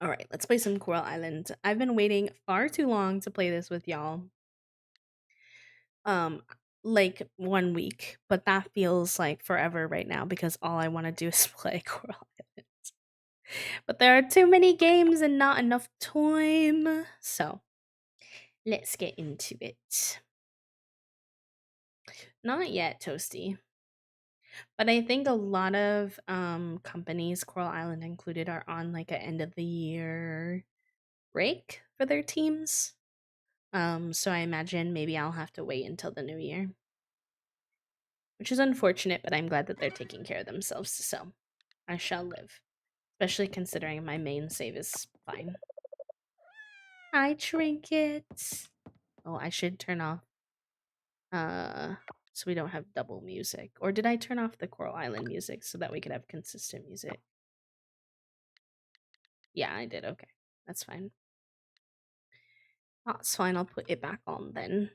All right, let's play some Coral Island. I've been waiting far too long to play this with y'all. Um, like 1 week, but that feels like forever right now because all I want to do is play Coral Island. But there are too many games and not enough time. So let's get into it. Not yet, Toasty. But I think a lot of companies, Coral Island included, are on like a end of the year break for their teams. So I imagine maybe I'll have to wait until the new year, which is unfortunate, but I'm glad that they're taking care of themselves. So I shall live, especially considering my main save is fine. Hi, Trinket. Oh, I should turn off so we don't have double music. Or did I turn off the Coral Island music so that we could have consistent music? Yeah, I did. Okay. That's fine. That's fine. I'll put it back on then.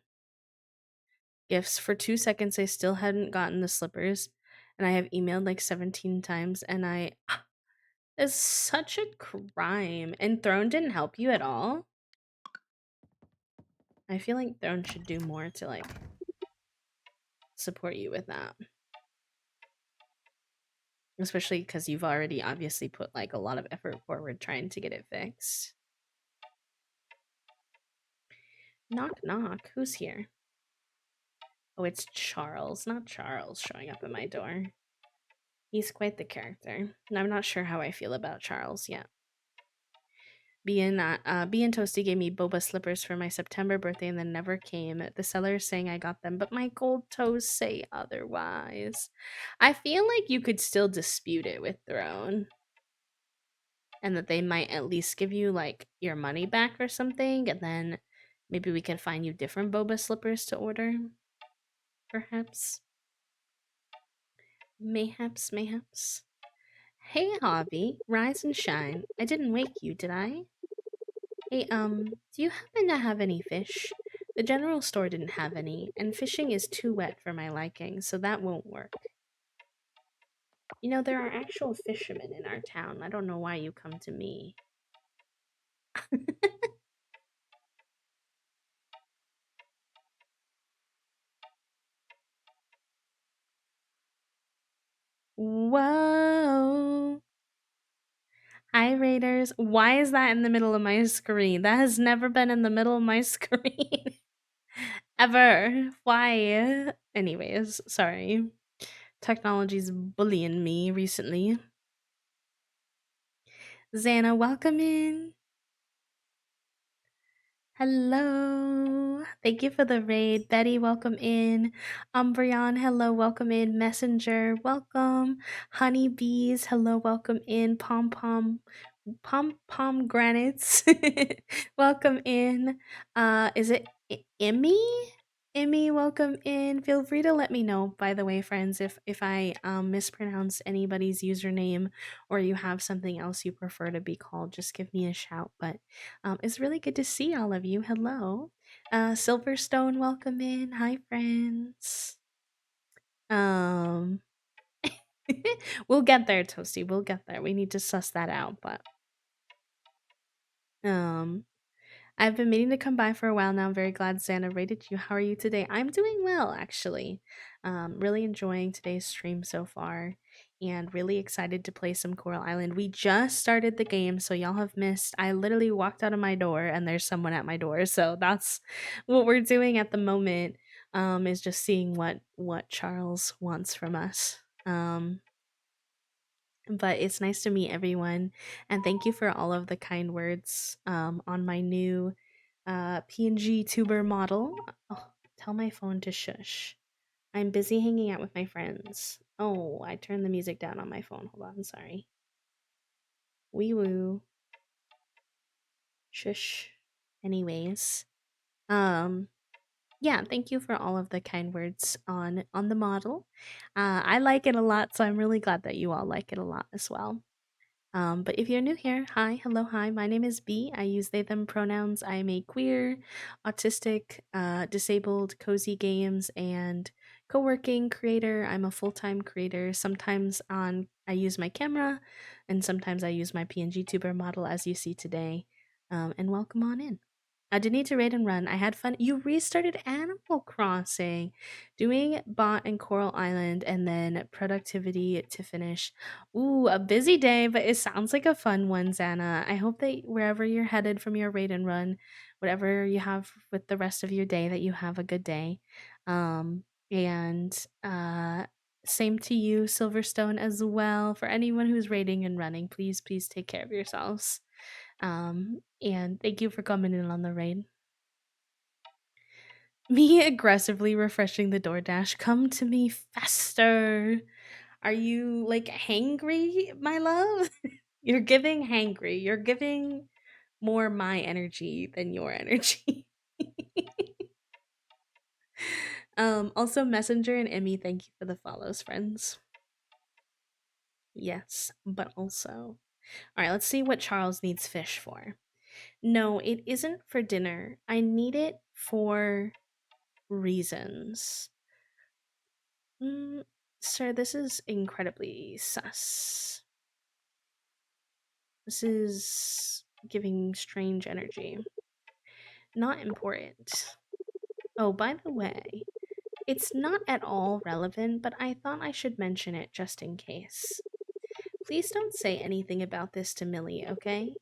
Gifts. For 2 seconds, I still hadn't gotten the slippers, and I have emailed like 17 times, and I. It's such a crime. And Throne didn't help you at all? I feel like Throne should do more to like support you with that. Especially because you've already obviously put like a lot of effort forward trying to get it fixed. Knock knock. Who's here? Oh, it's Charles, not Charles showing up at my door. He's quite the character. And I'm not sure how I feel about Charles yet. B and Toasty gave me boba slippers for my September birthday and then never came. The seller is saying I got them, but my gold toes say otherwise. I feel like you could still dispute it with Throne. And that they might at least give you like your money back or something, and then maybe we can find you different boba slippers to order. Perhaps. Mayhaps. Hey, Hobby, rise and shine. I didn't wake you, did I? Hey, do you happen to have any fish? The general store didn't have any, and fishing is too wet for my liking, so that won't work. You know, there are actual fishermen in our town. I don't know why you come to me. Whoa. Hi, Raiders. Why is that in the middle of my screen? That has never been in the middle of my screen. Ever. Why? Anyways, sorry. Technology's bullying me recently. Xana, welcome in. Hello. Thank you for the raid. Betty, welcome in. Umbreon, hello, welcome in. Messenger, welcome. Honeybees, hello, welcome in. Pomegranates, welcome in. Is it Emmy? Emmy, welcome in. Feel free to let me know, by the way, friends, if I mispronounce anybody's username or you have something else you prefer to be called, just give me a shout. But it's really good to see all of you. Hello. Silverstone, welcome in. Hi, friends. Um, we'll get there, Toasty. We'll get there. We need to suss that out, but um, I've been meaning to come by for a while now. I'm very glad Santa rated you. How are you today? I'm doing well, actually. Really enjoying today's stream so far, and really excited to play some Coral Island. We just started the game, so y'all have missed. I literally walked out of my door, and there's someone at my door. So that's what we're doing at the moment. Is just seeing what Charles wants from us. But it's nice to meet everyone, and thank you for all of the kind words on my new PNG tuber model. Oh, tell my phone to shush. I'm busy hanging out with my friends. Oh, I turned the music down on my phone. Hold on, sorry. Wee woo. Shush. Anyways, um, yeah, thank you for all of the kind words on the model. I like it a lot, so I'm really glad that you all like it a lot as well. But if you're new here, hi, hello, hi. My name is B. I use they, them pronouns. I'm a queer, autistic, disabled, cozy games, and co-working creator. I'm a full-time creator. Sometimes I use my camera, and sometimes I use my PNG tuber model, as you see today. And welcome on in. I did need to raid and run. I had fun. You restarted Animal Crossing, doing bot and Coral Island, and then productivity to finish. Ooh, a busy day, but it sounds like a fun one, Xana. I hope that wherever you're headed from your raid and run, whatever you have with the rest of your day, that you have a good day. And same to you, Silverstone, as well. For anyone who's raiding and running, please take care of yourselves. And thank you for coming in on the raid. Me aggressively refreshing the DoorDash. Come to me faster. Are you like hangry, my love? You're giving hangry. You're giving more my energy than your energy. Also Messenger and Emmy, thank you for the follows, friends. Yes, but also. All right, let's see what Charles needs fish for. No, it isn't for dinner. I need it for reasons. Sir, this is incredibly sus. This is giving strange energy. Not important. Oh, by the way, it's not at all relevant, but I thought I should mention it just in case. Please don't say anything about this to Millie, okay?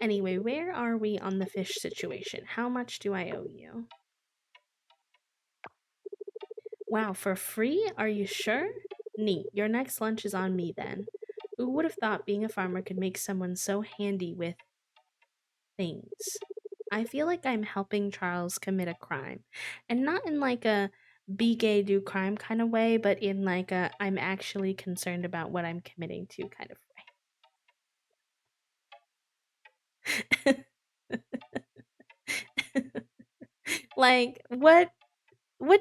Anyway, where are we on the fish situation? How much do I owe you? Wow, for free? Are you sure? Neat. Your next lunch is on me then. Who would have thought being a farmer could make someone so handy with things? I feel like I'm helping Charles commit a crime. And not in like a be gay, do crime kind of way, but in like a I'm actually concerned about what I'm committing to kind of way. Like, what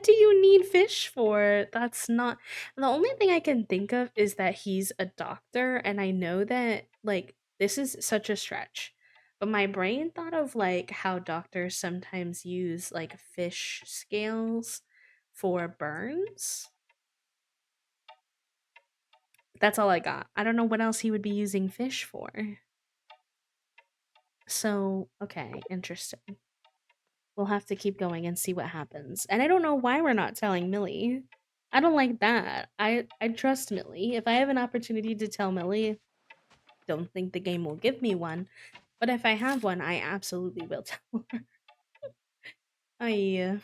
do you need fish for? That's not the only thing I can think of is that he's a doctor, and I know that like this is such a stretch. But my brain thought of like how doctors sometimes use like fish scales for burns. That's all I got. I don't know what else he would be using fish for. So, okay, interesting. We'll have to keep going and see what happens. And I don't know why we're not telling Millie. I don't like that. I trust Millie. If I have an opportunity to tell Millie, don't think the game will give me one. But if I have one, I absolutely will tell her. I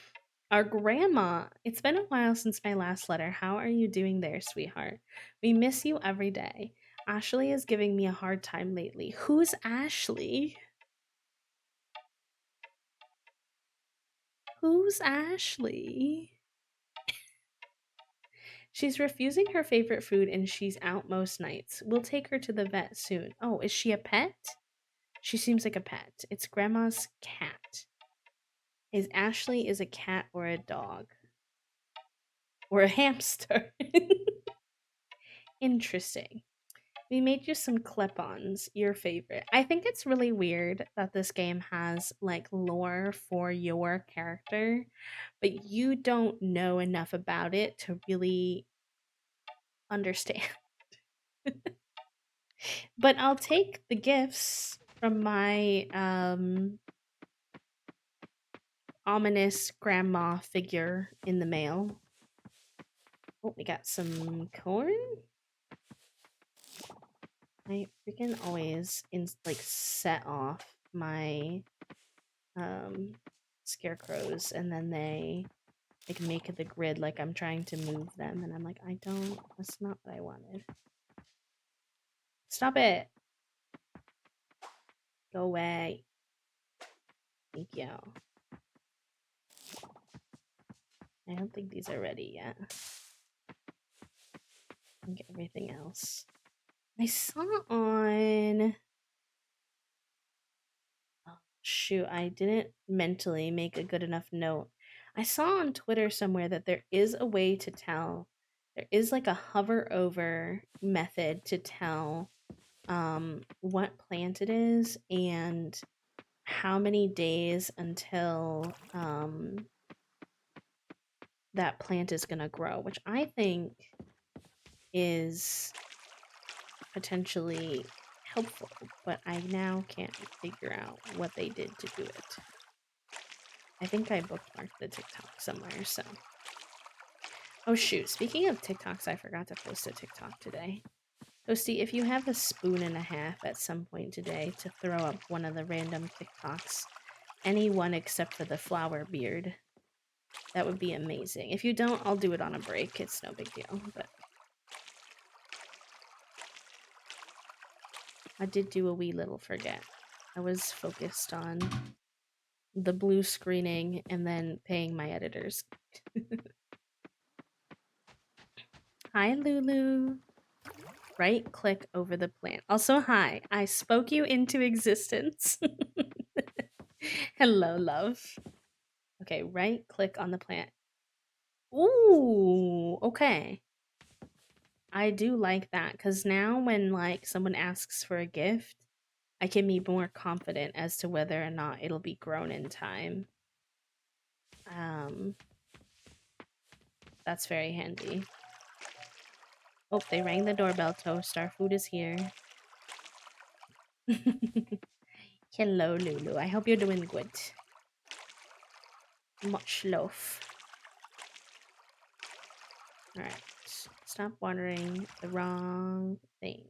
Our grandma. It's been a while since my last letter. How are you doing there, sweetheart? We miss you every day. Ashley is giving me a hard time lately. Who's Ashley? Who's Ashley? She's refusing her favorite food and she's out most nights. We'll take her to the vet soon. Oh, is she a pet? She seems like a pet. It's grandma's cat. Is Ashley is a cat or a dog? Or a hamster? Interesting. We made you some clip-ons, your favorite. I think it's really weird that this game has like lore for your character, but you don't know enough about it to really understand. But I'll take the gifts from my ominous grandma figure in the mail. Oh, we got some corn. I freaking always like set off my scarecrows and then they like make the grid like I'm trying to move them and I'm like, I don't, that's not what I wanted. Stop it. Go away. Thank you. I don't think these are ready yet. I think everything else. I saw on. Oh, shoot, I didn't mentally make a good enough note. I saw on Twitter somewhere that there is a way to tell. There is like a hover over method to tell what plant it is and how many days until that plant is going to grow, which I think is potentially helpful, but I now can't figure out what they did to do it. I think I bookmarked the TikTok somewhere, so. Oh shoot, speaking of TikToks, I forgot to post a TikTok today. Toasty, if you have a spoon and a half at some point today to throw up one of the random TikToks, any one except for the flower beard, that would be amazing. If you don't, I'll do it on a break. It's no big deal, but I did do a wee little forget. I was focused on the blue screening and then paying my editors. Hi, Lulu. Right click over the plant. Also, hi. I spoke you into existence. Hello, love. Okay, right click on the plant. Ooh, okay. I do like that because now when like someone asks for a gift, I can be more confident as to whether or not it'll be grown in time. That's very handy. Oh, they rang the doorbell, Toast. Our food is here. Hello, Lulu. I hope you're doing good. Much love. Alright. Stop watering the wrong thing.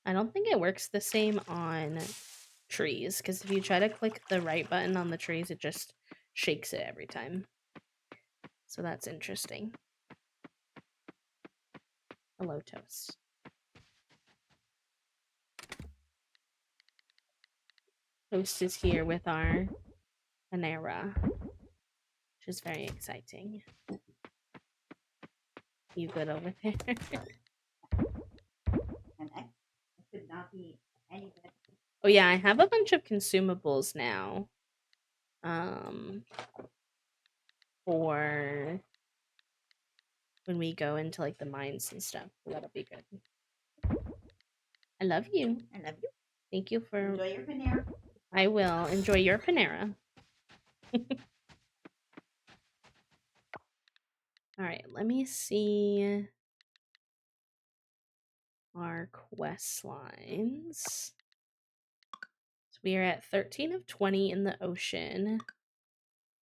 I don't think it works the same on trees, because if you try to click the right button on the trees, it just shakes it every time. So that's interesting. Hello, Toast. Toast is here with our Panera, which is very exciting. You good over there? And I could not be any better. Oh yeah, I have a bunch of consumables now. For when we go into like the mines and stuff. So that'll be good. I love you. I love you. Thank you for Enjoy your Panera. I will enjoy your Panera. All right, let me see our quest lines. So we are at 13 of 20 in the ocean.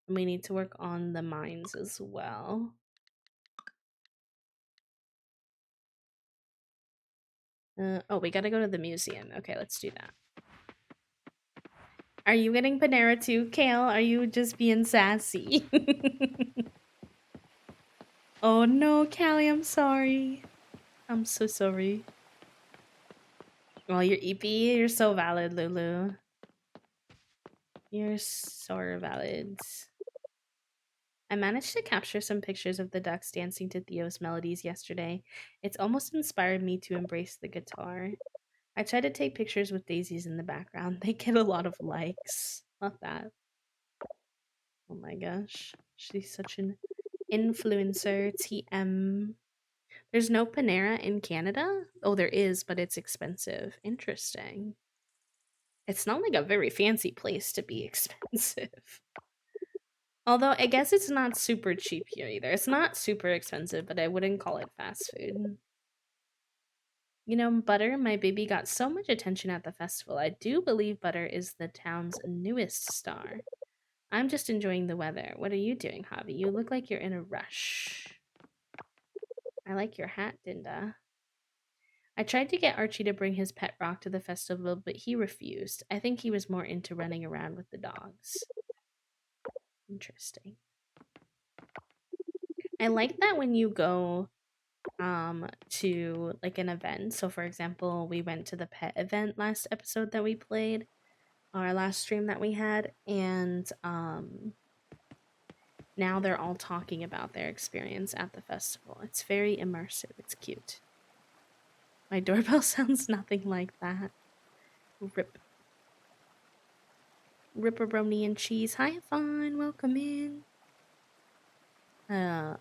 And we need to work on the mines as well. Oh, we gotta go to the museum. Okay, let's do that. Are you getting Panera too, Kale? Are you just being sassy? Oh no, Callie, I'm sorry. I'm so sorry. Well, you're EP. You're so valid, Lulu. You're so valid. I managed to capture some pictures of the ducks dancing to Theo's melodies yesterday. It's almost inspired me to embrace the guitar. I try to take pictures with daisies in the background. They get a lot of likes. Love that. Oh my gosh. She's such an influencer. TM. There's no Panera in Canada? Oh, there is, but it's expensive. Interesting. It's not like a very fancy place to be expensive. Although I guess it's not super cheap here either. It's not super expensive, but I wouldn't call it fast food. You know, Butter, my baby got so much attention at the festival. I do believe Butter is the town's newest star. I'm just enjoying the weather. What are you doing, Javi? You look like you're in a rush. I like your hat, Dinda. I tried to get Archie to bring his pet rock to the festival, but he refused. I think he was more into running around with the dogs. Interesting. I like that when you go to like an event. So for example, we went to the pet event last episode that we played, our last stream that we had, and now they're all talking about their experience at the festival. It's very immersive. It's cute. My doorbell sounds nothing like that. Rip. Ripperoni and cheese. Hi, Fawn. Welcome in. Yeah.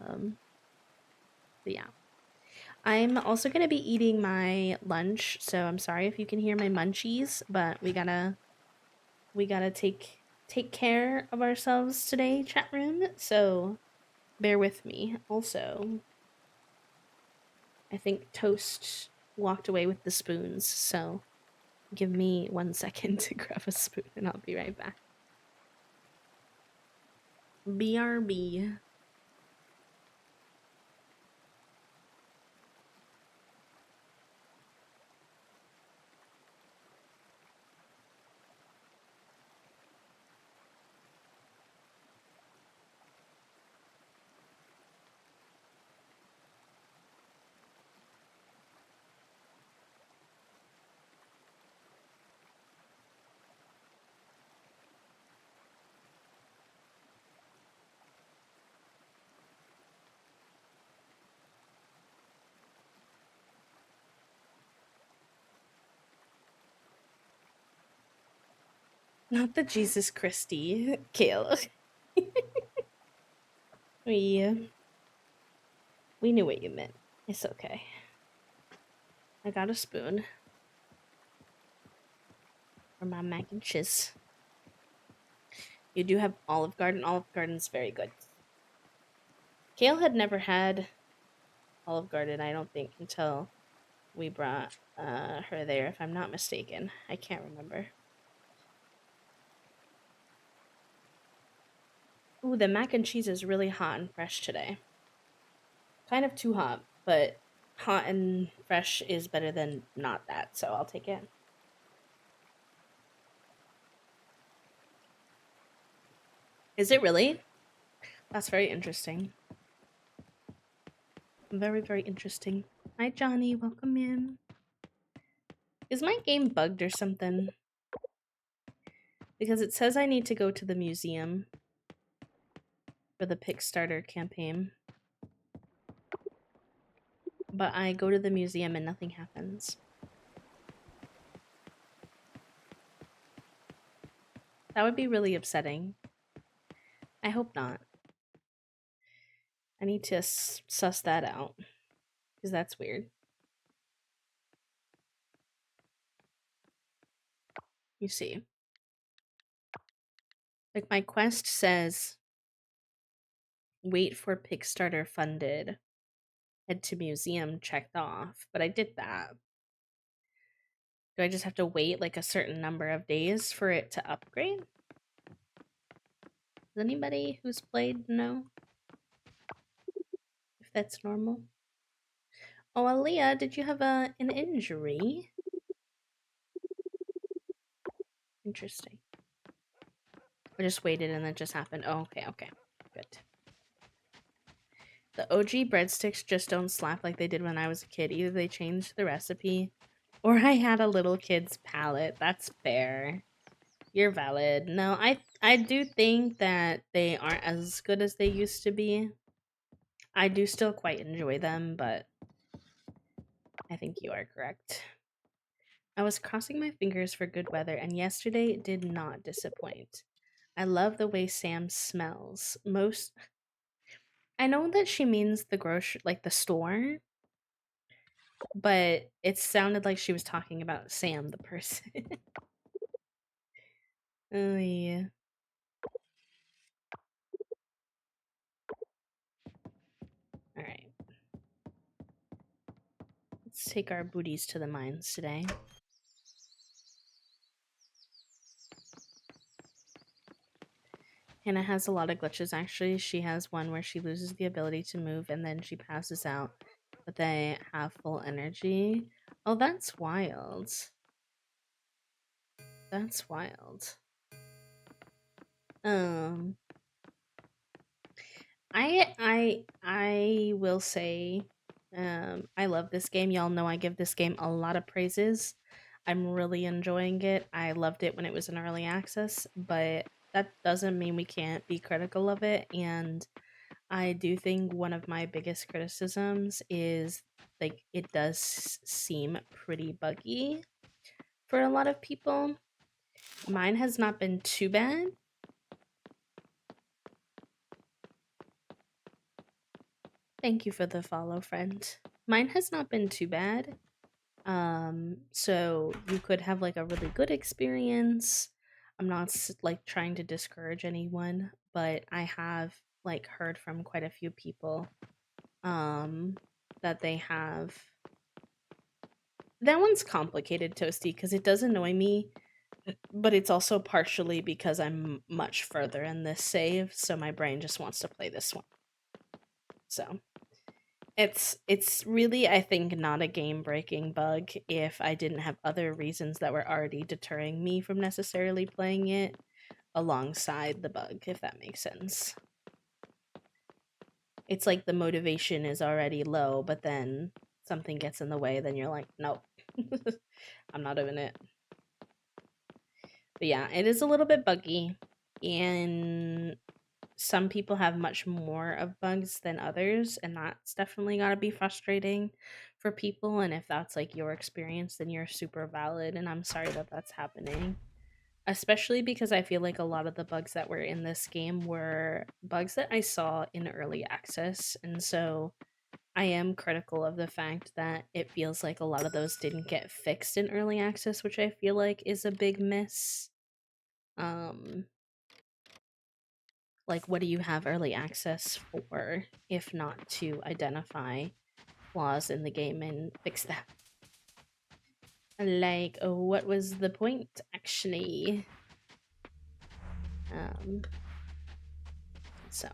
I'm also gonna be eating my lunch, so I'm sorry if you can hear my munchies, but we gotta we gotta take care of ourselves today, chat room. So bear with me. Also, I think Toast walked away with the spoons, so give me 1 second to grab a spoon and I'll be right back. BRB. Not the Jesus Christie, Kale. we we knew what you meant. It's okay. I got a spoon for my mac and cheese. You do have Olive Garden. Olive Garden's very good. Kale had never had Olive Garden, I don't think, until we brought her there, if I'm not mistaken. I can't remember. Ooh, the mac and cheese is really hot and fresh today. Kind of too hot, but hot and fresh is better than not that, so I'll take it. Is it really? That's very interesting. Very, very interesting. Hi, Johnny. Welcome in. Is my game bugged or something? Because it says I need to go to the museum for the Kickstarter campaign. But I go to the museum and nothing happens. That would be really upsetting. I hope not. I need to suss that out. Because that's weird. You see. Like, my quest says, wait for Kickstarter funded. Head to museum checked off. But I did that. Do I just have to wait like a certain number of days for it to upgrade? Does anybody who's played know if that's normal? Oh, Aaliyah, did you have an injury? Interesting. I just waited and it just happened. Oh, okay, okay. Good. The OG breadsticks just don't slap like they did when I was a kid. Either they changed the recipe or I had a little kid's palate. That's fair. You're valid. No, I do think that they aren't as good as they used to be. I do still quite enjoy them, but I think you are correct. I was crossing my fingers for good weather, and yesterday did not disappoint. I love the way Sam smells. I know that she means the grocery, like the store, but it sounded like she was talking about Sam, the person. Oh, yeah. All right. Let's take our booties to the mines today. Hannah has a lot of glitches, actually. She has one where she loses the ability to move and then she passes out, but they have full energy. Oh, that's wild. That's wild. Um, I will say, I love this game. Y'all know I give this game a lot of praises. I'm really enjoying it. I loved it when it was in early access, but that doesn't mean we can't be critical of it. And I do think one of my biggest criticisms is like it does seem pretty buggy for a lot of people. Mine has not been too bad. Thank you for the follow, friend. Mine has not been too bad. So you could have like a really good experience. I'm not like trying to discourage anyone, but I have like heard from quite a few people um that they have. That one's complicated, Toasty, because it does annoy me, but it's also partially because I'm much further in this save, so my brain just wants to play this one. So it's really, I think, not a game breaking bug if I didn't have other reasons that were already deterring me from necessarily playing it alongside the bug, if that makes sense. It's like the motivation is already low, but then something gets in the way, then you're like, nope, I'm not doing it. But yeah, it is a little bit buggy, and some people have much more of bugs than others, and that's definitely got to be frustrating for people. And if that's like your experience, then you're super valid, and I'm sorry that that's happening. Especially because I feel like a lot of the bugs that were in this game were bugs that I saw in early access, and so I am critical of the fact that it feels like a lot of those didn't get fixed in early access, which I feel like is a big miss. Um, like, what do you have early access for if not to identify flaws in the game and fix that? Like, oh, what was the point actually? Um, so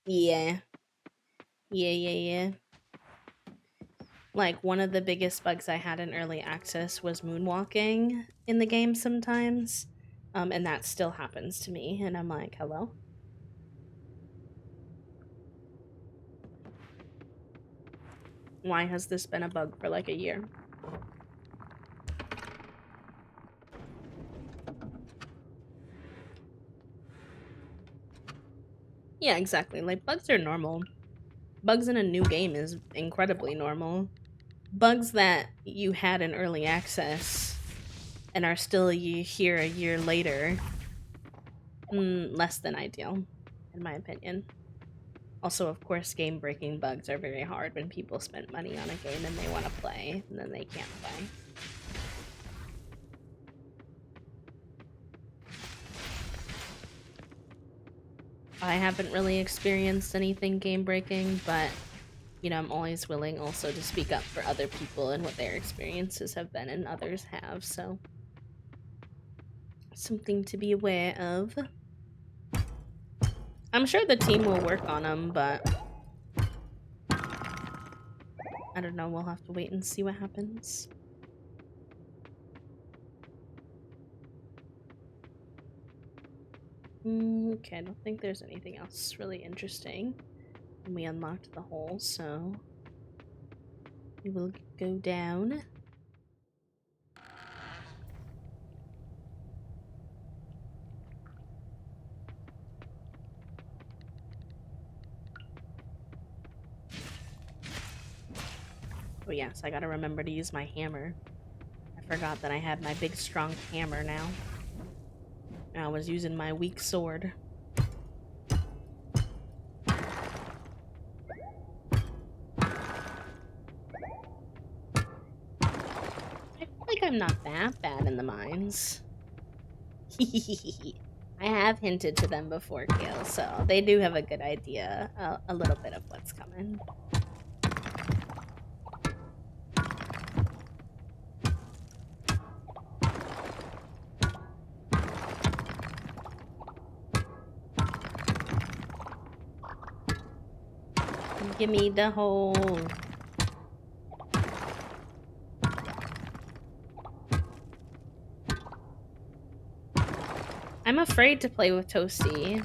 yeah, yeah. Like, one of the biggest bugs I had in early access was moonwalking in the game sometimes, and that still happens to me, and I'm like, hello. Why has this been a bug for like a year? Yeah, exactly. Like, bugs are normal. Bugs in a new game is incredibly normal. Bugs that you had in early access and are still here a year later, less than ideal, in my opinion. Also, of course, game breaking bugs are very hard when people spend money on a game and they want to play, and then they can't play. I haven't really experienced anything game breaking, but you know, I'm always willing also to speak up for other people and what their experiences have been and others have, so something to be aware of. I'm sure the team will work on them, but I don't know, we'll have to wait and see what happens. Okay, I don't think there's anything else really interesting. And we unlocked the hole, so we will go down. Oh yes, I gotta remember to use my hammer. I forgot that I had my big strong hammer now. I was using my weak sword. I feel like I'm not that bad in the mines. I have hinted to them before, Kale, so they do have a good idea, a little bit of what's coming. Give me the hole. I'm afraid to play with Toasty.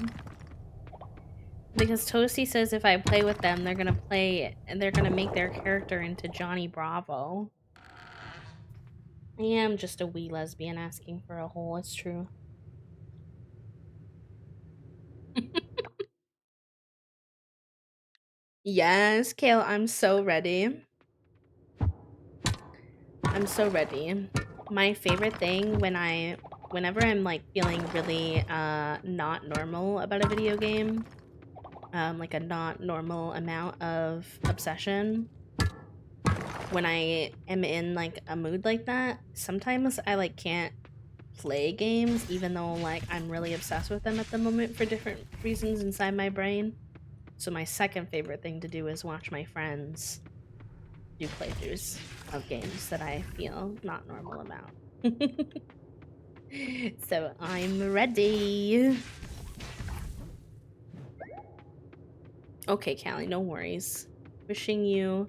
Because Toasty says if I play with them, they're gonna make their character into Johnny Bravo. I am just a wee lesbian asking for a hole, it's true. Yes, Kale, I'm so ready. I'm so ready. My favorite thing whenever I'm like feeling really not normal about a video game, like a not normal amount of obsession, when I am in like a mood like that, sometimes I like can't play games, even though like I'm really obsessed with them at the moment for different reasons inside my brain. So my second favorite thing to do is watch my friends do playthroughs of games that I feel not normal about. So I'm ready. Okay, Callie, no worries. Wishing you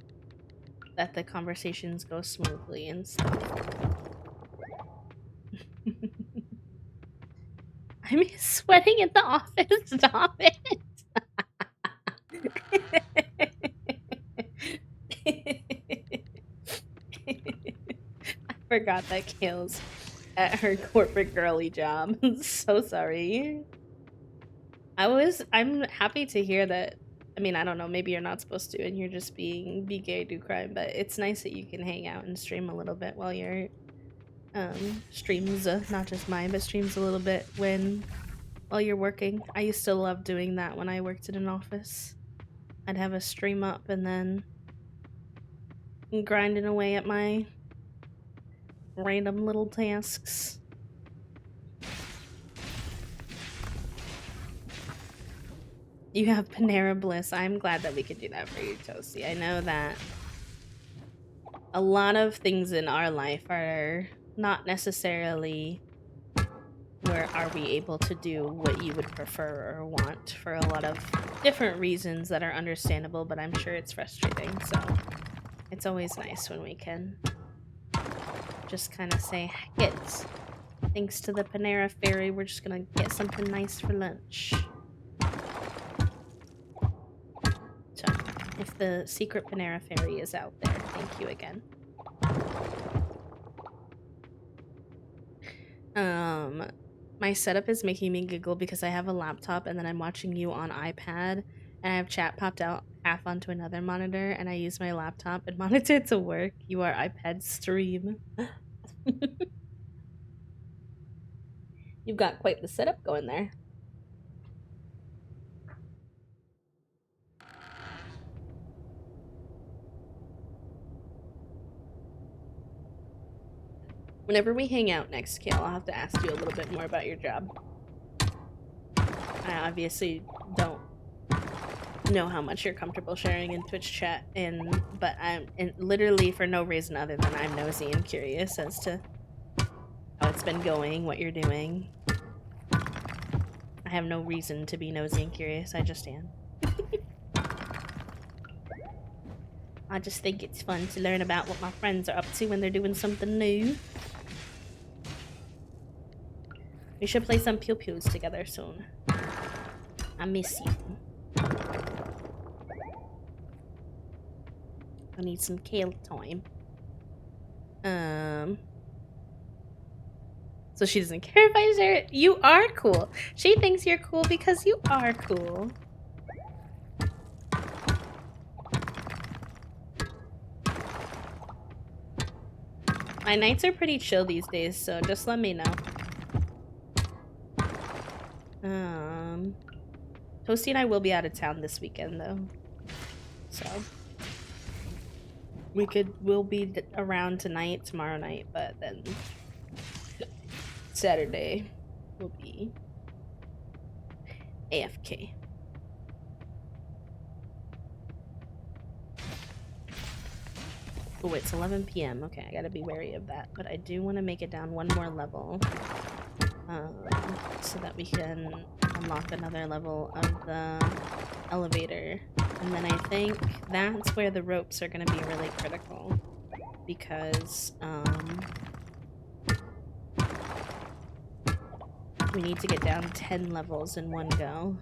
that the conversations go smoothly and stuff. I'm sweating in the office. Stop it. I forgot that Kale's at her corporate girly job. So sorry. I'm happy to hear that. I mean, I don't know, maybe you're not supposed to and you're just being be gay, do crime, but it's nice that you can hang out and stream a little bit while you're streams, not just mine, but streams a little bit while you're working. I used to love doing that when I worked in an office. I'd have a stream up and then grinding away at my random little tasks. You have Panera Bliss. I'm glad that we could do that for you, Toasty. I know that a lot of things in our life are not necessarily where are we able to do what you would prefer or want for a lot of different reasons that are understandable, but I'm sure it's frustrating. So it's always nice when we can just kind of say, heck it. Thanks to the Panera Fairy, we're just gonna get something nice for lunch. So, if the secret Panera Fairy is out there, thank you again. My setup is making me giggle because I have a laptop and then I'm watching you on iPad and I have chat popped out half onto another monitor and I use my laptop and monitor to work. You are iPad stream. You've got quite the setup going there. Whenever we hang out next, Kale, I'll have to ask you a little bit more about your job. I obviously don't know how much you're comfortable sharing in Twitch chat, but I'm literally for no reason other than I'm nosy and curious as to how it's been going, what you're doing. I have no reason to be nosy and curious, I just am. I just think it's fun to learn about what my friends are up to when they're doing something new. We should play some Pew Pews together soon. I miss you. I need some Kale time. So she doesn't care if I share it. You are cool. She thinks you're cool because you are cool. My nights are pretty chill these days, so just let me know. Toasty and I will be out of town this weekend though. So we'll be around tonight, tomorrow night, but then Saturday will be AFK. Oh, it's 11 p.m. Okay, I gotta be wary of that, but I do want to make it down one more level so that we can unlock another level of the elevator. And then I think that's where the ropes are going to be really critical because we need to get down 10 levels in one go.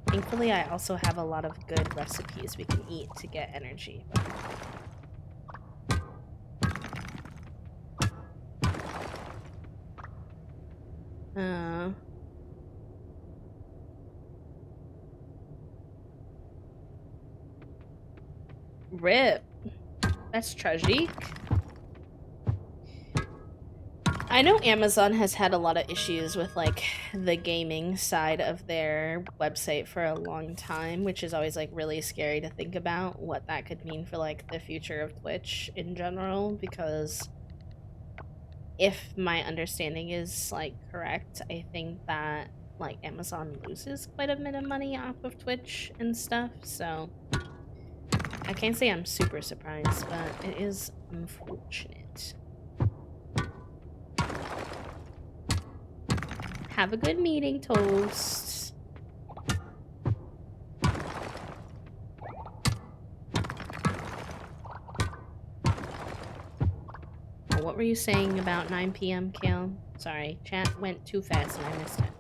Thankfully, I also have a lot of good recipes we can eat to get energy. RIP. That's tragic. I know Amazon has had a lot of issues with like the gaming side of their website for a long time, which is always like really scary to think about what that could mean for like the future of Twitch in general, because if my understanding is like correct, I think that like Amazon loses quite a bit of money off of Twitch and stuff. So I can't say I'm super surprised, but it is unfortunate. Have a good meeting, Toast. Oh, what were you saying about 9 p.m., Kale? Sorry, chat went too fast and I missed it.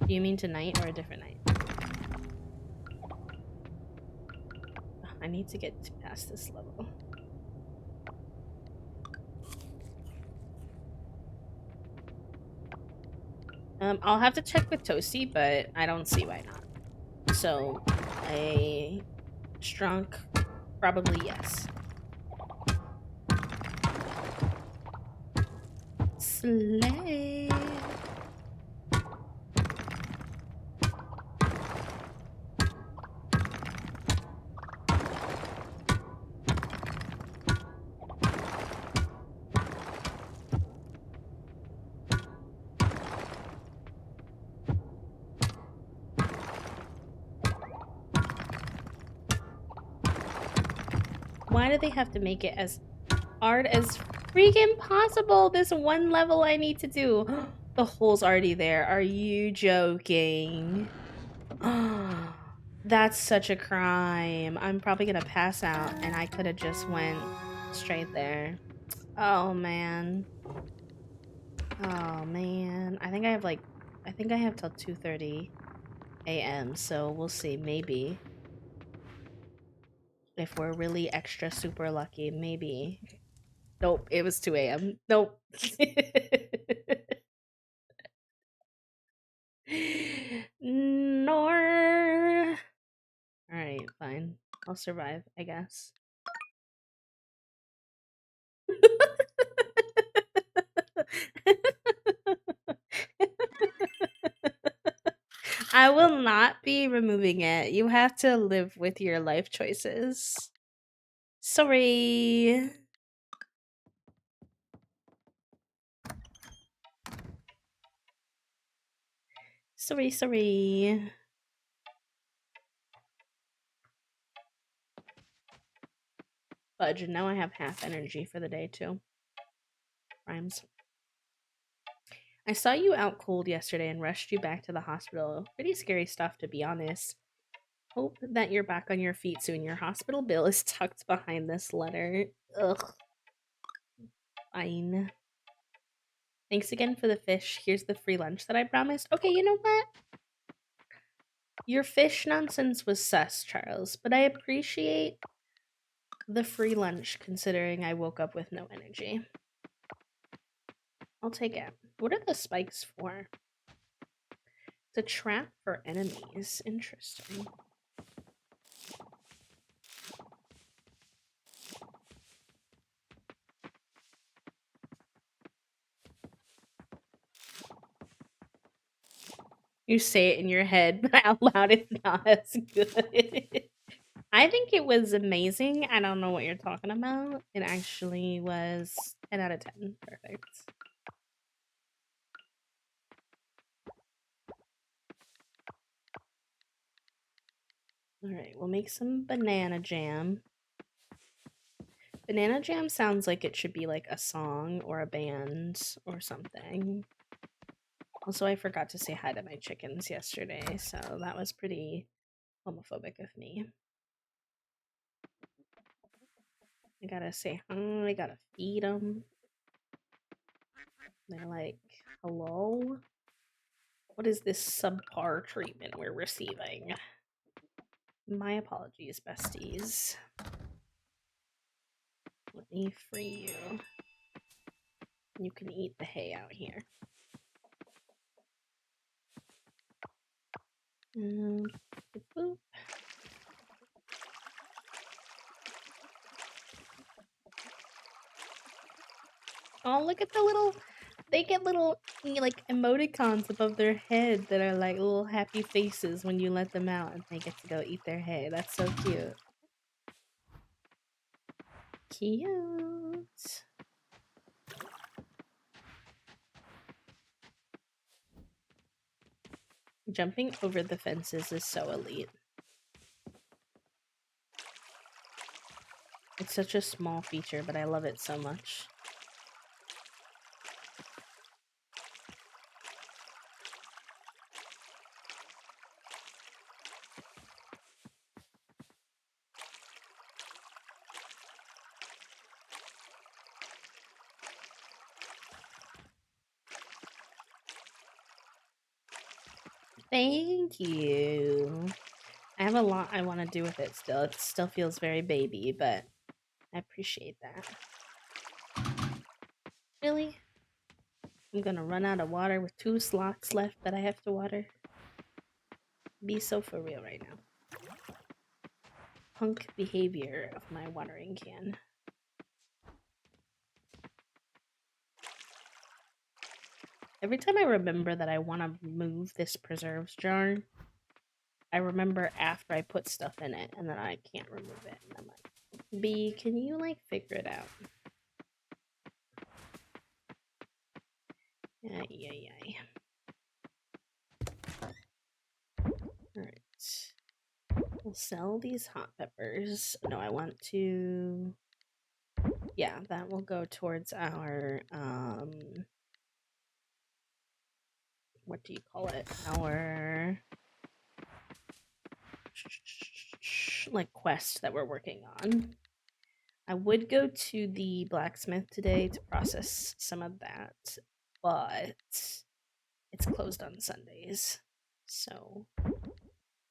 Do you mean tonight or a different night? I need to get past this level. I'll have to check with Toasty, but I don't see why not. So, a strong, probably yes. Slay. Why do they have to make it as hard as freaking possible? This one level I need to do. The hole's already there. Are you joking? That's such a crime. I'm probably gonna pass out and I could have just went straight there. Oh man. Oh man. I think I have till 2:30 a.m. So we'll see. Maybe if we're really extra super lucky, maybe. Nope, it was 2 a.m. Nope. Nor. Alright, fine. I'll survive, I guess. I will not be removing it. You have to live with your life choices. Sorry. Sorry. Fudge, now I have half energy for the day too. Rhymes. I saw you out cold yesterday and rushed you back to the hospital. Pretty scary stuff, to be honest. Hope that you're back on your feet soon. Your hospital bill is tucked behind this letter. Ugh. Fine. Thanks again for the fish. Here's the free lunch that I promised. Okay, you know what? Your fish nonsense was sus, Charles, but I appreciate the free lunch considering I woke up with no energy. I'll take it. What are the spikes for? It's a trap for enemies. Interesting. You say it in your head, but out loud it's not as good. I think it was amazing. I don't know what you're talking about. It actually was 10 out of 10. Perfect. Alright, we'll make some banana jam. Banana jam sounds like it should be like a song or a band or something. Also, I forgot to say hi to my chickens yesterday, so that was pretty homophobic of me. I gotta say hi, I gotta feed them. They're like, hello? What is this subpar treatment we're receiving? My apologies, besties. Let me free you. You can eat the hay out here. Boop. Oh, look at the little. They get little like emoticons above their head that are like little happy faces when you let them out and they get to go eat their hay. That's so cute. Cute. Jumping over the fences is so elite. It's such a small feature, but I love it so much. Thank you. I have a lot I want to do with it still. It still feels very baby, but I appreciate that. Really? I'm gonna run out of water with 2 slots left that I have to water. Be so for real right now. Punk behavior of my watering can. Every time I remember that I want to move this preserves jar, I remember after I put stuff in it and then I can't remove it. And I'm like, B, can you like figure it out? Ay. Alright. We'll sell these hot peppers. No, I want to. Yeah, that will go towards our what do you call it? Our like quest that we're working on. I would go to the blacksmith today to process some of that, but it's closed on Sundays. So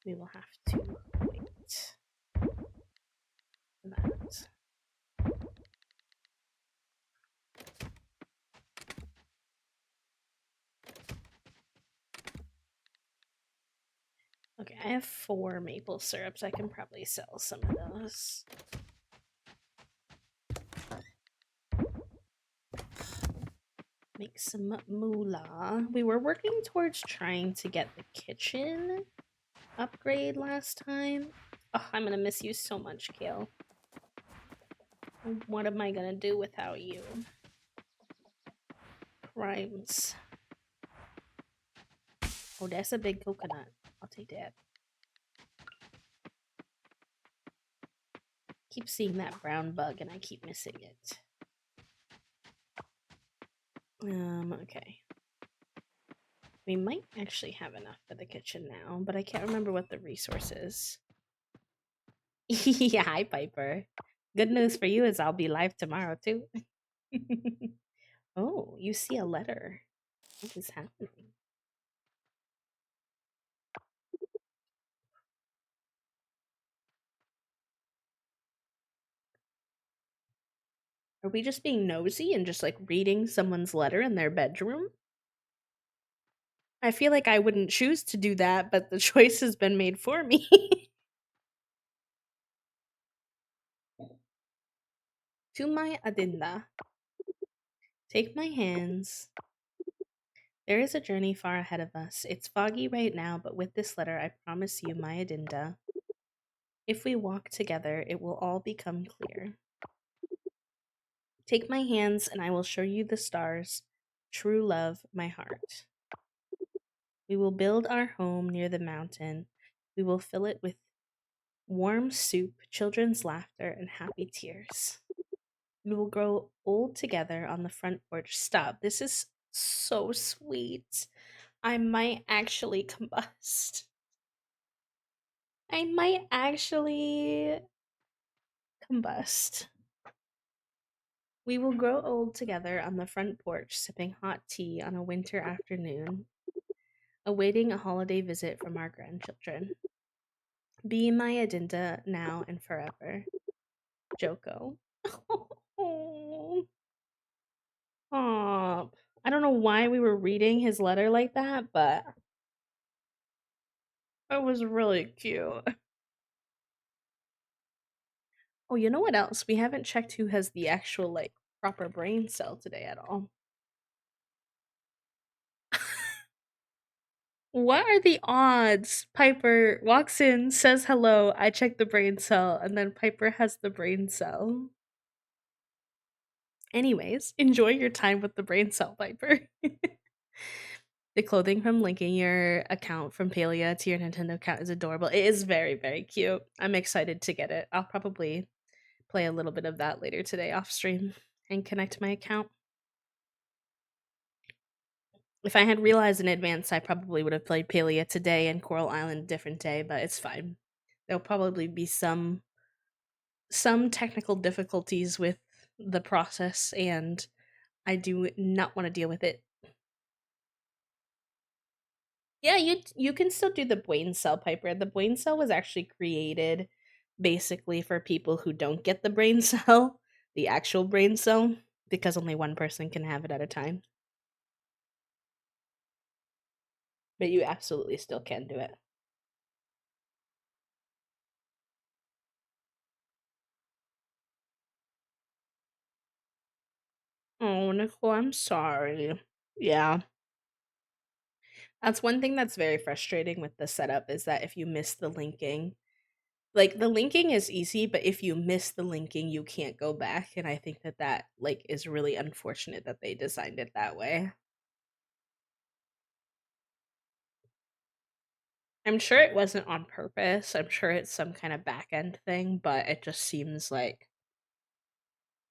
we will have to wait for that. Okay, I have 4 maple syrups. I can probably sell some of those. Make some moolah. We were working towards trying to get the kitchen upgrade last time. Oh, I'm gonna miss you so much, Kale. What am I gonna do without you? Crimes. Oh, that's a big coconut. I'll take that. Keep seeing that brown bug and I keep missing it. Okay. We might actually have enough for the kitchen now, but I can't remember what the resource is. Yeah, hi, Piper. Good news for you is I'll be live tomorrow, too. Oh, you see a letter. What is happening? Are we just being nosy and just like reading someone's letter in their bedroom? I feel like I wouldn't choose to do that, but the choice has been made for me. To my Adinda. Take my hands. There is a journey far ahead of us. It's foggy right now, but with this letter, I promise you, my Adinda, if we walk together, it will all become clear. Take my hands, and I will show you the stars. True love, my heart. We will build our home near the mountain. We will fill it with warm soup, children's laughter, and happy tears. We will grow old together on the front porch. Stop. This is so sweet. I might actually combust. I might actually combust. We will grow old together on the front porch, sipping hot tea on a winter afternoon, awaiting a holiday visit from our grandchildren. Be my Adinda now and forever. Joko. Aw. I don't know why we were reading his letter like that, but it was really cute. Oh, you know what else? We haven't checked who has the actual, like, proper brain cell today at all. What are the odds? Piper walks in, says hello, I check the brain cell, and then Piper has the brain cell. Anyways, enjoy your time with the brain cell, Piper. The clothing from linking your account from Palia to your Nintendo account is adorable. It is very, very cute. I'm excited to get it. I'll probably play a little bit of that later today off stream and connect my account. If I had realized in advance, I probably would have played Palia today and Coral Island a different day, but it's fine. There'll probably be some technical difficulties with the process, and I do not want to deal with it. Yeah, you can still do the brain cell, Piper. The brain cell was actually created basically for people who don't get the brain cell, the actual brain cell, because only one person can have it at a time. But you absolutely still can do it. Oh, Nicole, I'm sorry. Yeah. That's one thing that's very frustrating with the setup is that if you miss the linking, like the linking is easy, but if you miss the linking, you can't go back, and I think that like is really unfortunate that they designed it that way. I'm sure it wasn't on purpose. I'm sure it's some kind of back end thing, but it just seems like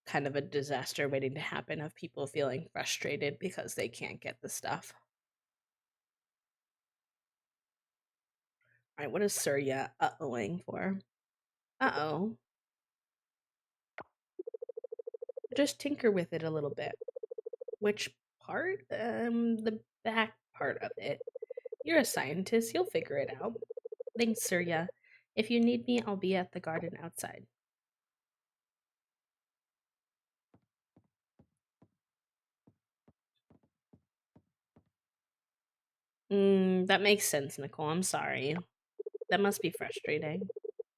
kind of a disaster waiting to happen of people feeling frustrated because they can't get the stuff. All right, what is Surya uh-ohing for? Uh-oh. Just tinker with it a little bit. Which part? The back part of it. You're a scientist, you'll figure it out. Thanks, Surya. If you need me, I'll be at the garden outside. That makes sense, Nicole. I'm sorry. That must be frustrating.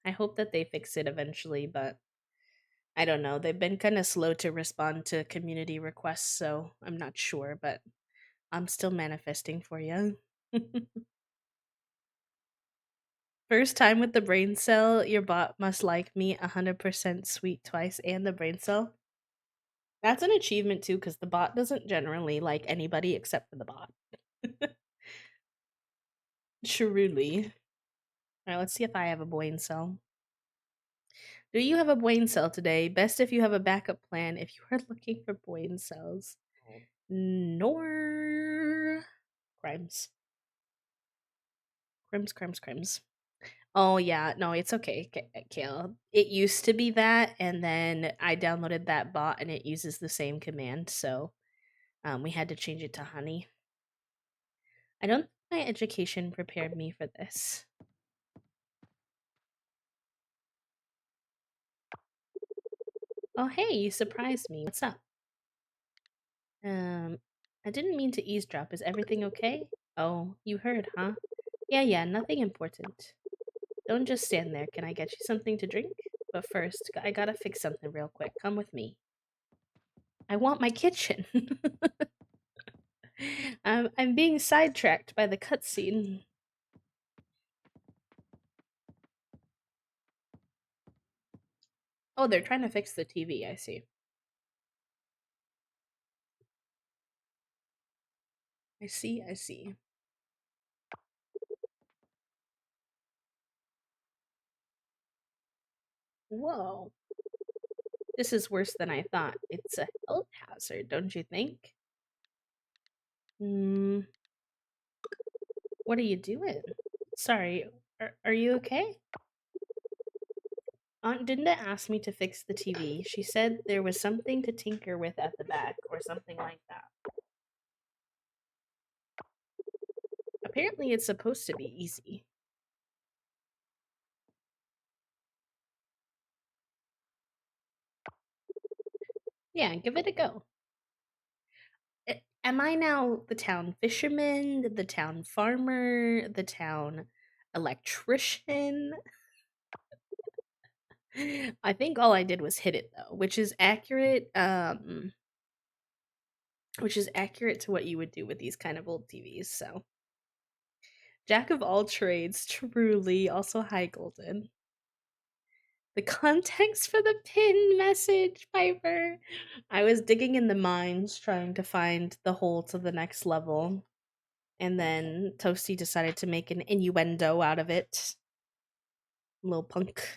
I hope that they fix it eventually, but I don't know. They've been kind of slow to respond to community requests, so I'm not sure, but I'm still manifesting for you. First time with the brain cell, your bot must like me 100% sweet twice and the brain cell. That's an achievement too, because the bot doesn't generally like anybody except for the bot. Truly. Alright, let's see if I have a brain cell. Do you have a brain cell today? Best if you have a backup plan if you are looking for brain cells. Nor crimes. Crimes. Oh yeah, no, it's okay, Kale. It used to be that, and then I downloaded that bot, and it uses the same command, so we had to change it to Honey. I don't think my education prepared me for this. Oh hey, you surprised me. What's up? Um, I didn't mean to eavesdrop. Is everything okay? Oh, you heard, huh? Yeah, nothing important. Don't just stand there. Can I get you something to drink? But first, I gotta fix something real quick. Come with me. I want my kitchen. I'm being sidetracked by the cutscene. Oh, they're trying to fix the TV, I see. I see. Whoa. This is worse than I thought. It's a health hazard, don't you think? Hmm. What are you doing? Sorry, are you okay? Aunt Dinda asked me to fix the TV. She said there was something to tinker with at the back, or something like that. Apparently, it's supposed to be easy. Yeah, give it a go. Am I now the town fisherman, the town farmer, the town electrician? I think all I did was hit it though, which is accurate to what you would do with these kind of old TVs, so Jack of all trades, truly. Also, hi, Golden. The context for the pin message, Piper. I was digging in the mines trying to find the hole to the next level. And then Toasty decided to make an innuendo out of it. Little punk.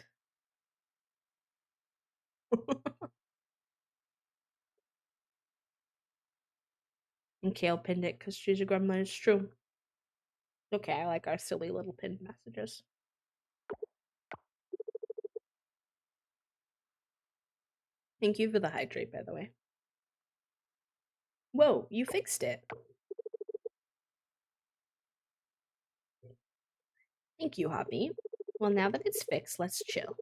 And Kale pinned it because she's a gremlin. It's true. Okay, I like our silly little pinned messages. Thank you for the hydrate, by the way. Whoa, you fixed it. Thank you, Hoppy. Well, now that it's fixed, let's chill.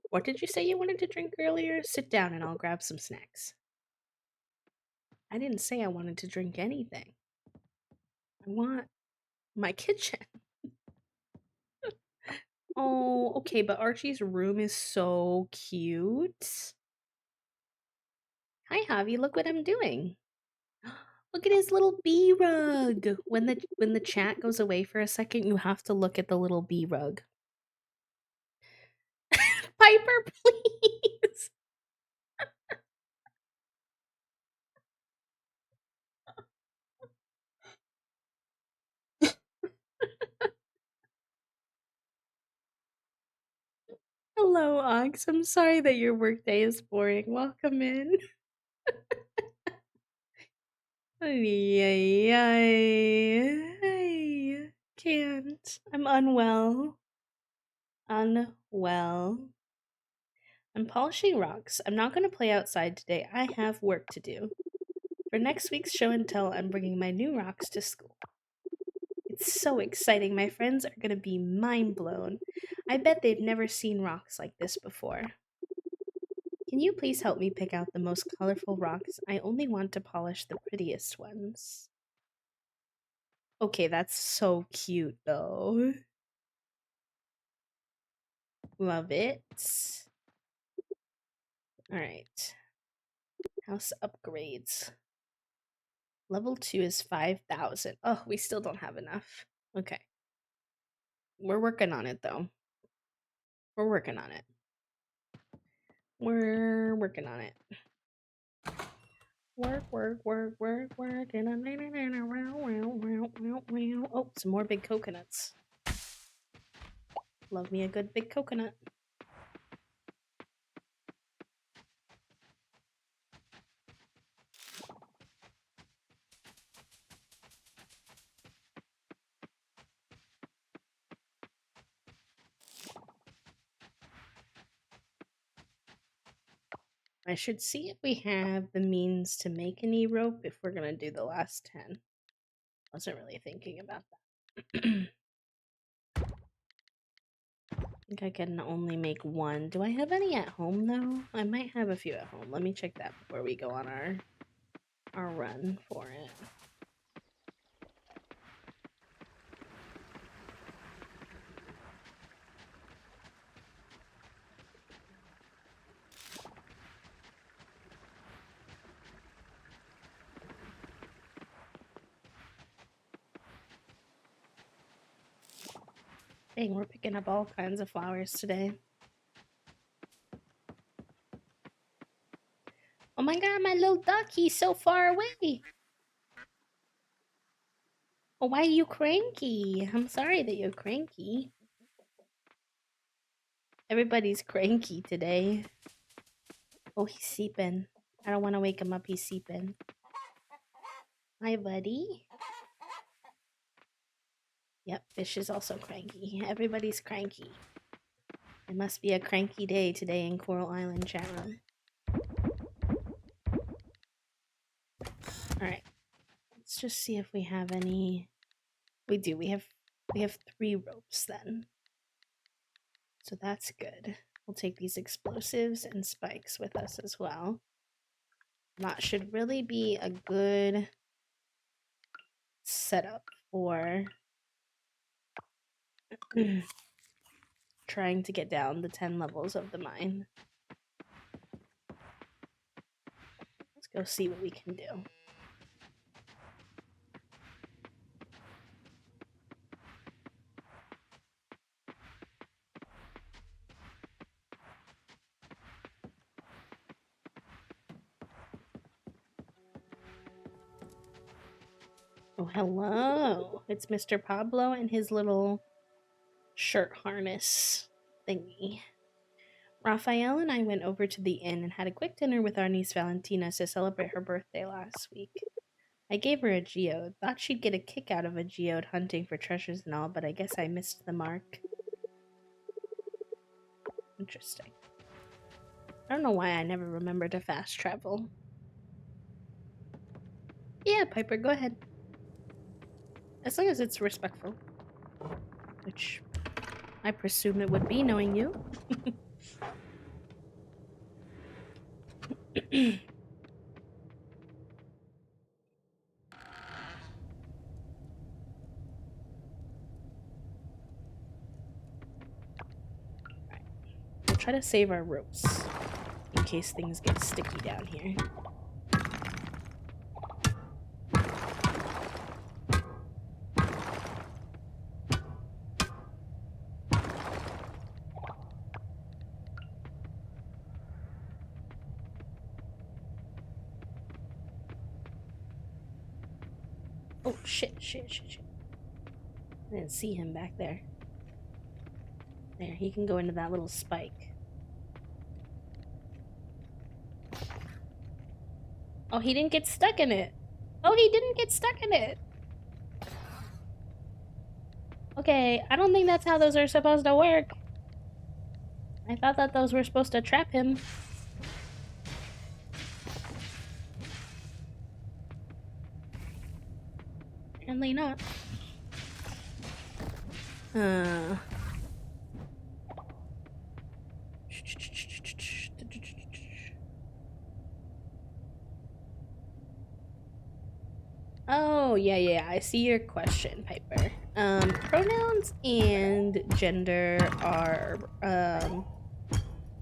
What did you say you wanted to drink earlier? Sit down and I'll grab some snacks. I didn't say I wanted to drink anything. I want my kitchen. Oh, okay, but Archie's room is so cute. Hi, Javi. Look what I'm doing. Look at his little bee rug. When the chat goes away for a second, you have to look at the little bee rug. Piper, please. Hello, Ox. I'm sorry that your workday is boring. Welcome in. Ay, ay, can't. I'm unwell. Unwell. I'm polishing rocks. I'm not going to play outside today. I have work to do. For next week's show and tell, I'm bringing my new rocks to school. It's so exciting. My friends are going to be mind blown. I bet they've never seen rocks like this before. Can you please help me pick out the most colorful rocks? I only want to polish the prettiest ones. Okay, that's so cute though. Love it. Alright. House upgrades. Level 2 is 5,000. Oh, we still don't have enough. Okay. We're working on it though. We're working on it. We're working on it. Work. Oh, some more big coconuts. Love me a good big coconut. I should see if we have the means to make any rope if we're gonna do the last 10. Wasn't really thinking about that. I think I can only make one. Do I have any at home though? I might have a few at home. Let me check that before we go on our run for it. Dang, we're picking up all kinds of flowers today. Oh my god, my little duck, he's so far away. Oh, why are you cranky? I'm sorry that you're cranky. Everybody's cranky today. Oh, he's sleeping. I don't want to wake him up, he's sleeping. Hi, buddy. Yep, Fish is also cranky. Everybody's cranky. It must be a cranky day today in Coral Island chat room. Alright. Let's just see if we have any. We do. We have 3 ropes then. So that's good. We'll take these explosives and spikes with us as well. That should really be a good setup for trying to get down the 10 levels of the mine. Let's go see what we can do. Oh, hello. It's Mr. Pablo and his little shirt harness thingy. Raphael and I went over to the inn and had a quick dinner with our niece Valentina to celebrate her birthday last week. I gave her a geode. Thought she'd get a kick out of a geode hunting for treasures and all, but I guess I missed the mark. Interesting. I don't know why I never remember to fast travel. Yeah, Piper, go ahead. As long as it's respectful. Which I presume it would be, knowing you. We'll try to save our ropes in case things get sticky down here. Oh, shit. I didn't see him back there. There, he can go into that little spike. Oh, he didn't get stuck in it. Oh, he didn't get stuck in it. Okay, I don't think that's how those are supposed to work. I thought that those were supposed to trap him. Apparently not. Oh, yeah, I see your question, Piper. Pronouns and gender are,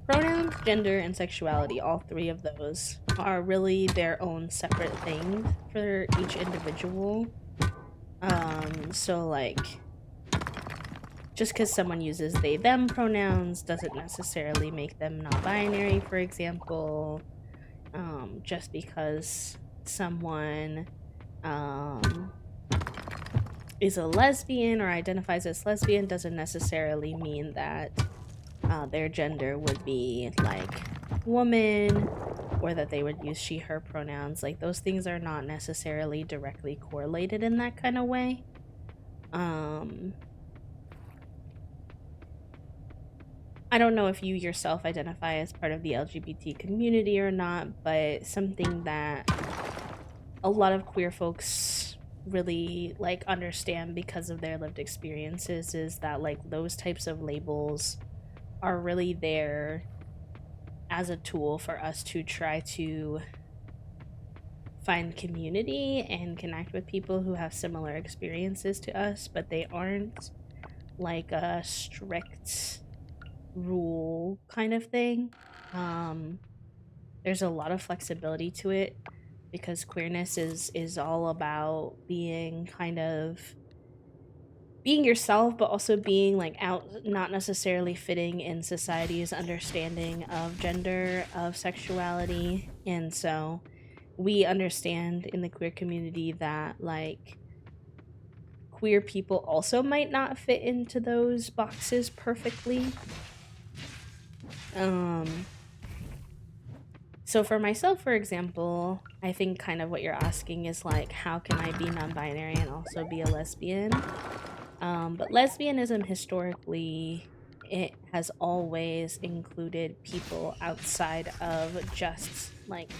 pronouns, gender, and sexuality, all three of those are really their own separate thing for each individual. So, like, just because someone uses they, them pronouns doesn't necessarily make them non-binary, for example. Just because someone is a lesbian or identifies as lesbian doesn't necessarily mean that their gender would be like woman, or that they would use she, her pronouns. Like, those things are not necessarily directly correlated in that kind of way. I don't know if you yourself identify as part of the LGBT community or not, but something that a lot of queer folks really like understand because of their lived experiences is that like those types of labels are really there as a tool for us to try to find community and connect with people who have similar experiences to us, but they aren't like a strict rule kind of thing. There's a lot of flexibility to it because queerness is all about being kind of being yourself, but also being like out, not necessarily fitting in society's understanding of gender, of sexuality. And so we understand in the queer community that like queer people also might not fit into those boxes perfectly. So for myself, for example, I think kind of what you're asking is like, how can I be non-binary and also be a lesbian? But lesbianism historically, it has always included people outside of just like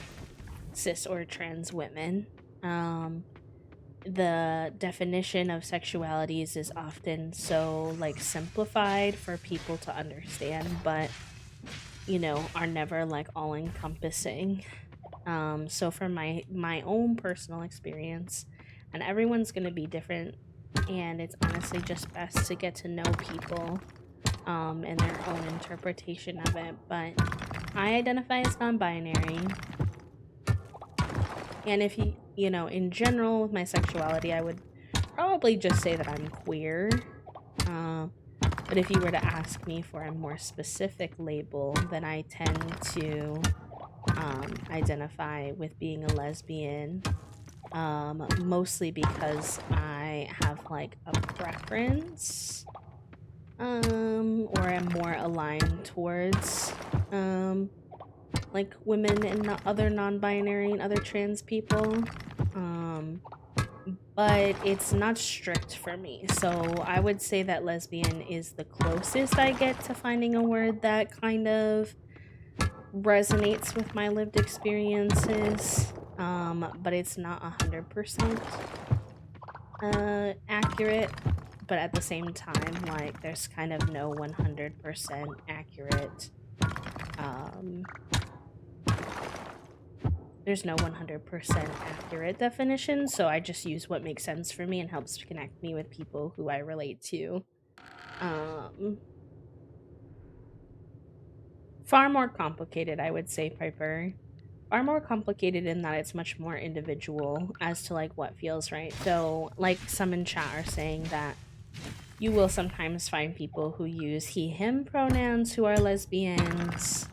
cis or trans women. The definition of sexualities is often so like simplified for people to understand, but you know, are never like all encompassing. So for my own personal experience, and everyone's gonna be different, and it's honestly just best to get to know people and their own interpretation of it. But I identify as non-binary, and if you know, in general with my sexuality, I would probably just say that I'm queer. But if you were to ask me for a more specific label, then I tend to identify with being a lesbian. mostly because I have like a preference, or am more aligned towards, like women and other non-binary and other trans people. Um, but it's not strict for me. So I would say that lesbian is the closest I get to finding a word that kind of resonates with my lived experiences. But it's not 100% accurate. But at the same time, like there's kind of no 100% accurate. Um, there's no 100% accurate definition, so I just use what makes sense for me and helps connect me with people who I relate to. Um, Far more complicated, I would say, Piper. Far more complicated in that it's much more individual as to like what feels right. So, like some in chat are saying that you will sometimes find people who use he him pronouns who are lesbians.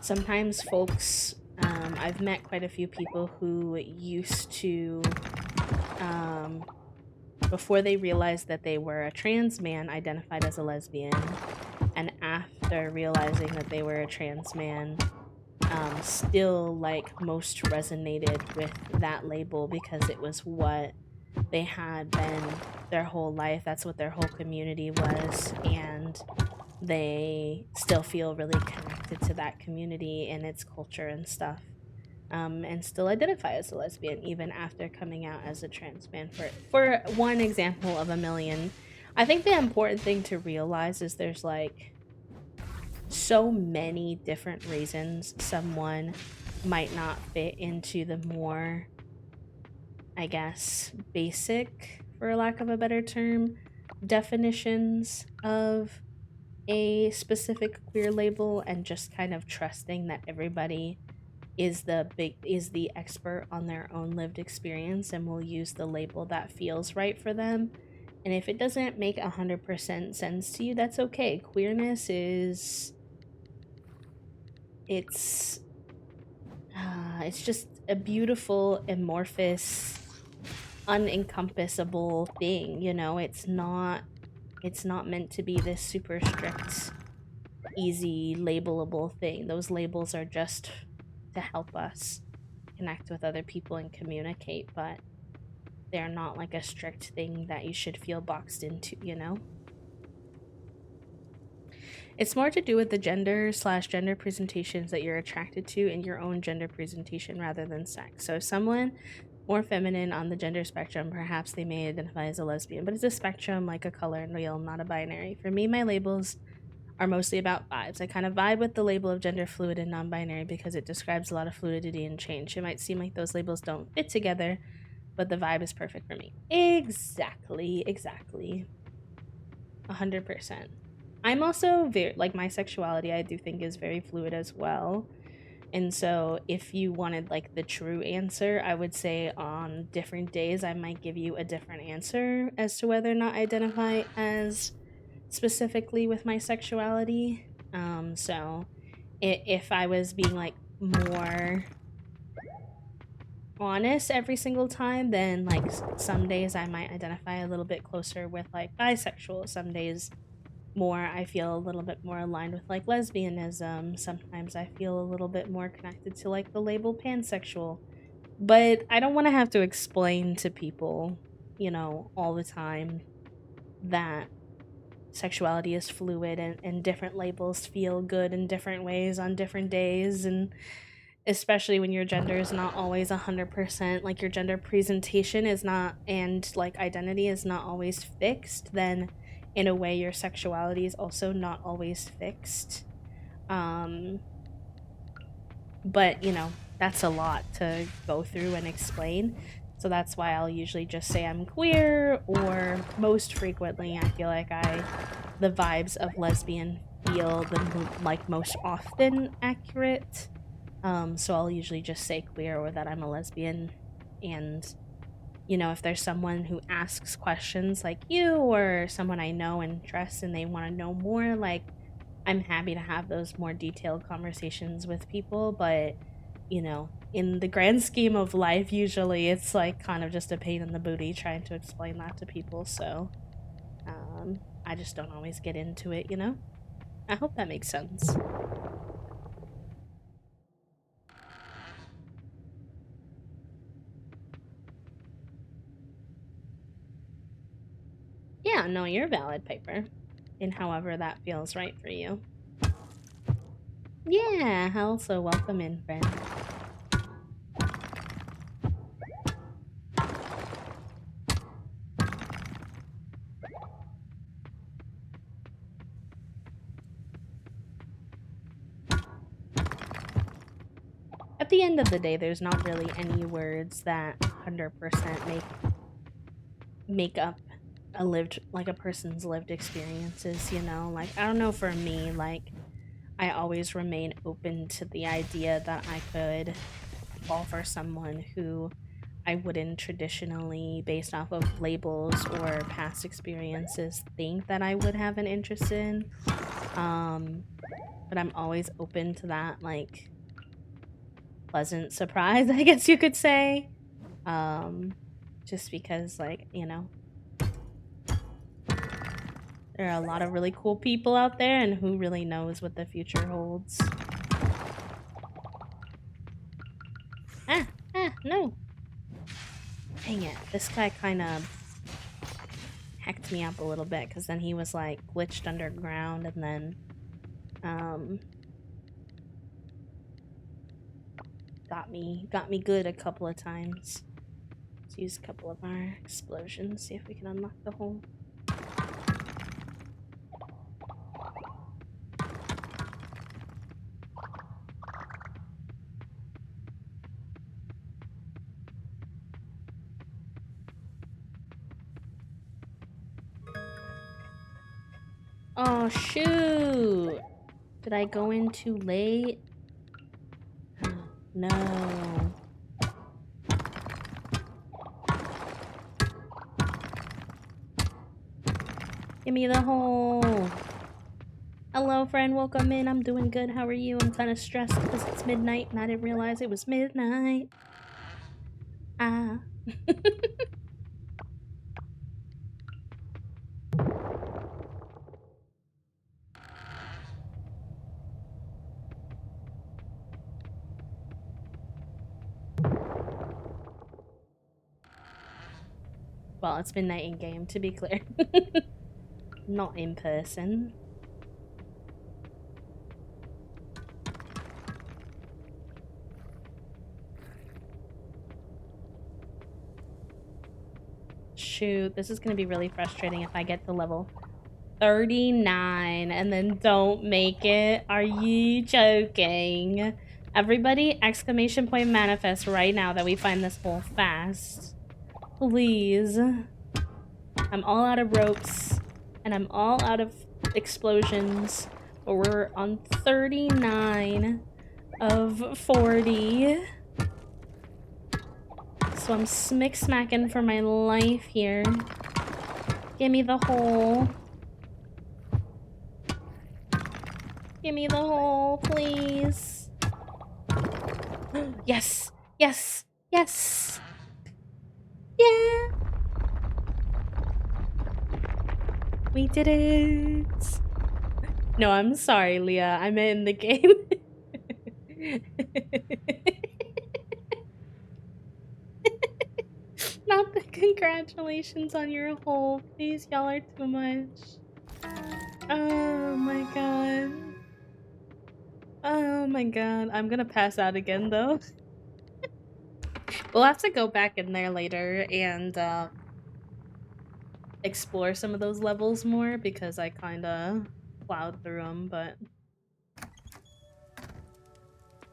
Sometimes folks, I've met quite a few people who used to, before they realized that they were a trans man, identified as a lesbian, and after realizing that they were a trans man, still like most resonated with that label because it was what they had been their whole life. That's what their whole community was, and they still feel really connected to that community and its culture and stuff. And still identify as a lesbian even after coming out as a trans man. For one example of a million, I think the important thing to realize is there's like so many different reasons someone might not fit into the more, I guess, basic, for lack of a better term, definitions of a specific queer label, and just kind of trusting that everybody is the expert on their own lived experience and will use the label that feels right for them. And if it doesn't make 100% sense to you, that's okay. Queerness is it's it's just a beautiful, amorphous, unencompassable thing, you know? It's not meant to be this super strict, easy labelable thing. Those labels are just to help us connect with other people and communicate, but they're not like a strict thing that you should feel boxed into, you know? It's more to do with the gender presentations that you're attracted to and your own gender presentation rather than sex. So, someone more feminine on the gender spectrum, perhaps they may identify as a lesbian, but it's a spectrum like a color and wheel, not a binary. For me, my labels are mostly about vibes. I kind of vibe with the label of gender fluid and non binary because it describes a lot of fluidity and change. It might seem like those labels don't fit together, but the vibe is perfect for me. Exactly. 100%. I'm also very, like, my sexuality, I do think is very fluid as well. And so, if you wanted like the true answer, I would say on different days, I might give you a different answer as to whether or not I identify as specifically with my sexuality. So if I was being like more honest every single time, then like some days I might identify a little bit closer with like bisexual. Some days more I feel a little bit more aligned with like lesbianism. Sometimes I feel a little bit more connected to like the label pansexual. But I don't want to have to explain to people, you know, all the time that sexuality is fluid, and different labels feel good in different ways on different days, and especially when your gender is not always 100%, like your gender presentation is not, and like identity is not always fixed, then in a way your sexuality is also not always fixed. But you know, that's a lot to go through and explain. So that's why I'll usually just say I'm queer, or most frequently I feel like the vibes of lesbian feel like most often accurate. So I'll usually just say queer or that I'm a lesbian. And you know, if there's someone who asks questions like you or someone I know and trust and they want to know more, like I'm happy to have those more detailed conversations with people, but you know, in the grand scheme of life, usually it's like kind of just a pain in the booty trying to explain that to people. So I just don't always get into it, you know? I hope that makes sense. Yeah, no, you're valid, Piper. In however that feels right for you. Yeah, also welcome in, friend. At the end of the day, there's not really any words that 100% make up a person's lived experiences, you know? Like, I don't know, for me, like, I always remain open to the idea that I could fall for someone who I wouldn't traditionally, based off of labels or past experiences, think that I would have an interest in. But I'm always open to that, like, pleasant surprise, I guess you could say. Just because, like, you know, there are a lot of really cool people out there, and who really knows what the future holds. No. Dang it. This guy kind of hacked me up a little bit, because then he was, like, glitched underground, and then, got me good a couple of times. Let's use a couple of our explosions, see if we can unlock the hole. Oh, shoot! Did I go in too late? No. Give me the hole. Hello, friend. Welcome in. I'm doing good. How are you? I'm kind of stressed because it's midnight and I didn't realize it was midnight. Ah. Well, it's midnight in game, to be clear. Not in person. Shoot, this is going to be really frustrating if I get to level 39 and then don't make it. Are you joking? Everybody, exclamation point manifest right now that we find this hole fast. Please. I'm all out of ropes and I'm all out of explosions. But we're on 39 of 40. So I'm smick-smacking for my life here. Give me the hole. Give me the hole, please. Yes! Yes! Yes! Yeah! We did it! No, I'm sorry, Leah. I'm in the game. Not the congratulations on your hole. Please, y'all are too much. Oh my god. Oh my god. I'm gonna pass out again, though. We'll have to go back in there later and explore some of those levels more, because I kind of plowed through them, but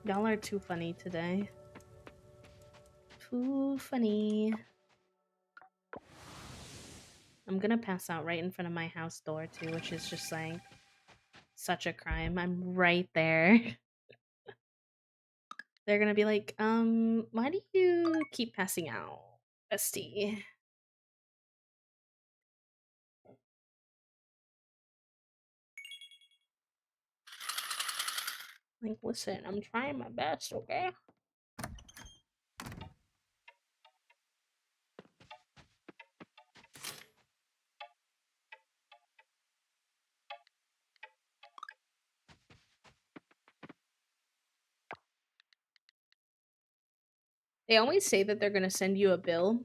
y'all are too funny today. Too funny. I'm gonna pass out right in front of my house door too, which is just like such a crime. I'm right there. They're gonna be like, why do you keep passing out, bestie? Like, listen, I'm trying my best, okay? They always say that they're gonna send you a bill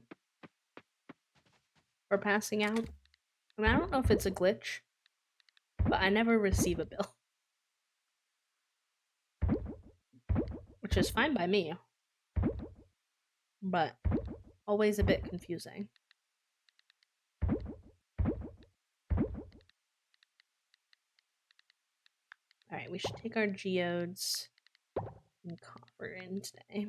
for passing out. And I don't know if it's a glitch, but I never receive a bill. Which is fine by me. But always a bit confusing. Alright, we should take our geodes and copper in today.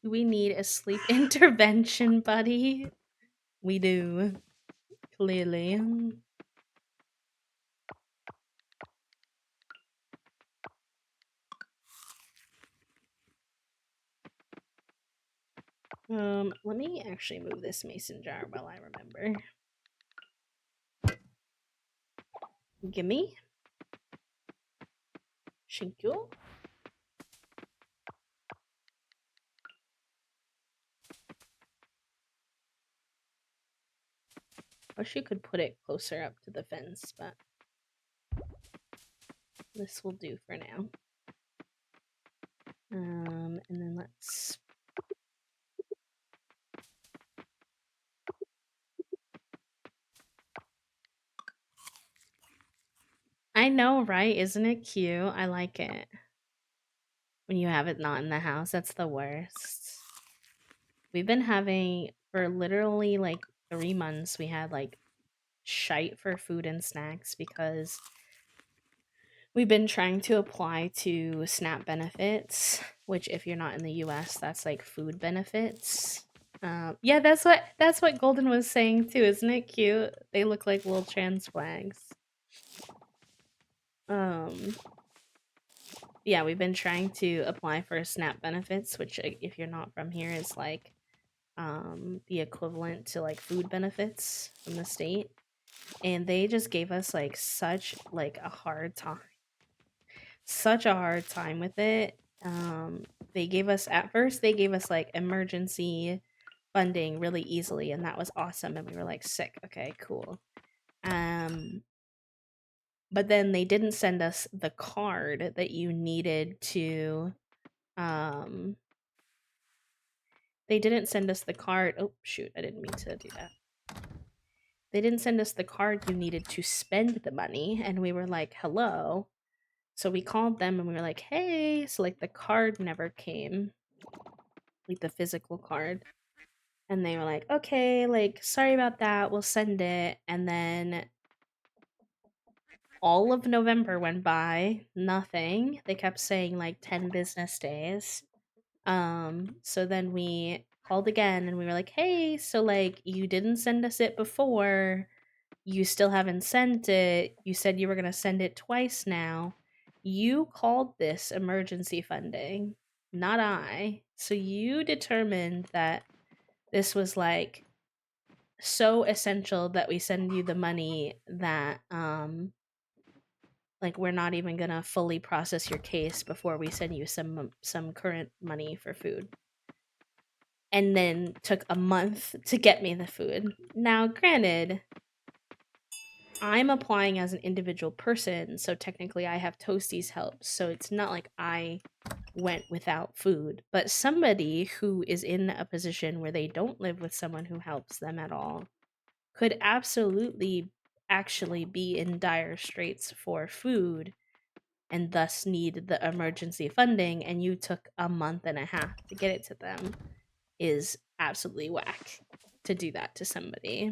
Do we need a sleep intervention, buddy? We do. Clearly. Let me actually move this mason jar while I remember. Gimme. Thank you. Wish you could put it closer up to the fence, but this will do for now. And then let's... I know, right? Isn't it cute? I like it. When you have it not in the house, that's the worst. We've been having, for literally like 3 months, we had like shite for food and snacks because we've been trying to apply to SNAP benefits, which if you're not in the US, that's like food benefits. Yeah, that's what Golden was saying too. Isn't it cute? They look like little trans flags. Yeah, we've been trying to apply for SNAP benefits, which if you're not from here is like the equivalent to like food benefits from the state. And they just gave us like such like a hard time. Such a hard time with it. They gave us at first they gave us like emergency funding really easily, and that was awesome, and we were like sick. Okay, cool. But then they didn't send us the card that you needed to they didn't send us the card. Oh shoot, I didn't mean to do that. They didn't send us the card you needed to spend the money, and we were like, "Hello." So we called them and we were like, "Hey." So like the card never came. Like the physical card. And they were like, "Okay, like sorry about that. We'll send it." And then all of November went by, nothing. They kept saying like 10 business days. So then we called again and we were like, "Hey, so like you didn't send us it before. You still haven't sent it. You said you were going to send it twice now. You called this emergency funding, not I. So you determined that this was like so essential that we send you the money that like we're not even going to fully process your case before we send you some current money for food." And then took a month to get me the food. Now, granted, I'm applying as an individual person, so technically I have Toastie's help, so it's not like I went without food. But somebody who is in a position where they don't live with someone who helps them at all could absolutely actually be in dire straits for food and thus need the emergency funding, and you took a month and a half to get it to them is absolutely whack to do that to somebody.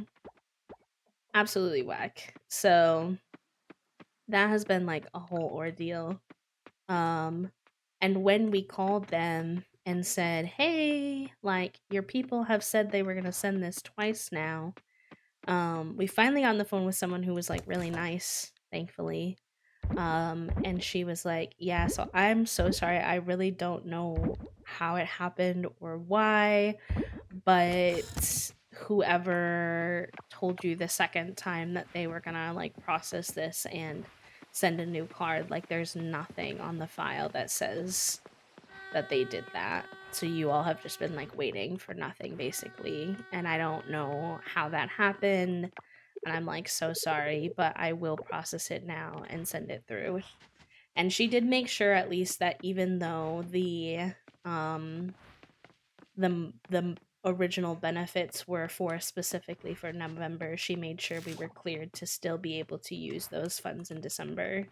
Absolutely whack. So that has been like a whole ordeal. And when we called them and said, "Hey, like your people have said they were going to send this twice now." We finally got on the phone with someone who was like really nice, thankfully. And she was like, "Yeah, so I'm so sorry. I really don't know how it happened or why, but whoever told you the second time that they were gonna like process this and send a new card, like there's nothing on the file that says that they did that." So you all have just been like waiting for nothing basically. And I don't know how that happened. And I'm like so sorry, but I will process it now and send it through. And she did make sure at least that even though um the original benefits were for specifically for November, she made sure we were cleared to still be able to use those funds in December,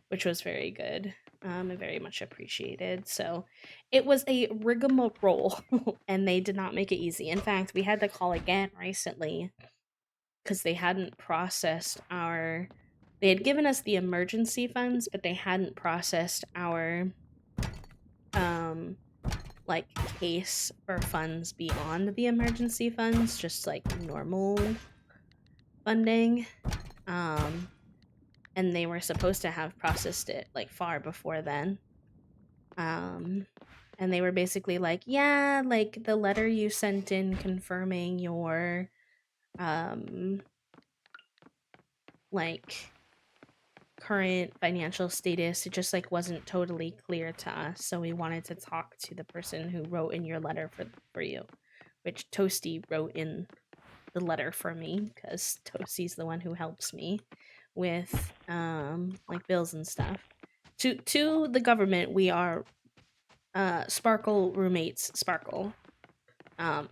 which was very good, and very much appreciated. So it was a rigmarole, and they did not make it easy. In fact, we had to call again recently because they hadn't processed our. They had given us the emergency funds, but they hadn't processed our um like case for funds beyond the emergency funds, just like normal funding. Um and they were supposed to have processed it like far before then. And they were basically like, yeah, like the letter you sent in confirming your um like current financial status, it just like wasn't totally clear to us, so we wanted to talk to the person who wrote in your letter for you, which Toasty wrote in the letter for me because Toasty's the one who helps me with like bills and stuff. To the government, we are Sparkle roommates. Sparkle. Um,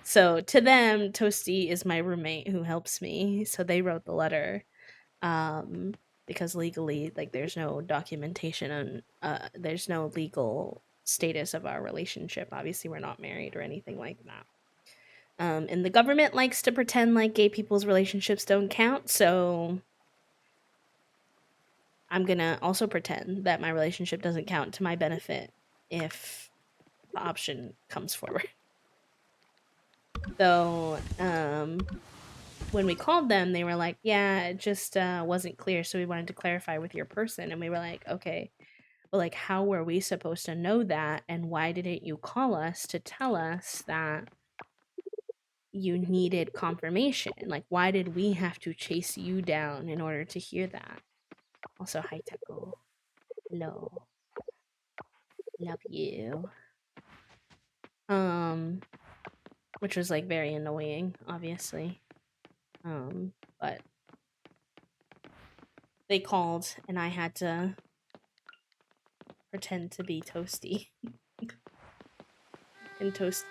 so to them, Toasty is my roommate who helps me. So they wrote the letter. Because legally, like, there's no documentation and there's no legal status of our relationship. Obviously, we're not married or anything like that. And the government likes to pretend like gay people's relationships don't count, so I'm gonna also pretend that my relationship doesn't count to my benefit if the option comes forward. So, when we called them, they were like, yeah, it just wasn't clear, so we wanted to clarify with your person. And we were like, okay, well, like, how were we supposed to know that? And why didn't you call us to tell us that you needed confirmation? Like, why did we have to chase you down in order to hear that? Also, hi, Teco. Hello. Love you. Which was like very annoying, obviously. But they called and I had to pretend to be Toasty. And Toast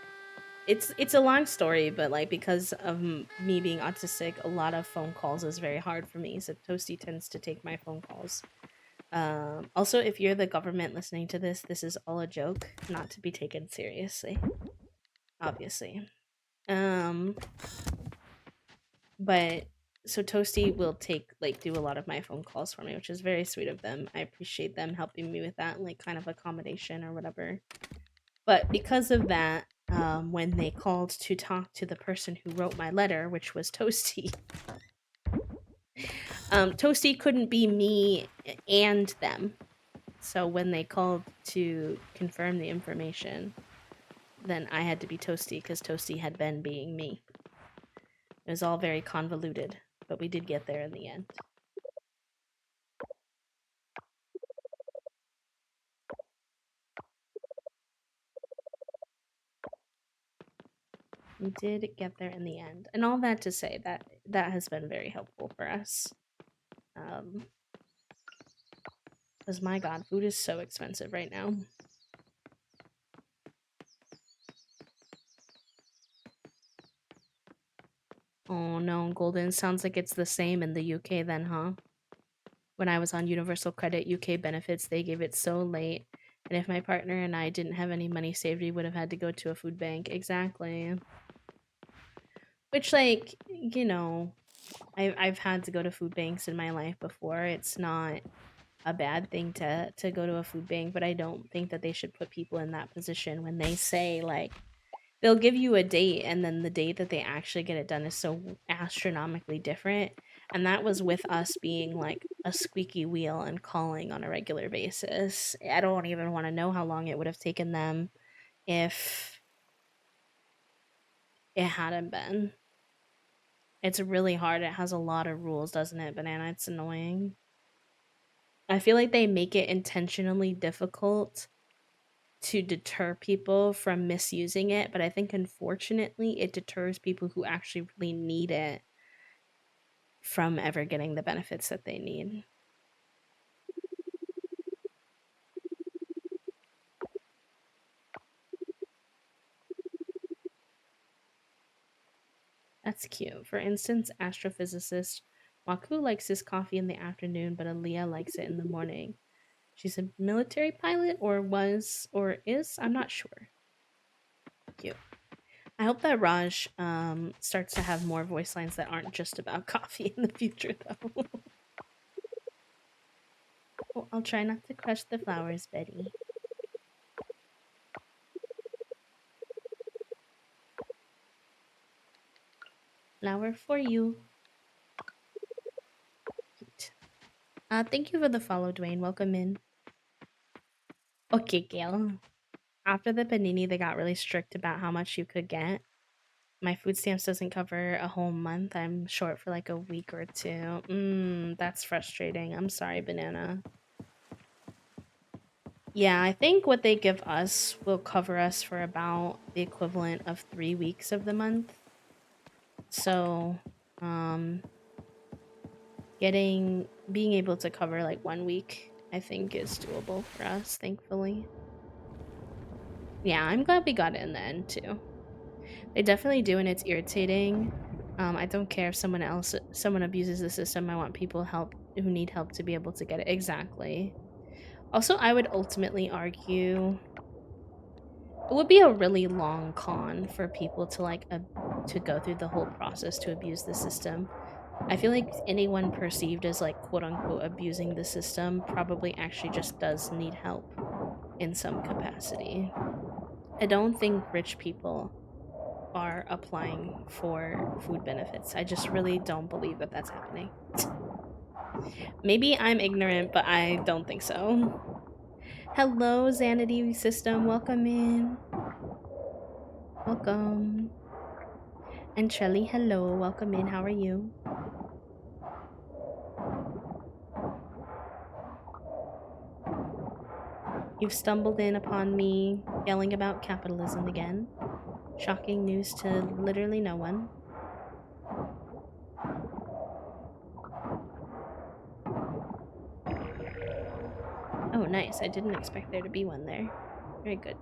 it's a long story, but like because of me being autistic, a lot of phone calls is very hard for me, so Toasty tends to take my phone calls. Also, if you're the government listening to this, this is all a joke, not to be taken seriously, obviously. But so Toasty will do a lot of my phone calls for me, which is very sweet of them. I appreciate them helping me with that, like kind of accommodation or whatever. But because of that, when they called to talk to the person who wrote my letter, which was Toasty, Toasty couldn't be me and them. So when they called to confirm the information, then I had to be Toasty because Toasty had been being me. It was all very convoluted, but we did get there in the end. We did get there in the end. And all that to say that has been very helpful for us. Because my god, food is so expensive right now. Oh no, Golden, sounds like it's the same in the UK then, huh? When I was on Universal Credit UK benefits, they gave it so late. And if my partner and I didn't have any money saved, we would have had to go to a food bank. Exactly. Which, like, you know, I've had to go to food banks in my life before. It's not a bad thing to go to a food bank, but I don't think that they should put people in that position when they say, like, they'll give you a date and then the date that they actually get it done is so astronomically different. And that was with us being like a squeaky wheel and calling on a regular basis. I don't even want to know how long it would have taken them if it hadn't been. It's really hard. It has a lot of rules, doesn't it, Banana? It's annoying. I feel like they make it intentionally difficult to deter people from misusing it, but I think unfortunately it deters people who actually really need it from ever getting the benefits that they need. That's cute. For instance, astrophysicist Waku likes his coffee in the afternoon, but Aaliyah likes it in the morning. She's a military pilot, or was, or is. I'm not sure. Cute. I hope that Raj starts to have more voice lines that aren't just about coffee in the future, though. Well, I'll try not to crush the flowers, Betty. Flower for you. Cute. Thank you for the follow, Dwayne. Welcome in. Okay, Gail. After the panini, they got really strict about how much you could get. My food stamps doesn't cover a whole month. I'm short for like a week or two. That's frustrating. I'm sorry, Banana. Yeah, I think what they give us will cover us for about the equivalent of 3 weeks of the month. So, being able to cover like 1 week, I think is doable for us, thankfully. Yeah, I'm glad we got it in the end too. They definitely do, and it's irritating. I don't care if someone abuses the system. I want people who need help to be able to get it. Exactly. Also, I would ultimately argue it would be a really long con for people to to go through the whole process to abuse the system. I feel like anyone perceived as like quote unquote abusing the system probably actually just does need help in some capacity. I don't think rich people are applying for food benefits. I just really don't believe that that's happening. Maybe I'm ignorant, but I don't think so. Hello, Xanity System. Welcome in. Welcome. And Shelly, hello. Welcome in. How are you? You've stumbled in upon me yelling about capitalism again. Shocking news to literally no one. Oh, nice. I didn't expect there to be one there. Very good.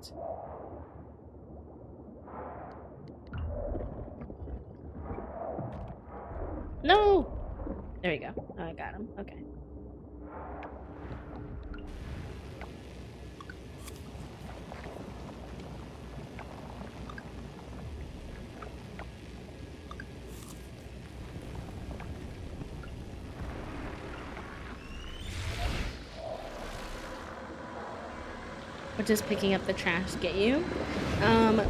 No! There we go. Oh, I got him. Okay. What does picking up the trash get you?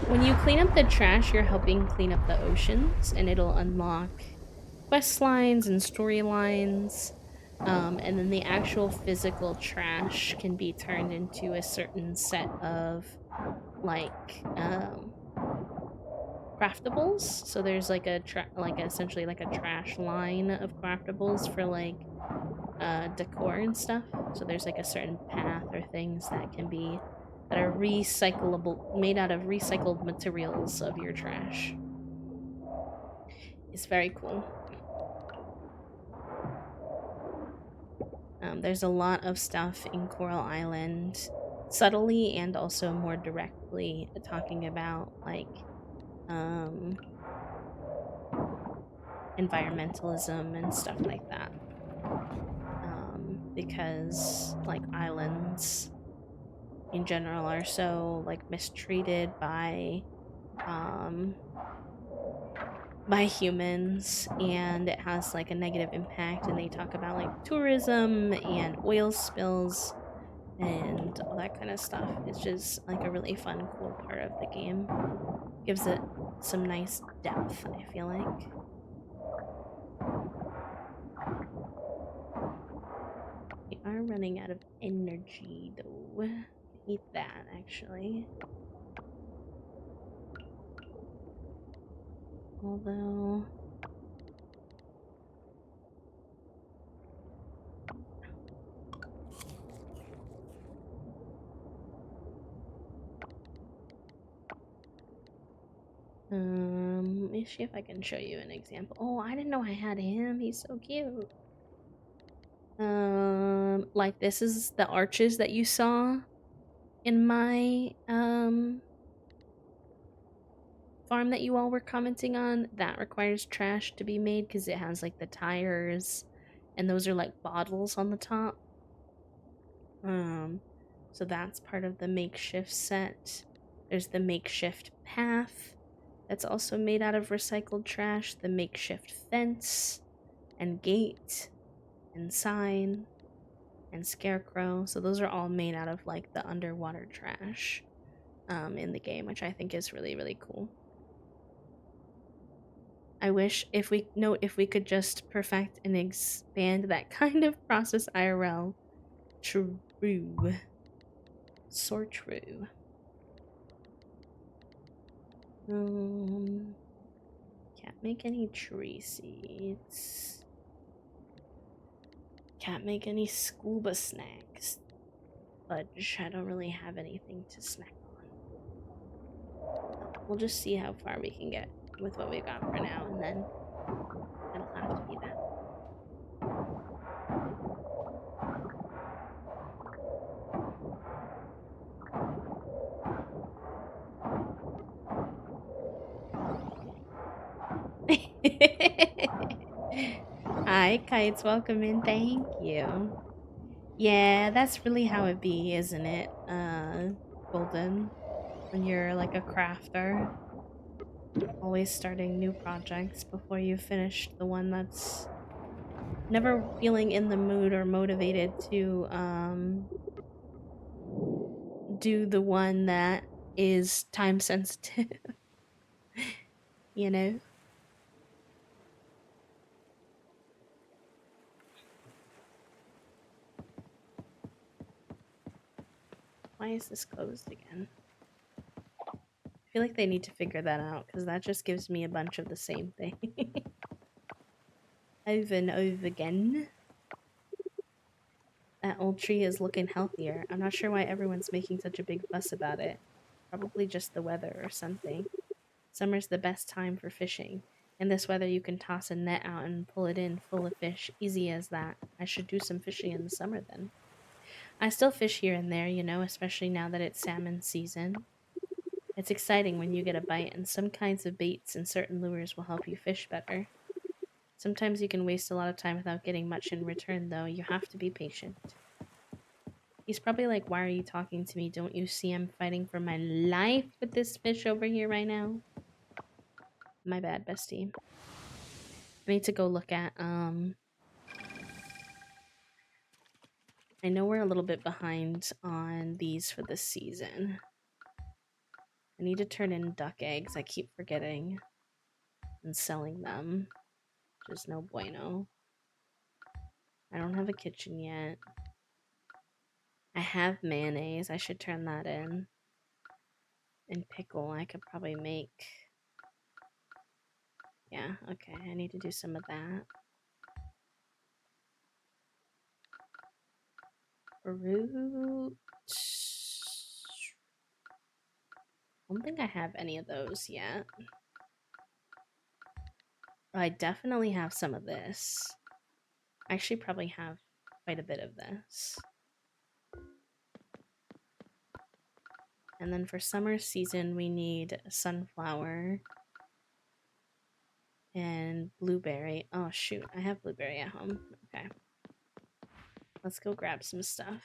When you clean up the trash, you're helping clean up the oceans, and it'll unlock quest lines and storylines. And then the actual physical trash can be turned into a certain set of craftables. So there's like essentially like a trash line of craftables for decor and stuff. So there's like a certain path or things that are recyclable, made out of recycled materials of your trash. It's very cool. There's a lot of stuff in Coral Island, subtly and also more directly, talking about environmentalism and stuff like that. Because islands in general are so mistreated by humans, and it has a negative impact, and they talk about tourism and oil spills and all that kind of stuff. It's just a really fun, cool part of the game. Gives it some nice depth, I feel like. We are running out of energy though. Eat that actually. Although Let me see if I can show you an example. Oh, I didn't know I had him. He's so cute. Like this is the arches that you saw in my farm that you all were commenting on. That requires trash to be made because it has like the tires, and those are like bottles on the top. So that's part of the makeshift set. There's the makeshift path that's also made out of recycled trash, the makeshift fence and gate and sign and scarecrow. So those are all made out of like the underwater trash in the game, which I think is really, really cool. I wish if we could just perfect and expand that kind of process IRL. True. So true. Can't make any tree seeds. Can't make any scuba snacks. Fudge, I don't really have anything to snack on. We'll just see how far we can get with what we got for now, and then it'll have to be that. Hi, Kites, welcome in. Thank you. Yeah, that's really how it be, isn't it? Golden, when you're like a crafter, always starting new projects before you finish the one that's never feeling in the mood or motivated to do the one that is time sensitive. You know? Why is this closed again? I feel like they need to figure that out because that just gives me a bunch of the same thing. Over and over again. That old tree is looking healthier. I'm not sure why everyone's making such a big fuss about it. Probably just the weather or something. Summer's the best time for fishing. In this weather, you can toss a net out and pull it in full of fish. Easy as that. I should do some fishing in the summer then. I still fish here and there, you know, especially now that it's salmon season. It's exciting when you get a bite, and some kinds of baits and certain lures will help you fish better. Sometimes you can waste a lot of time without getting much in return, though. You have to be patient. He's probably like, why are you talking to me? Don't you see I'm fighting for my life with this fish over here right now? My bad, bestie. I need to go look at, I know we're a little bit behind on these for this season. I need to turn in duck eggs. I keep forgetting and selling them, which is no bueno. I don't have a kitchen yet. I have mayonnaise. I should turn that in. And pickle. I could probably make... Yeah, okay. I need to do some of that. Fruit. I don't think I have any of those yet. I definitely have some of this. I actually probably have quite a bit of this. And then for summer season, we need sunflower and blueberry. Oh, shoot. I have blueberry at home. Okay. Let's go grab some stuff.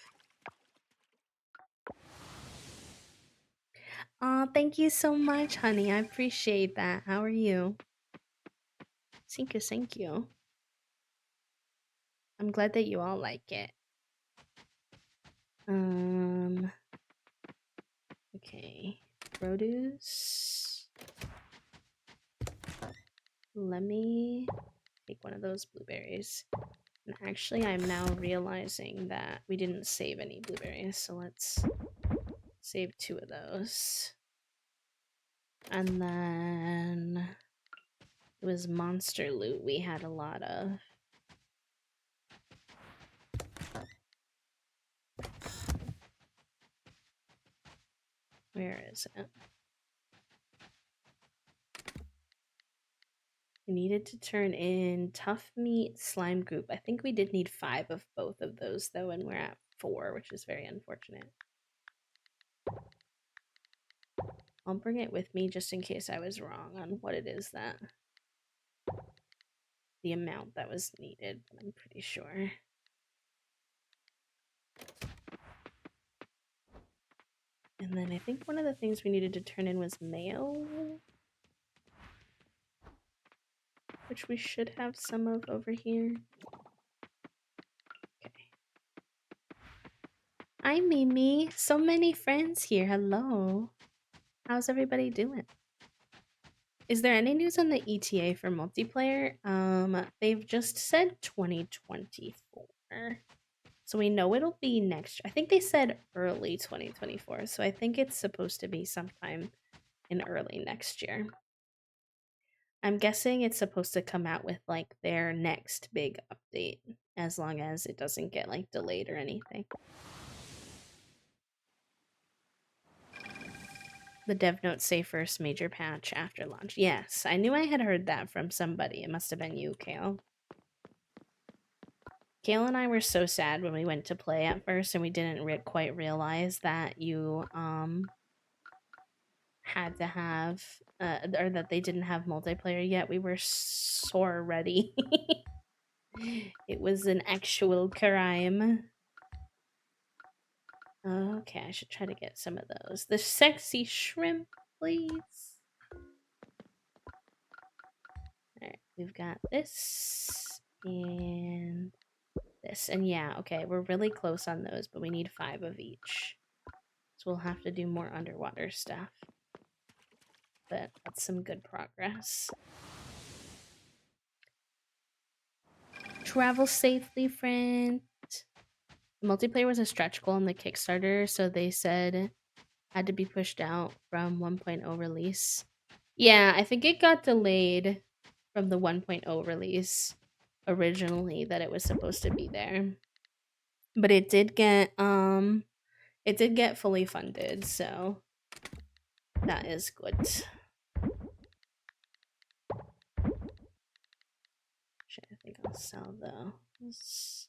Aw, thank you so much, honey. I appreciate that. How are you? Thank you, thank you. I'm glad that you all like it. Okay. Produce. Let me take one of those blueberries. And actually, I'm now realizing that we didn't save any blueberries, so let's save 2 of those. And then it was monster loot we had a lot of. Where is it? We needed to turn in Tough Meat Slime Group. I think we did need 5 of both of those, though, and we're at 4, which is very unfortunate. I'll bring it with me just in case I was wrong on what it is that... the amount that was needed, but I'm pretty sure. And then I think one of the things we needed to turn in was mail, which we should have some of over here. Okay. Hi, Mimi. So many friends here. Hello. How's everybody doing? Is there any news on the ETA for multiplayer? They've just said 2024. So we know it'll be next. I think they said early 2024. So I think it's supposed to be sometime in early next year. I'm guessing it's supposed to come out with like their next big update, as long as it doesn't get like delayed or anything. The dev notes say first major patch after launch. Yes, I knew I had heard that from somebody. It must have been you, Kale. Kale and I were so sad when we went to play at first and we didn't quite realize that you had to have or that they didn't have multiplayer yet. We were sore ready. It was an actual crime. Okay, I should try to get some of those. The sexy shrimp, please. Alright, we've got this and this. And yeah, okay, we're really close on those, but we need 5 of each. So we'll have to do more underwater stuff. But that's some good progress. Travel safely, friend. Multiplayer was a stretch goal in the Kickstarter, so they said had to be pushed out from 1.0 release. Yeah, I think it got delayed from the 1.0 release originally that it was supposed to be there. But it did get fully funded, so that is good. Shit, I think I'll sell those.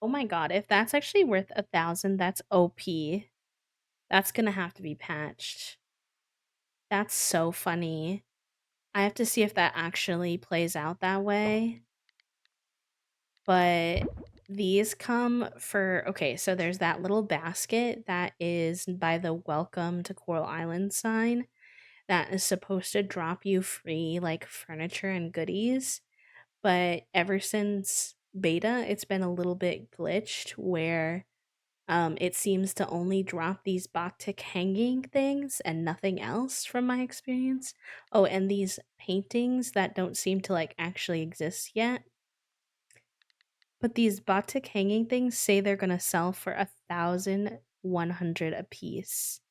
Oh my god, if that's actually worth 1,000, that's OP. That's gonna have to be patched. That's so funny. I have to see if that actually plays out that way. But these come for... okay, so there's that little basket that is by the Welcome to Coral Island sign that is supposed to drop you free like furniture and goodies. But ever since beta, it's been a little bit glitched where it seems to only drop these Batik hanging things and nothing else from my experience. Oh, and these paintings that don't seem to like actually exist yet. But these Batik hanging things say they're gonna sell for 1,100 a piece.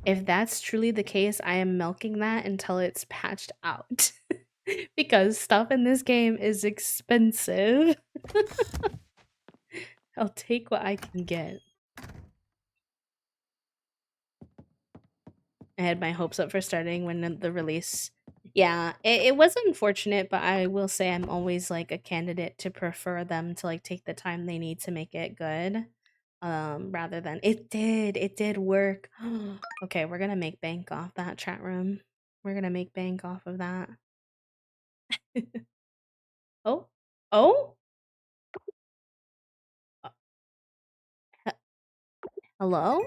If that's truly the case, I am milking that until it's patched out. Because stuff in this game is expensive. I'll take what I can get. I had my hopes up for starting when the release... yeah, it was unfortunate, but I will say I'm always like a candidate to prefer them to like take the time they need to make it good. Rather than... it did work. Okay, we're gonna make bank off that, chat room. We're gonna make bank off of that. Oh? Hello?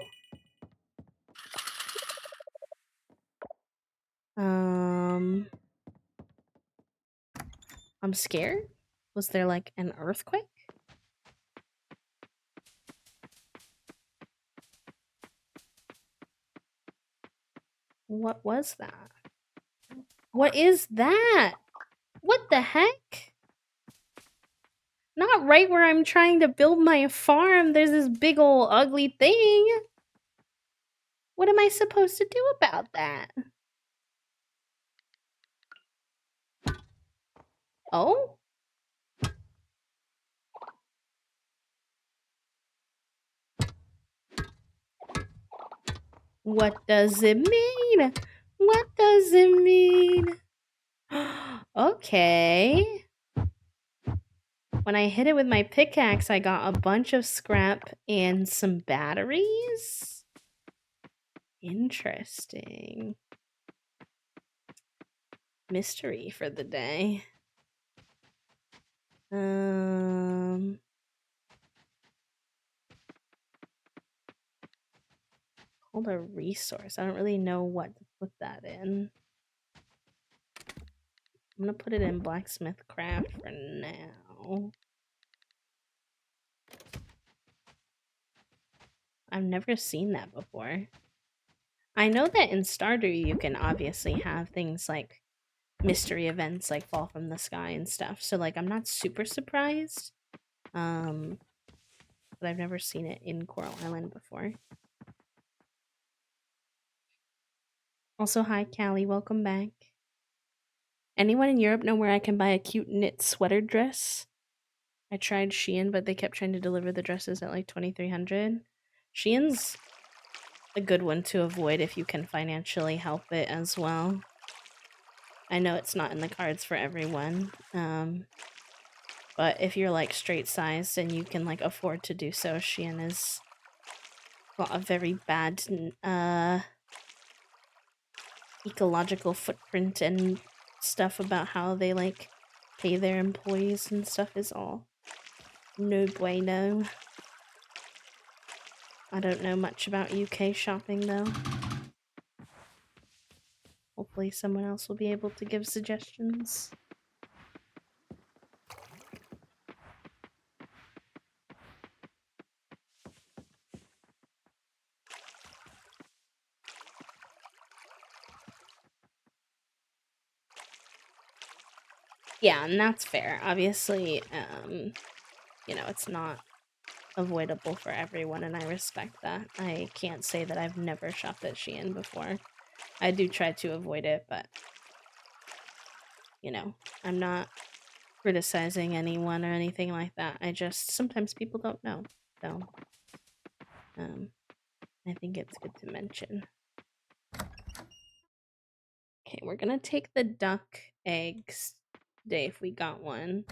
I'm scared. Was there like an earthquake? What was that? What is that? What the heck? Not not right where I'm trying to build my farm. There's this big old ugly thing. What am I supposed to do about that? Oh? What does it mean? What does it mean? Okay. When I hit it with my pickaxe, I got a bunch of scrap and some batteries. Interesting. Mystery for the day. Hold a resource. I don't really know what to put that in. I'm gonna put it in blacksmith craft for now. I've never seen that before. I know that in Stardew you can obviously have things like mystery events like fall from the sky and stuff. So like I'm not super surprised. But I've never seen it in Coral Island before. Also, hi Callie, welcome back. Anyone in Europe know where I can buy a cute knit sweater dress? I tried Shein, but they kept trying to deliver the dresses at like 2,300. Shein's a good one to avoid if you can financially help it as well. I know it's not in the cards for everyone, but if you're like straight sized and you can like afford to do so, Shein is got a very bad ecological footprint and stuff about how they like pay their employees and stuff is all no bueno. I don't know much about UK shopping though. Hopefully someone else will be able to give suggestions. Yeah, and that's fair. Obviously, you know, it's not avoidable for everyone, and I respect that. I can't say that I've never shopped at Shein before. I do try to avoid it, but you know, I'm not criticizing anyone or anything like that. I just sometimes people don't know. So I think it's good to mention. Okay, we're gonna take the duck eggs today if we got one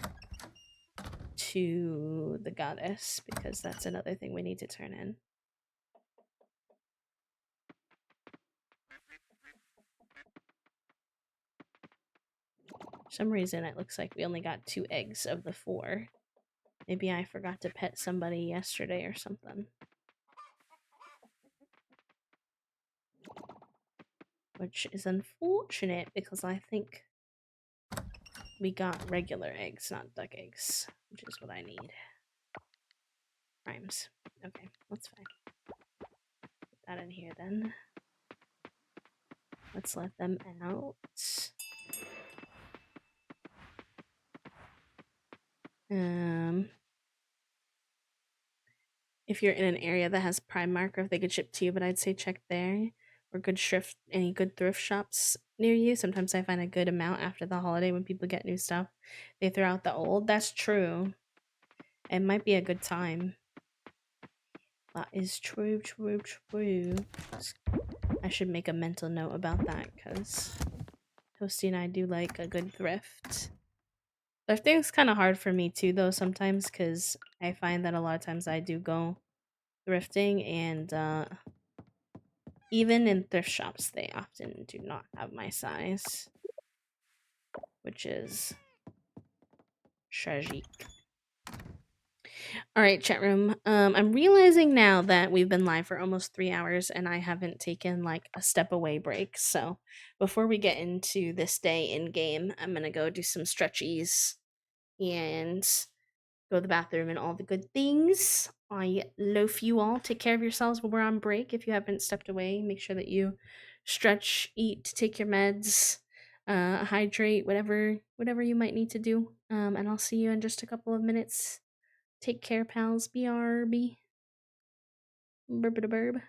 to the goddess because that's another thing we need to turn in. For some reason it looks like we only got 2 eggs of the 4. Maybe I forgot to pet somebody yesterday or something. Which is unfortunate because I think we got regular eggs, not duck eggs, which is what I need. Rhymes. Okay, that's fine. Put that in here then. Let's let them out. If you're in an area that has Primark or if they could ship to you, but I'd say check there. Or any good thrift shops near you. Sometimes I find a good amount after the holiday when people get new stuff. They throw out the old. That's true. It might be a good time. That is true. I should make a mental note about that because Toasty and I do like a good thrift. Thrifting's kind of hard for me too, though, sometimes because I find that a lot of times I do go thrifting and even in thrift shops, they often do not have my size, which is tragic. All right, chat room. I'm realizing now that we've been live for almost 3 hours and I haven't taken like a step away break. So before we get into this day in game, I'm gonna go do some stretchies and go to the bathroom and all the good things. I loaf you all. Take care of yourselves while we're on break. If you haven't stepped away, make sure that you stretch, eat, take your meds, hydrate, whatever you might need to do. And I'll see you in just a couple of minutes Take care, pals. BRB. Burb.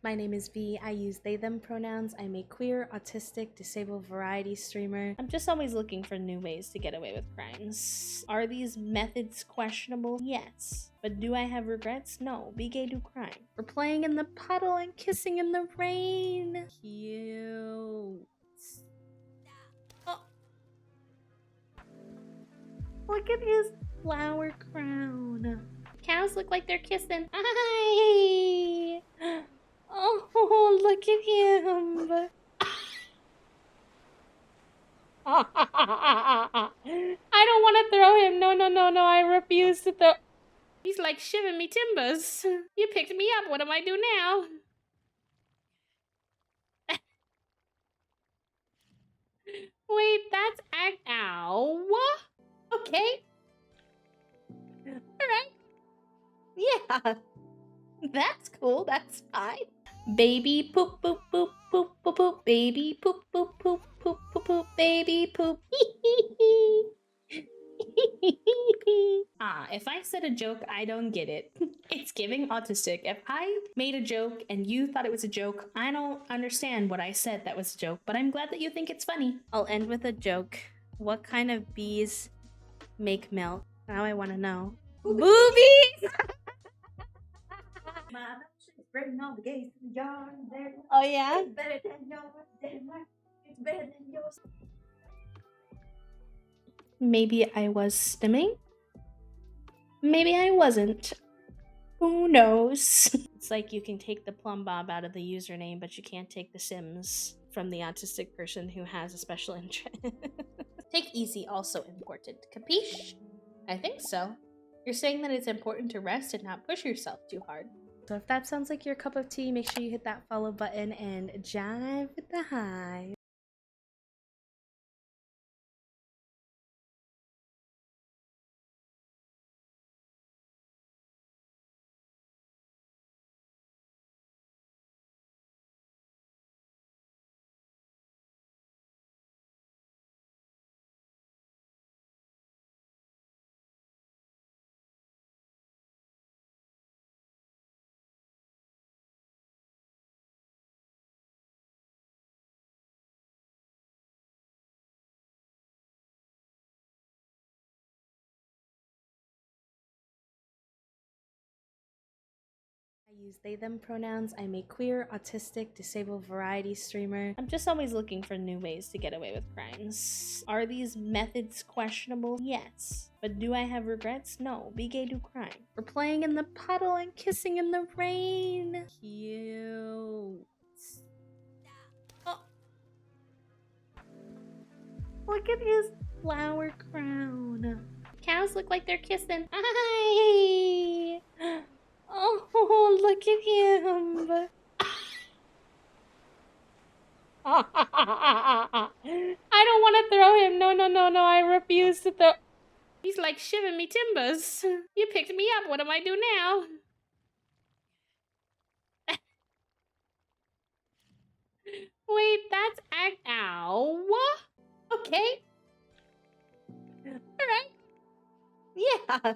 My name is V. I use they, them pronouns. I'm a queer, autistic, disabled variety streamer. I'm just always looking for new ways to get away with crimes. Are these methods questionable? Yes. But do I have regrets? No. Be gay, do crime. We're playing in the puddle and kissing in the rain. Cute. Oh. Look at his flower crown. Cows look like they're kissing. Hi! Oh, look at him. I don't want to throw him. No, no, no, no. I refuse to throw. He's like shivering me timbers. You picked me up. What do I do now? Wait, that's ow. Okay. All right. Yeah. That's cool. That's fine. Baby poop poop poop poop poop poop. Baby poop poop poop poop poop poop. Baby poop. If I said a joke, I don't get it. It's giving autistic. If I made a joke and you thought it was a joke, I don't understand what I said that was a joke, but I'm glad that you think it's funny. I'll end with a joke. What kind of bees make milk? Now I want to know. Boobies! My milkshake spreading all the gays in the yard. Oh, yeah? It's better than yours. It's better than yours. Maybe I was stimming? Maybe I wasn't. Who knows? It's like you can take the plumb bob out of the username, but you can't take the Sims from the autistic person who has a special interest. Take easy, also important. Capiche? I think so. You're saying that it's important to rest and not push yourself too hard. So if that sounds like your cup of tea, make sure you hit that follow button and jive with the hive. I use they, them pronouns. I'm a queer, autistic, disabled variety streamer. I'm just always looking for new ways to get away with crimes. Are these methods questionable? Yes. But do I have regrets? No. Be gay, do crime. We're playing in the puddle and kissing in the rain. Cute. Oh. Look at his flower crown. Cows look like they're kissing. Hi! Oh, look at him. I don't want to throw him. No, no, no, no. I refuse to throw. He's like shivering me timbers. You picked me up. What do I do now? Wait, that's ow. Okay. All right. Yeah.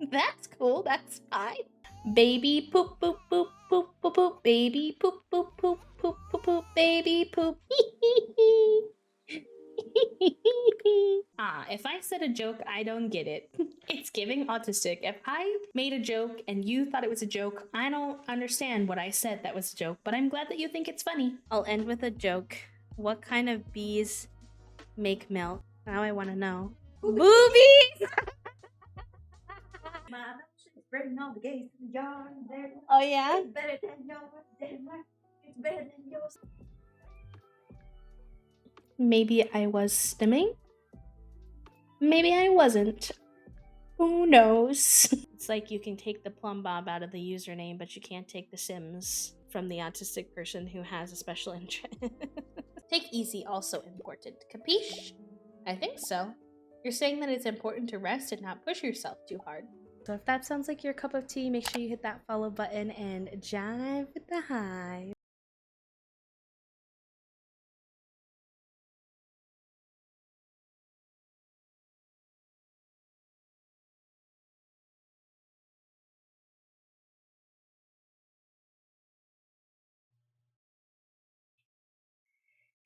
That's cool. That's fine. Baby poop poop poop poop poop poop. Baby poop poop poop poop poop poop. Baby poop. If I said a joke, I don't get it. It's giving autistic. If I made a joke and you thought it was a joke, I don't understand what I said that was a joke, but I'm glad that you think it's funny. I'll end with a joke. What kind of bees make milk? Now I want to know. Boobies! My milkshake spreading all the gays in the yard. Oh, yeah? It's better than yours. It's better than yours. Maybe I was stimming? Maybe I wasn't. Who knows? It's like you can take the plumb bob out of the username, but you can't take the Sims from the autistic person who has a special interest. Take easy, also important. Capiche? I think so. You're saying that it's important to rest and not push yourself too hard. So if that sounds like your cup of tea, make sure you hit that follow button and jive with the hive.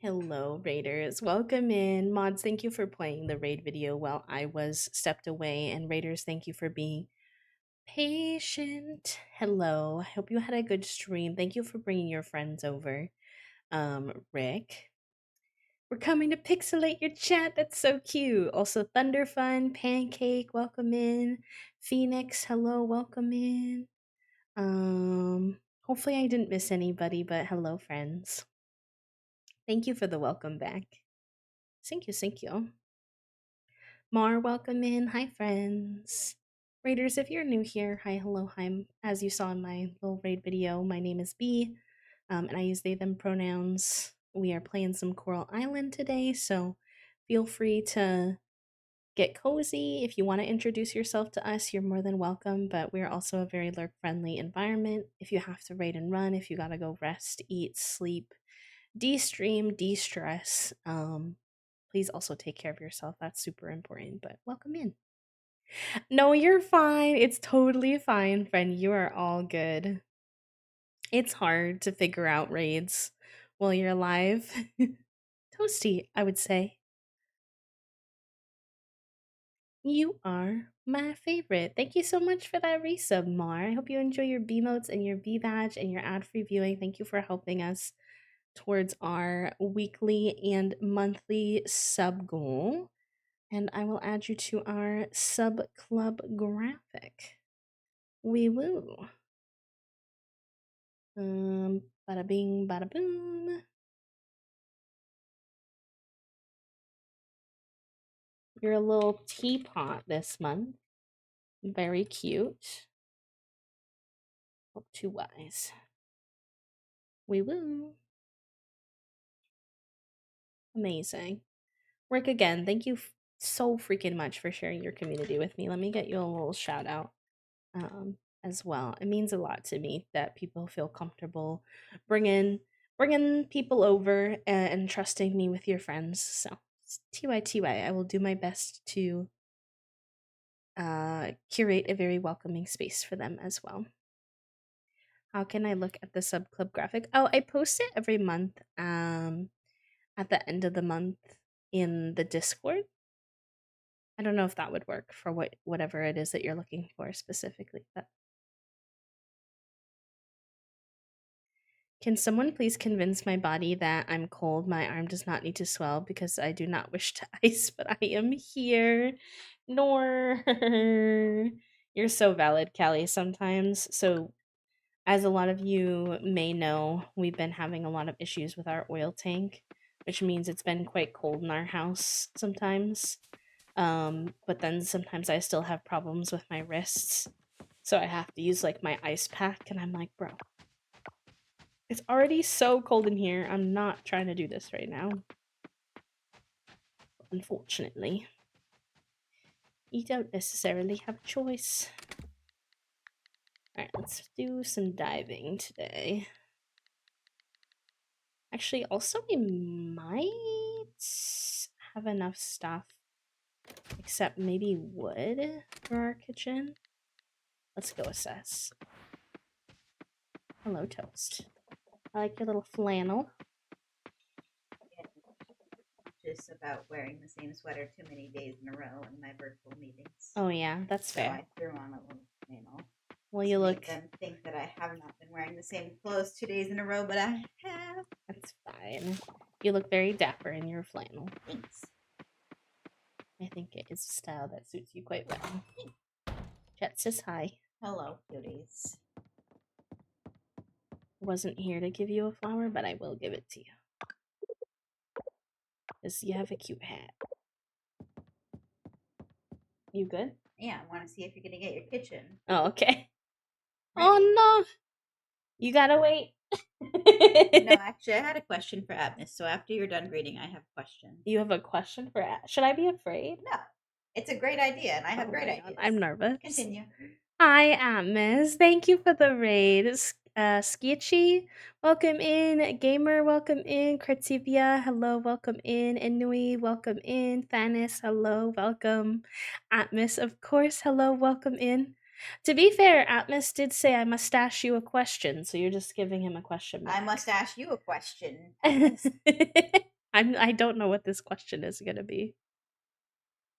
Hello, Raiders. Welcome in. Mods, thank you for playing the raid video while I was stepped away. And Raiders, thank you for being patient. Hello. I hope you had a good stream. Thank you for bringing your friends over. Rick. We're coming to pixelate your chat. That's so cute. Also, Thunder Fun, Pancake, welcome in. Phoenix, hello, welcome in. Hopefully I didn't miss anybody, but hello, friends. Thank you for the welcome back. Thank you, thank you. Mar, welcome in. Hi, friends. Raiders, if you're new here, hi, hello, hi. As you saw in my little raid video, my name is B, and I use they, them pronouns. We are playing some Coral Island today, so feel free to get cozy. If you want to introduce yourself to us, you're more than welcome, but we're also a very lurk-friendly environment. If you have to raid and run, if you gotta go rest, eat, sleep, de-stream, de-stress, please also take care of yourself. That's super important, but welcome in. No, you're fine. It's totally fine, friend. You are all good. It's hard to figure out raids while you're alive. Toasty, I would say. You are my favorite. Thank you so much for that resub, Mar. I hope you enjoy your B motes and your B badge and your ad-free viewing. Thank you for helping us towards our weekly and monthly sub goal. And I will add you to our sub club graphic. We woo. Bada bing, bada boom. You're a little teapot this month. Very cute. Oh, too wise. We woo. Amazing. Rick, again, thank you so freaking much for sharing your community with me. Let me get you a little shout out as well. It means a lot to me that people feel comfortable bringing people over and trusting me with your friends. So TYTY, I will do my best to curate a very welcoming space for them as well. How can I look at the sub club graphic? Oh, I post it every month at the end of the month in the Discord. I don't know if that would work for whatever it is that you're looking for specifically, but can someone please convince my body that I'm cold? My arm does not need to swell because I do not wish to ice, but I am here. Nor you're so valid, Callie, sometimes. So as a lot of you may know, we've been having a lot of issues with our oil tank, which means it's been quite cold in our house sometimes. But then sometimes I still have problems with my wrists. So I have to use like my ice pack, and I'm like, bro, it's already so cold in here. I'm not trying to do this right now. Unfortunately, you don't necessarily have a choice. Alright, let's do some diving today. Actually, also we might have enough stuff, except maybe wood for our kitchen. Let's go assess. Hello, Toast. I like your little flannel. Just about wearing the same sweater too many days in a row in my virtual meetings. Oh yeah, that's So fair. I threw on a little flannel. Well, you look. Make them think that I have not been wearing the same clothes 2 days in a row, but I have. That's fine. You look very dapper in your flannel. Thanks. I think it is a style that suits you quite well. Chet says hi. Hello, cuties. Wasn't here to give you a flower, but I will give it to you. Because you have a cute hat. You good? Yeah, I want to see if you're going to get your kitchen. Oh, okay. Ready? Oh, no. You gotta wait. No, actually, I had a question for Abness. So after you're done greeting, I have a question. You have a question for Should I be afraid? No. It's a great idea, and I have great ideas. I'm nervous. Continue. Hi, Atmos. Thank you for the raid. Skietchy, welcome in. Gamer, welcome in. Kretivia, hello, welcome in. Inui, welcome in. Thanis, hello, welcome. Atmos, of course, hello, welcome in. To be fair, Atmos did say I must ask you a question, so you're just giving him a question back. I must ask you a question. I don't know what this question is gonna be.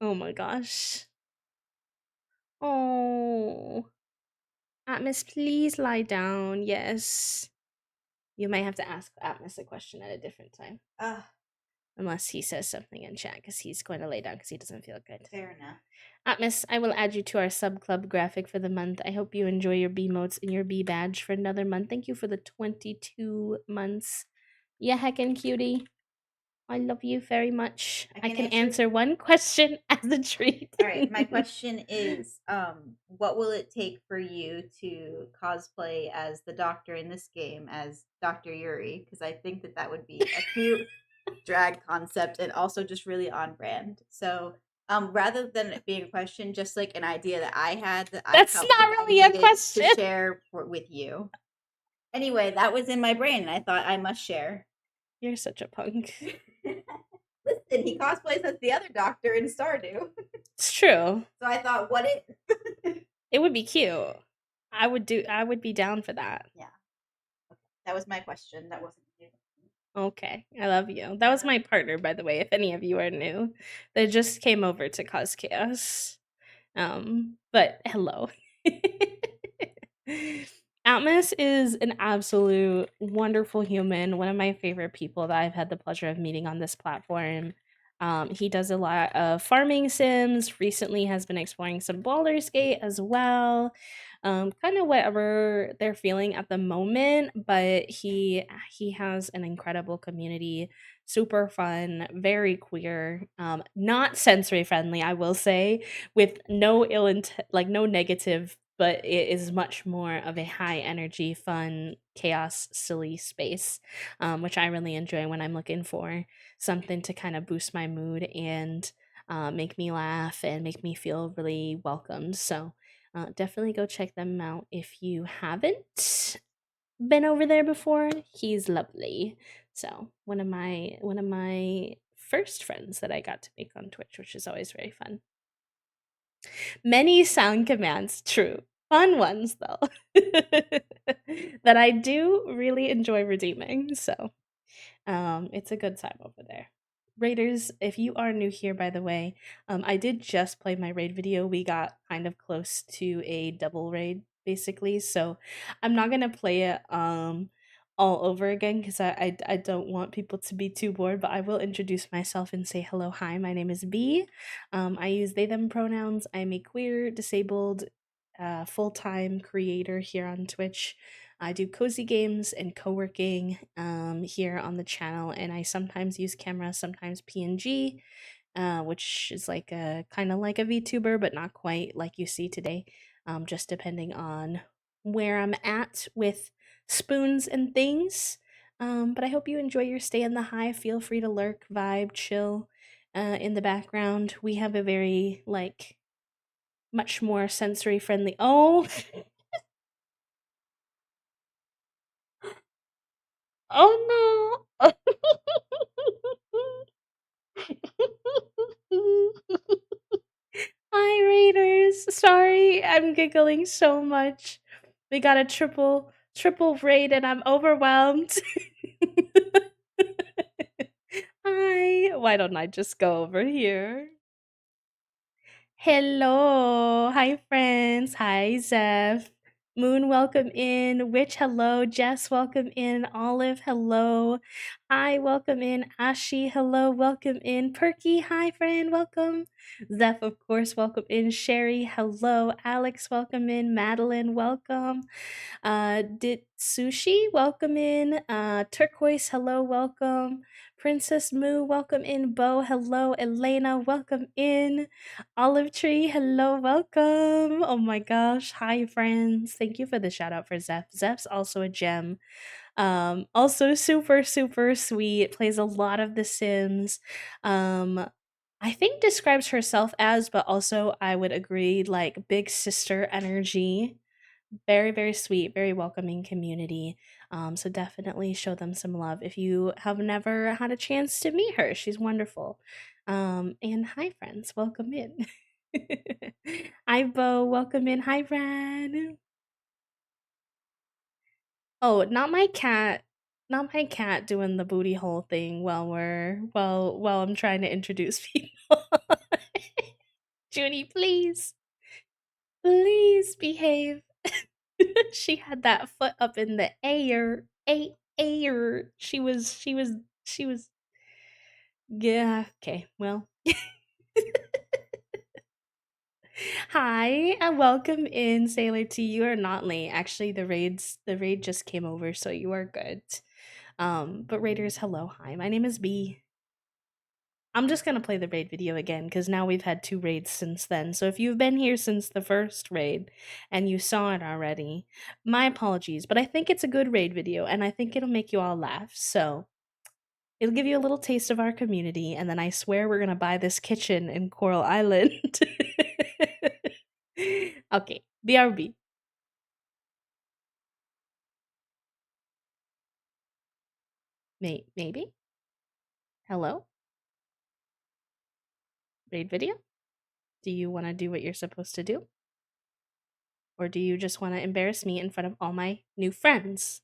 Oh my gosh. Oh, Atmos, please lie down. Yes. You might have to ask Atmos a question at a different time. Unless he says something in chat, because he's going to lay down because he doesn't feel good. Fair enough. Atmos, I will add you to our sub club graphic for the month. I hope you enjoy your B motes and your B badge for another month. Thank you for the 22 months. Yeah, heckin' cutie. I love you very much. I can answer one question as a treat. All right, my question is, what will it take for you to cosplay as the doctor in this game as Dr. Yuri? Because I think that would be a cute drag concept and also just really on brand. So, rather than it being a question, just like an idea that I had that That's I felt not like really I a needed question. to share with you. Anyway, that was in my brain, and I thought I must share. You're such a punk. Listen, he cosplays as the other doctor in Stardew. It's true. So I thought, what if? It would be cute. I would be down for that. Yeah. Okay. That was my question. That wasn't you. Okay. I love you. That was my partner, by the way, if any of you are new. That just came over to cause chaos. But hello. Atmos is an absolute wonderful human, one of my favorite people that I've had the pleasure of meeting on this platform. He does a lot of farming sims, recently has been exploring some Baldur's Gate as well. Kind of whatever they're feeling at the moment, but he has an incredible community, super fun, very queer, not sensory friendly, I will say, with no ill intent, like no negative, but it is much more of a high energy, fun, chaos, silly space, which I really enjoy when I'm looking for something to kind of boost my mood and make me laugh and make me feel really welcomed. So definitely go check them out if you haven't been over there before. He's lovely. So one of my first friends that I got to make on Twitch, which is always very fun. Many sound commands, true. Fun ones though. that I do really enjoy redeeming. So it's a good time over there. Raiders, if you are new here, by the way, I did just play my raid video. We got kind of close to a double raid, basically. So I'm not gonna play it all over again because I don't want people to be too bored, but I will introduce myself and say hello, hi, my name is B. I use they them pronouns. I'm a queer, disabled, full-time creator here on Twitch. I do cozy games and co-working here on the channel, and I sometimes use camera, sometimes PNG, which is like a kind of like a VTuber, but not quite like you see today, just depending on where I'm at with spoons and things. But I hope you enjoy your stay in the hive. Feel free to lurk, vibe, chill in the background. We have a very like much more sensory friendly. Oh, oh no. Hi, Raiders. Sorry, I'm giggling so much. We got a triple raid and I'm overwhelmed. Hi. Why don't I just go over here? Hello. Hi, friends. Hi, Zeph. Moon, welcome in. Witch, hello. Jess, welcome in. Olive, hello. Hi, welcome in. Ashi, hello. Welcome in. Perky, hi, friend. Welcome. Zeph, of course, welcome in. Sherry, hello. Alex, welcome in. Madeline, welcome. Ditsushi, welcome in. Turquoise, hello, welcome. Princess Moo, welcome in. Bo, hello. Elena, welcome in. Olive Tree, hello, welcome. Oh my gosh. Hi, friends. Thank you for the shout out for Zeph. Zeph's also a gem. Also super, super sweet. Plays a lot of The Sims. I think describes herself as, but also I would agree, like big sister energy. Very, very sweet, very welcoming community. So definitely show them some love if you have never had a chance to meet her. She's wonderful. And hi, friends, welcome in. Hi, Bo, welcome in. Hi, Brad. Oh, not my cat. Not my cat doing the booty hole thing while I'm trying to introduce people. Junie, please. Please behave. She had that foot up in the air. Air. She was yeah, okay. Well. Hi, and welcome in, Sailor T. You are not late. Actually, the raid just came over, so you are good. But raiders, hello, hi. My name is B. I'm just gonna play the raid video again because now we've had 2 raids since then. So if you've been here since the first raid and you saw it already, my apologies. But I think it's a good raid video and I think it'll make you all laugh. So it'll give you a little taste of our community, and then I swear we're gonna buy this kitchen in Coral Island. Okay, BRB. Maybe? Hello? Raid video? Do you want to do what you're supposed to do? Or do you just want to embarrass me in front of all my new friends?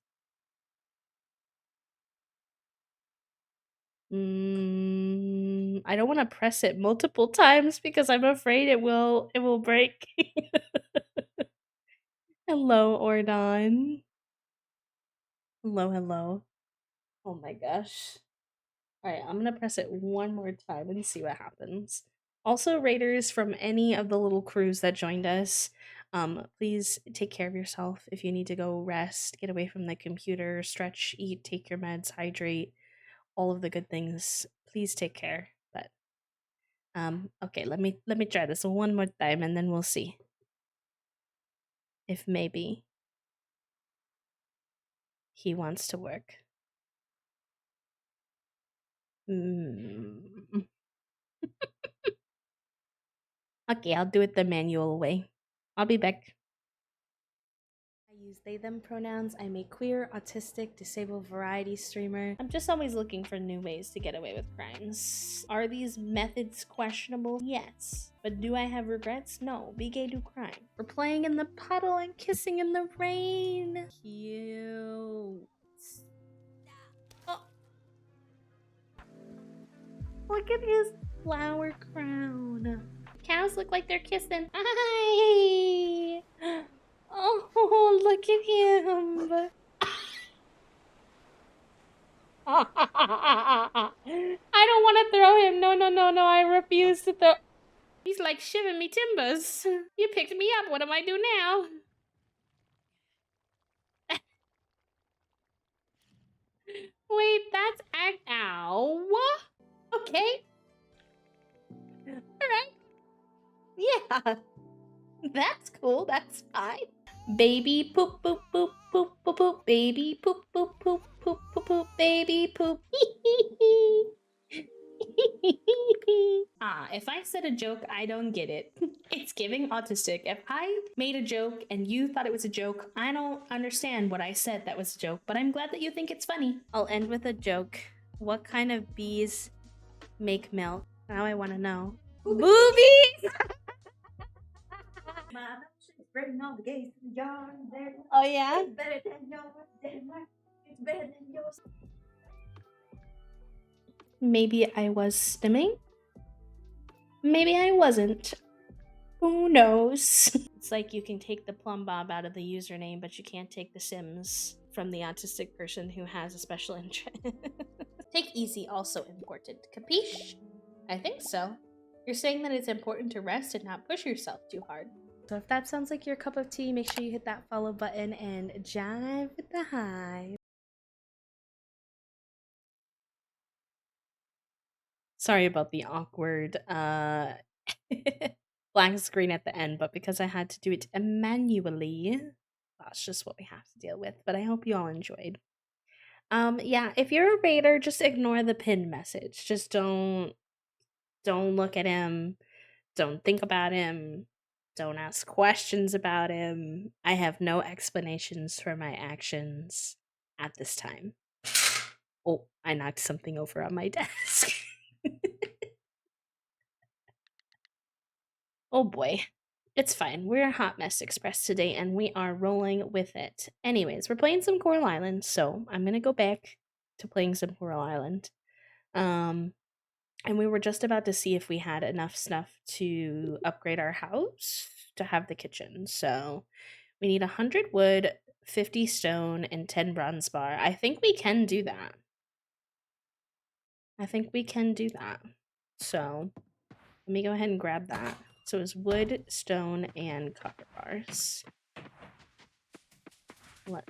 I don't want to press it multiple times because I'm afraid it will break. Hello, Ordon. Hello. Oh my gosh. Alright, I'm gonna press it one more time and see what happens. Also, raiders from any of the little crews that joined us, please take care of yourself. If you need to go rest, get away from the computer, stretch, eat, take your meds, hydrate, all of the good things. Please take care. But okay, let me try this one more time and then we'll see if maybe he wants to work. Mm. Okay, I'll do it the manual way. I'll be back. I use they them pronouns. I'm a queer, autistic, disabled variety streamer. I'm just always looking for new ways to get away with crimes. Are these methods questionable? Yes. But do I have regrets? No. Be gay, do crime. We're playing in the puddle and kissing in the rain. Cute. Oh. Look at his flower crown. Cows look like they're kissing. Hi. Oh, look at him. I don't want to throw him. No. I refuse to throw. He's like shivering me timbers. You picked me up. What do I do now? Wait, that's ow. Okay. All right. Yeah. That's cool. That's fine. Baby poop poop poop poop poop poop. Baby poop poop poop poop poop poop. Baby poop. If I said a joke, I don't get it. It's giving autistic. If I made a joke and you thought it was a joke, I don't understand what I said that was a joke, but I'm glad that you think it's funny. I'll end with a joke. What kind of bees make milk? Now I want to know. Boobies! Bring all the gays to the yard. Oh, yeah? It's better than yours. It's better than yours. Maybe I was stimming? Maybe I wasn't. Who knows? It's like you can take the plumb bob out of the username, but you can't take the Sims from the autistic person who has a special interest. Take easy, also important. Capiche? I think so. You're saying that it's important to rest and not push yourself too hard. So if that sounds like your cup of tea, make sure you hit that follow button and jive with the hive. Sorry about the awkward blank screen at the end, but because I had to do it manually, that's just what we have to deal with. But I hope you all enjoyed. Yeah, if you're a raider, just ignore the pinned message. Just don't look at him. Don't think about him. Don't ask questions about him. I have no explanations for my actions at this time. Oh, I knocked something over on my desk. Oh boy. It's fine. We're Hot Mess Express today, and we are rolling with it. Anyways, we're playing some Coral Island, so I'm gonna go back to playing some Coral Island. Um, and we were just about to see if we had enough stuff to upgrade our house to have the kitchen. So we need 100 wood, 50 stone, and 10 bronze bar. I think we can do that. So let me go ahead and grab that. So it's wood, stone, and copper bars. Let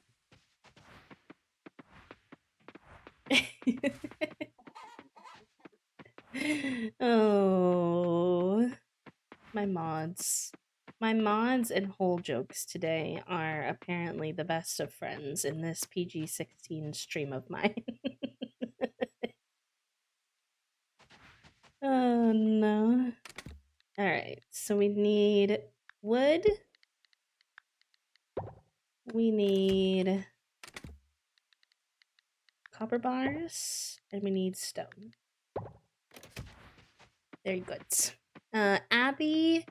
Oh, my mods. My mods and whole jokes today are apparently the best of friends in this PG-16 stream of mine. Oh no. Alright, so we need wood. We need copper bars. And we need stone. Very good. Abby,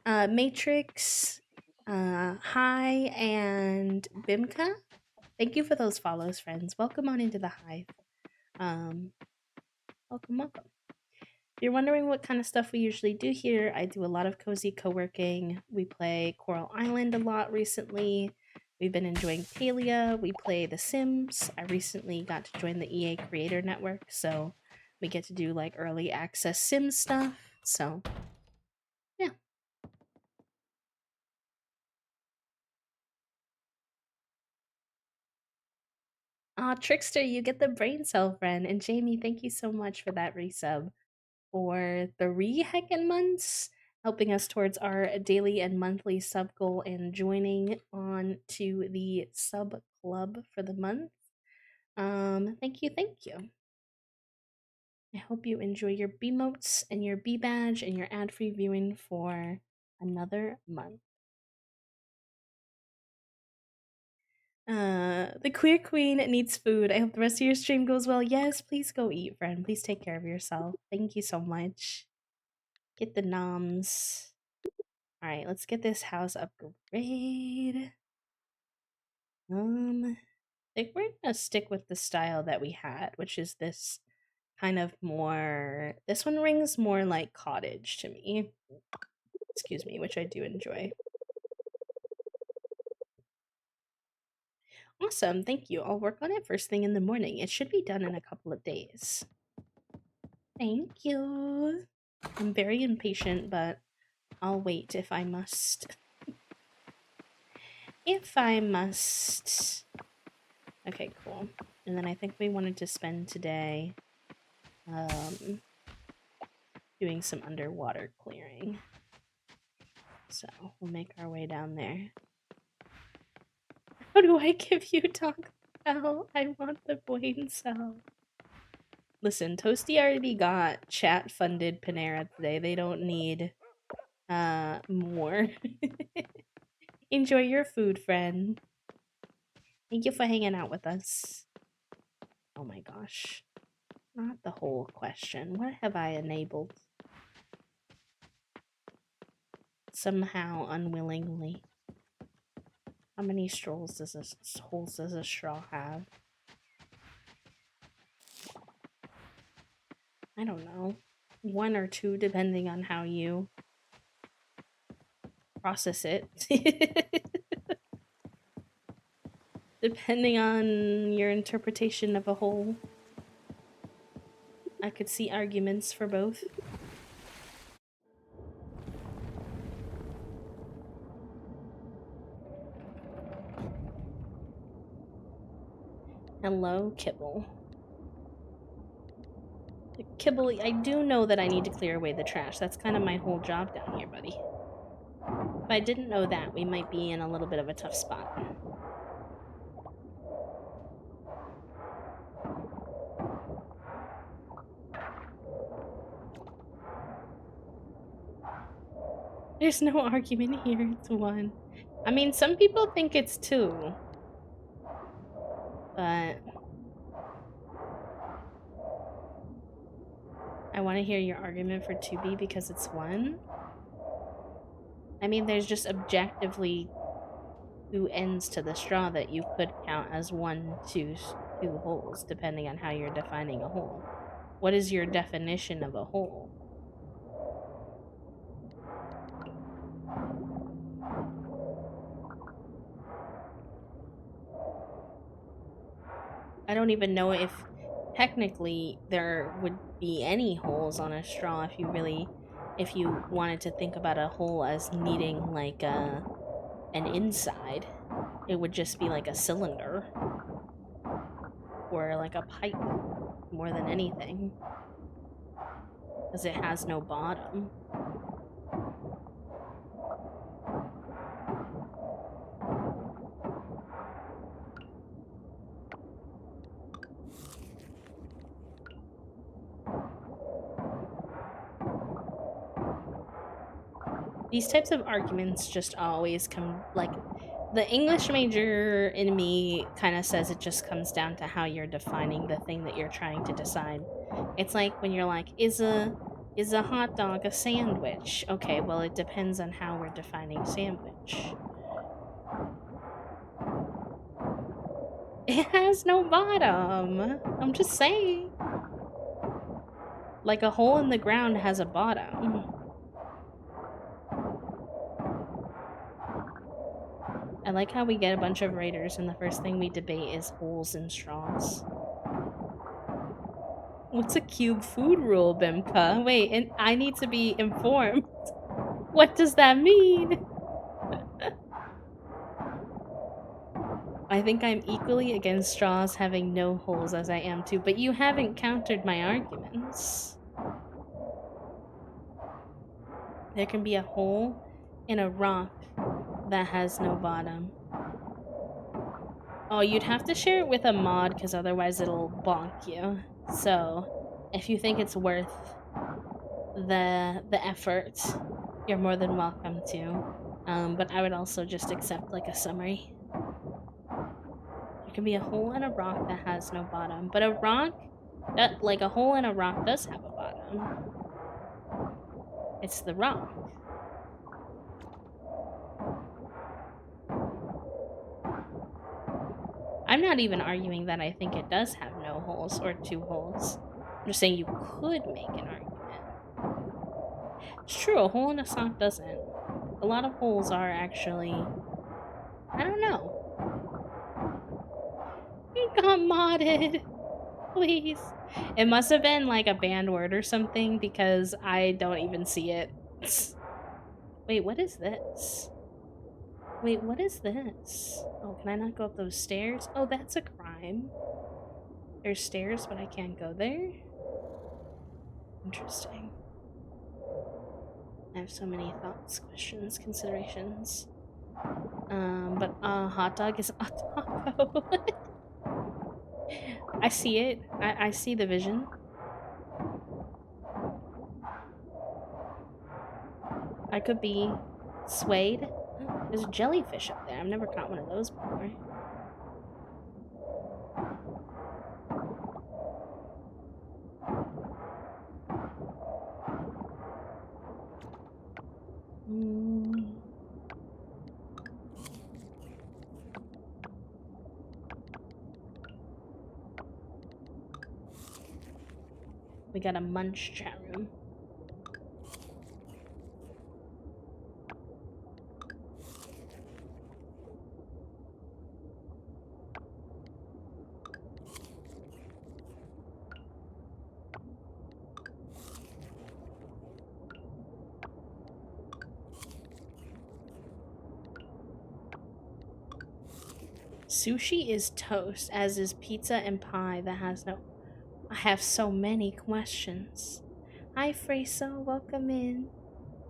Matrix, Hi, and Bimka. Thank you for those follows, friends. Welcome on into the hive. Welcome. If you're wondering what kind of stuff we usually do here, I do a lot of cozy co-working. We play Coral Island a lot recently. We've been enjoying Palia. We play The Sims. I recently got to join the EA Creator Network, so we get to do like early access Sims stuff. So, yeah. Trickster, you get the brain cell, friend. And Jamie, thank you so much for that resub for 3 heckin' months, helping us towards our daily and monthly sub goal and joining on to the sub club for the month. Thank you. I hope you enjoy your B-motes and your B-badge and your ad-free viewing for another month. The queer queen needs food. I hope the rest of your stream goes well. Yes, please go eat, friend. Please take care of yourself. Thank you so much. Get the noms. Alright, let's get this house upgrade. I think we're gonna stick with the style that we had, which is this kind of more. This one rings more like cottage to me. Excuse me, which I do enjoy. Awesome, thank you. I'll work on it first thing in the morning. It should be done in a couple of days. Thank you. I'm very impatient, but I'll wait if I must. Okay, cool. And then I think we wanted to spend today doing some underwater clearing. So we'll make our way down there. How do I give you Taco Bell? I want the brain cell. Listen, Toasty already got chat-funded Panera today. They don't need more. Enjoy your food, friend. Thank you for hanging out with us. Oh my gosh. Not the whole question. What have I enabled? Somehow unwillingly. How many holes does a straw have? I don't know. 1 or 2, depending on how you process it. Depending on your interpretation of a whole. I could see arguments for both. Hello, Kibble. Kibble, I do know that I need to clear away the trash. That's kind of my whole job down here, buddy. If I didn't know that, we might be in a little bit of a tough spot. There's no argument here, it's 1. I mean, some people think it's 2. But I want to hear your argument for 2B because it's 1. I mean, there's just objectively two ends to the straw that you could count as one, two holes, depending on how you're defining a hole. What is your definition of a hole? I don't even know if technically there would be any holes on a straw if you wanted to think about a hole as needing like an inside. It would just be like a cylinder or like a pipe more than anything, because it has no bottom. These types of arguments just always come like the English major in me kind of says it just comes down to how you're defining the thing that you're trying to decide. It's like when you're like, is a hot dog a sandwich? Okay, well it depends on how we're defining sandwich. It has no bottom. I'm just saying. Like a hole in the ground has a bottom. I like how we get a bunch of raiders and the first thing we debate is holes and straws. What's a cube food rule, Bimka? Wait, and I need to be informed. What does that mean? I think I'm equally against straws having no holes as I am too, but you haven't countered my arguments. There can be a hole in a rock that has no bottom. Oh, you'd have to share it with a mod because otherwise it'll bonk you. So, if you think it's worth the effort, you're more than welcome to. But I would also just accept like a summary. There can be a hole in a rock that has no bottom, but a hole in a rock does have a bottom. It's the rock. I'm not even arguing that I think it does have no holes or two holes. I'm just saying you could make an argument. It's true, a hole in a sock doesn't. A lot of holes are actually... I don't know. You got modded. Please. It must have been like a banned word or something because I don't even see it. Wait, what is this? Wait, what is this? Oh, can I not go up those stairs? Oh, that's a crime. There's stairs, but I can't go there? Interesting. I have so many thoughts, questions, considerations. But hot dog is a taco. I see it. I see the vision. I could be swayed. There's a jellyfish up there. I've never caught one of those before. We got a munch chat room. Sushi is toast, as is pizza and pie that has no... I have so many questions. Hi, Freso. Welcome in.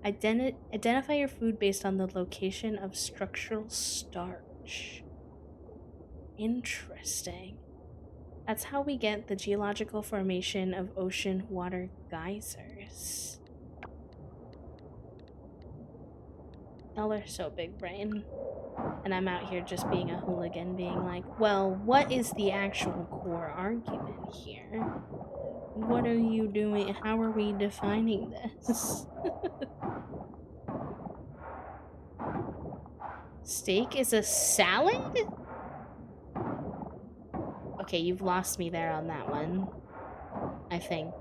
Identify your food based on the location of structural starch. Interesting. That's how we get the geological formation of ocean water geysers. Y'all are so big brain. And I'm out here just being a hooligan, being like, well, what is the actual core argument here? What are you doing? How are we defining this? Steak is a salad? Okay, you've lost me there on that one. I think.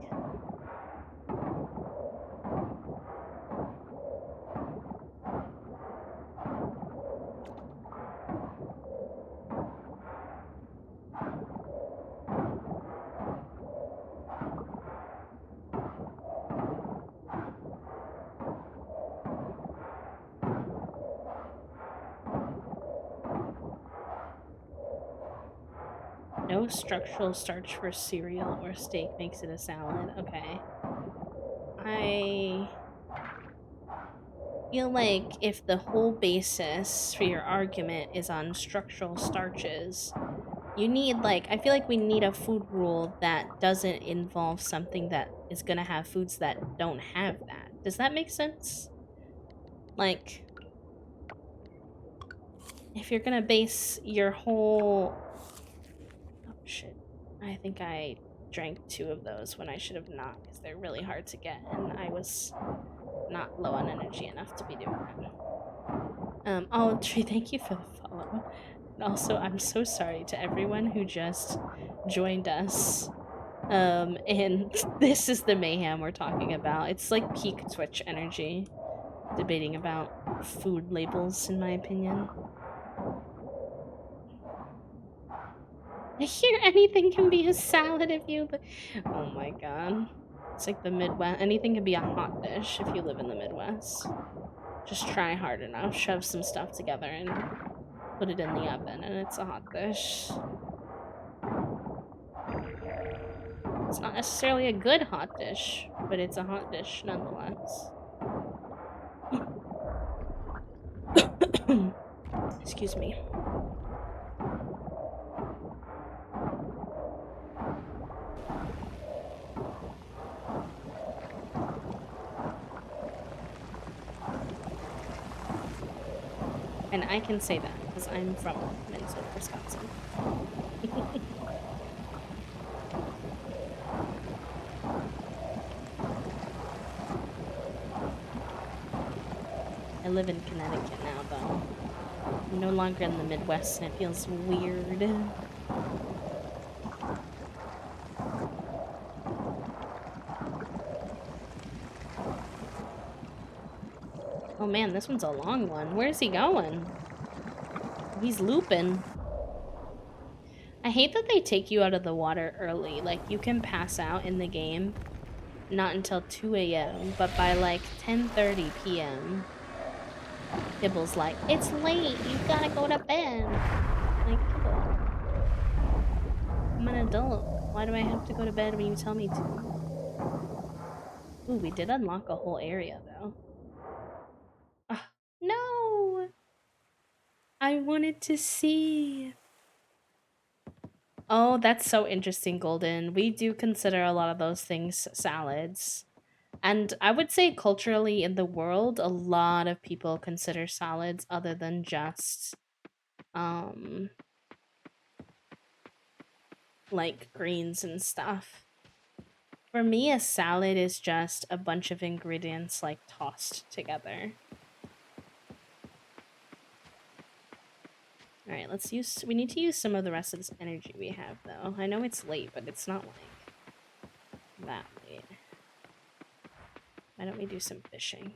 No structural starch for cereal or steak makes it a salad. Okay. I feel like if the whole basis for your argument is on structural starches, you need, like, I feel like we need a food rule that doesn't involve something that is gonna have foods that don't have that. Does that make sense? Like, if you're gonna base your whole... Oh, shit. I think I drank 2 of those when I should have not, because they're really hard to get, and I was not low on energy enough to be doing that. Oh, Tree, thank you for the follow. And also, I'm so sorry to everyone who just joined us. And this is the mayhem we're talking about. It's like peak Twitch energy, debating about food labels, in my opinion. I hear anything can be a salad if you... Oh my god. It's like the Midwest. Anything can be a hot dish if you live in the Midwest. Just try hard enough, shove some stuff together, and put it in the oven, and it's a hot dish. It's not necessarily a good hot dish, but it's a hot dish nonetheless. Excuse me. And I can say that because I'm from Minnesota, Wisconsin. I live in Connecticut now, though. I'm no longer in the Midwest, and it feels weird. Oh man, this one's a long one. Where's he going? He's looping. I hate that they take you out of the water early. Like, you can pass out in the game not until 2 a.m., but by like 10:30 p.m., Kibble's like, it's late, you gotta go to bed. Like, Kibble, I'm an adult. Why do I have to go to bed when you tell me to? Ooh, we did unlock a whole area, though. No! I wanted to see. Oh, that's so interesting, Golden. We do consider a lot of those things salads. And I would say culturally in the world, a lot of people consider salads other than just um like greens and stuff. For me, a salad is just a bunch of ingredients like tossed together. All right, we need to use some of the rest of this energy we have, though. I know it's late, but it's not like that late. Why don't we do some fishing?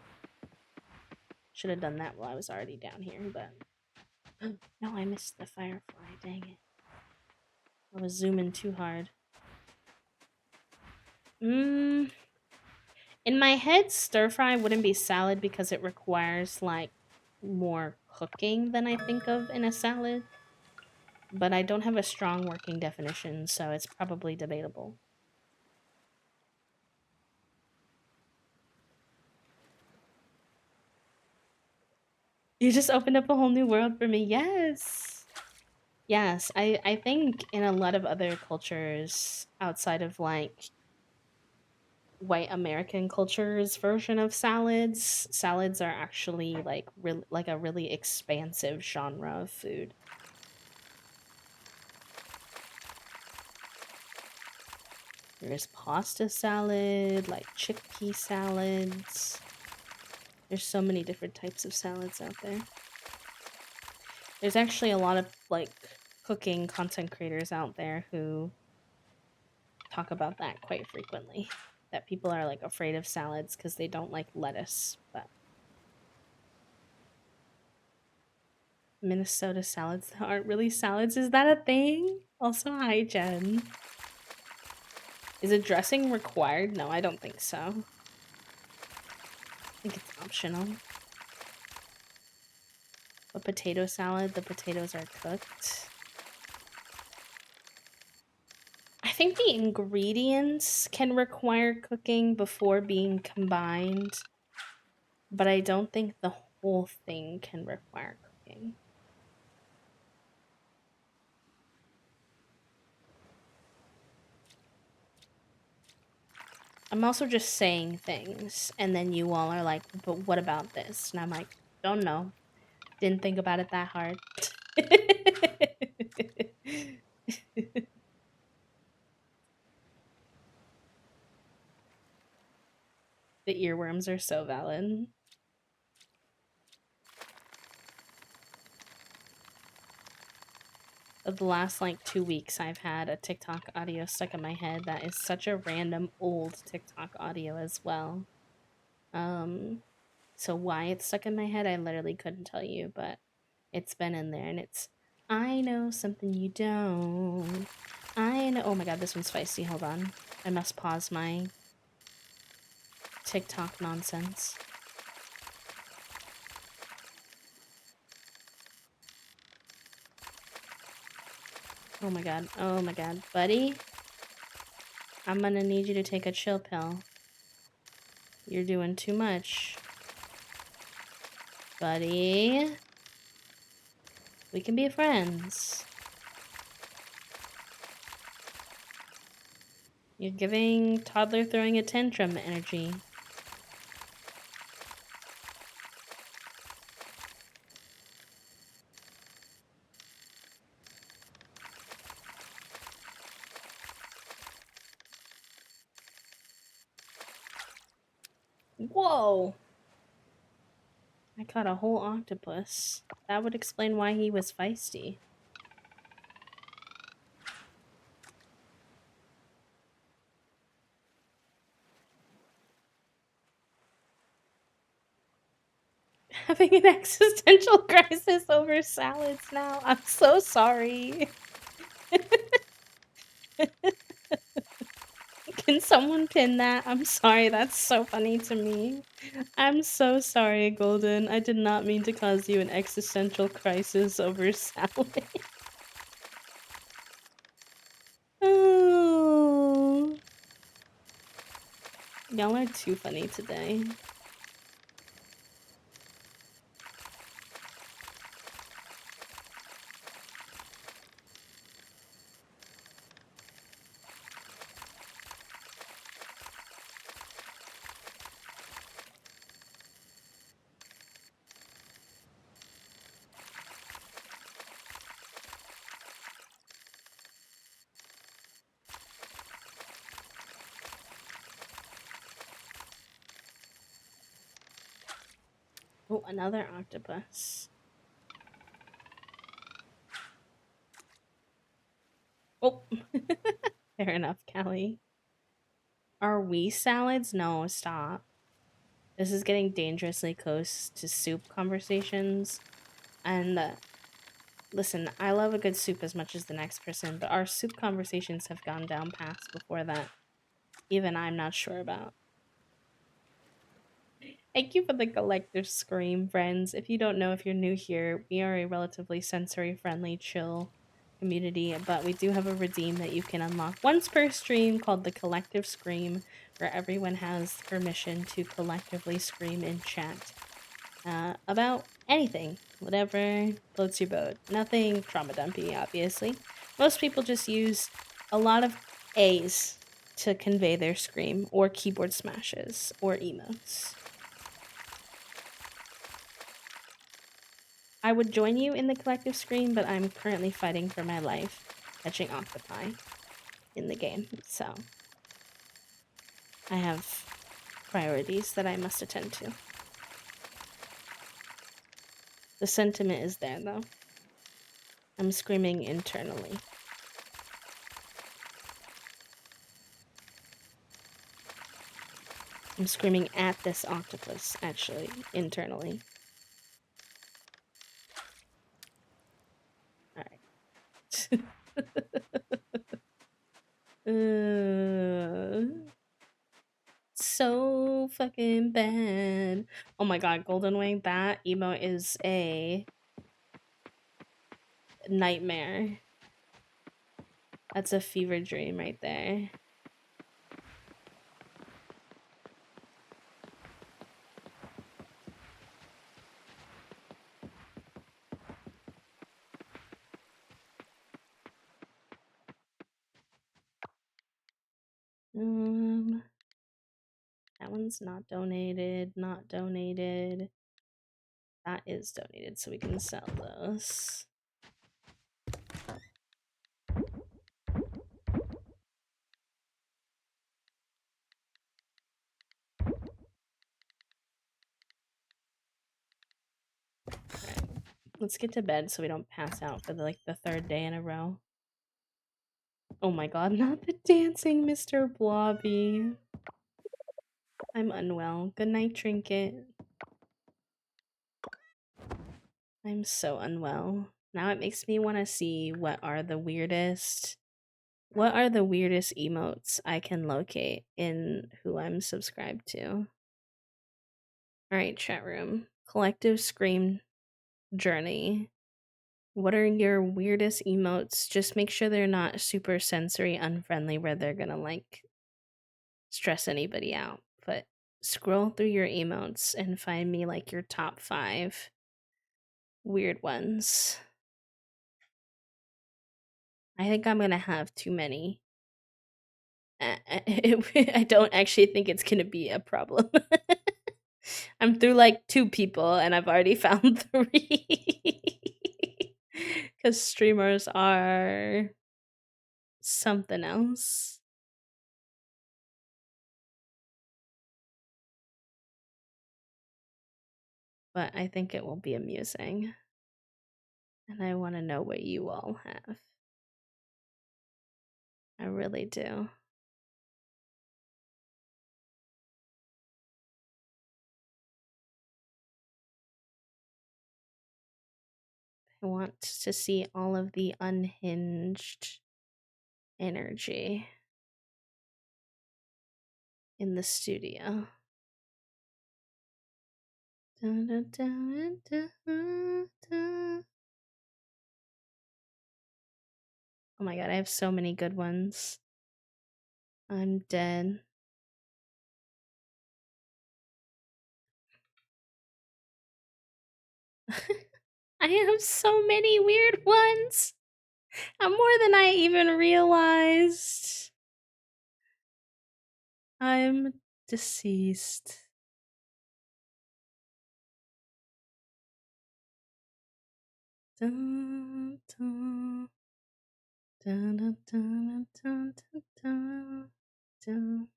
Should have done that while I was already down here, but... No, I missed the firefly, dang it. I was zooming too hard. In my head, stir fry wouldn't be salad because it requires, like, more cooking than I think of in a salad. But I don't have a strong working definition, so it's probably debatable. You just opened up a whole new world for me. Yes. Yes, I think in a lot of other cultures outside of like white American culture's version of salads, salads are actually like like a really expansive genre of food. There's pasta salad, like chickpea salads. There's so many different types of salads out there. There's actually a lot of like cooking content creators out there who talk about that quite frequently. That people are like afraid of salads because they don't like lettuce. But Minnesota salads aren't really salads. Is that a thing? Also, hi, Jen. Is it dressing required? No, I don't think so. I think it's optional. A potato salad, the potatoes are cooked. I think the ingredients can require cooking before being combined, but I don't think the whole thing can require cooking. I'm also just saying things, and then you all are like, but what about this? And I'm like, don't know. Didn't think about it that hard. The earworms are so valid. Of the last like 2 weeks, I've had a TikTok audio stuck in my head that is such a random old TikTok audio as well. So why it's stuck in my head, I literally couldn't tell you, but it's been in there and it's I know something you don't. I know. Oh my god, this one's feisty. Hold on. I must pause my TikTok nonsense. Oh my god. Oh my god. Buddy, I'm gonna need you to take a chill pill. You're doing too much. Buddy. We can be friends. You're giving toddler throwing a tantrum energy. Whoa! I caught a whole octopus. That would explain why he was feisty. Having an existential crisis over salads now. I'm so sorry. Can someone pin that? I'm sorry, that's so funny to me. I'm so sorry, Golden. I did not mean to cause you an existential crisis over salad. Oh. Y'all are too funny today. Oh, another octopus. Oh, fair enough, Callie. Are we salads? No, stop. This is getting dangerously close to soup conversations. And listen, I love a good soup as much as the next person, but our soup conversations have gone down paths before that even I'm not sure about. Thank you for the collective scream, friends. If you don't know, if you're new here, we are a relatively sensory friendly, chill community, but we do have a redeem that you can unlock once per stream called the Collective Scream, where everyone has permission to collectively scream in chat about anything, whatever floats your boat. Nothing trauma dumpy, obviously. Most people just use a lot of A's to convey their scream, or keyboard smashes, or emotes. I would join you in the collective scream, but I'm currently fighting for my life catching octopi in the game, so I have priorities that I must attend to. The sentiment is there, though. I'm screaming internally. I'm screaming at this octopus, actually, internally. Alright. So fucking bad. Oh my god, Golden Wing, that emote is a nightmare. That's a fever dream right there. That one's not donated, not donated. That is donated, so we can sell those. Alright, let's get to bed so we don't pass out for the third day in a row. Oh my god, not the dancing Mr. Blobby. I'm unwell. Good night, Trinket. I'm so unwell. Now it makes me want to see what are the weirdest emotes I can locate in who I'm subscribed to. Alright, chat room. Collective Scream Journey. What are your weirdest emotes? Just make sure they're not super sensory unfriendly where they're gonna stress anybody out. But scroll through your emotes and find me your top 5 weird ones. I think I'm gonna have too many. I don't actually think it's gonna be a problem. I'm through 2 people and I've already found 3. Because streamers are something else. But I think it will be amusing. And I want to know what you all have. I really do. I want to see all of the unhinged energy in the studio. Dun, dun, dun, dun, dun. Oh my god, I have so many good ones. I'm dead. I have so many weird ones. More than I even realized. I'm deceased. Dun, dun. Dun, dun, dun, dun, dun, dun, dun.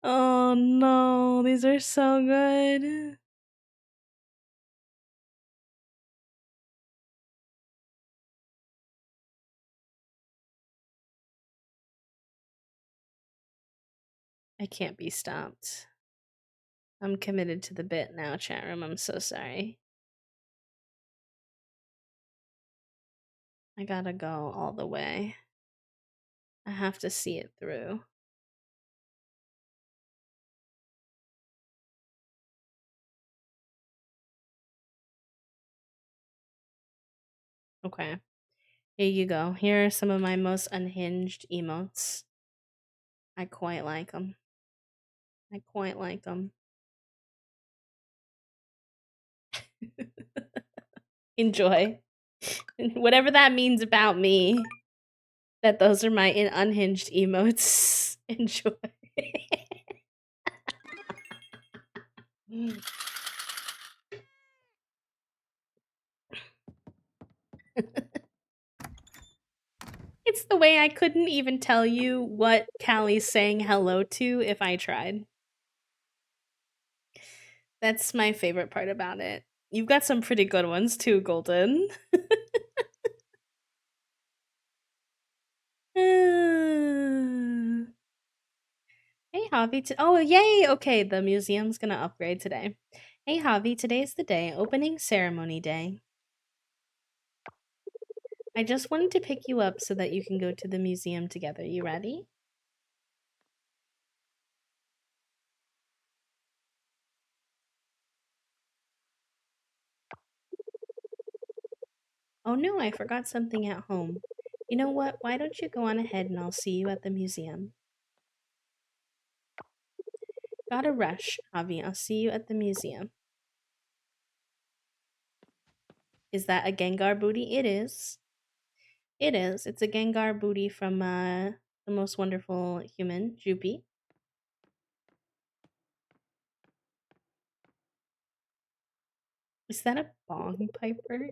Oh no, these are so good. I can't be stopped. I'm committed to the bit now, chat room. I'm so sorry. I gotta go all the way. I have to see it through. Okay. Here you go. Here are some of my most unhinged emotes. I quite like them. I quite like them. Enjoy. Whatever that means about me, that those are my unhinged emotes. Enjoy. It's the way I couldn't even tell you what Callie's saying hello to if I tried. That's my favorite part about it. You've got some pretty good ones too, Golden. Hey, Javi. Oh, yay! Okay, the museum's gonna upgrade today. Hey, Javi, today's the day, opening ceremony day. I just wanted to pick you up so that you can go to the museum together. You ready? Oh no, I forgot something at home. You know what? Why don't you go on ahead and I'll see you at the museum? Gotta rush, Javi. I'll see you at the museum. Is that a Gengar booty? It is. It is. It's a Gengar booty from the most wonderful human, Jupi. Is that a bong piper?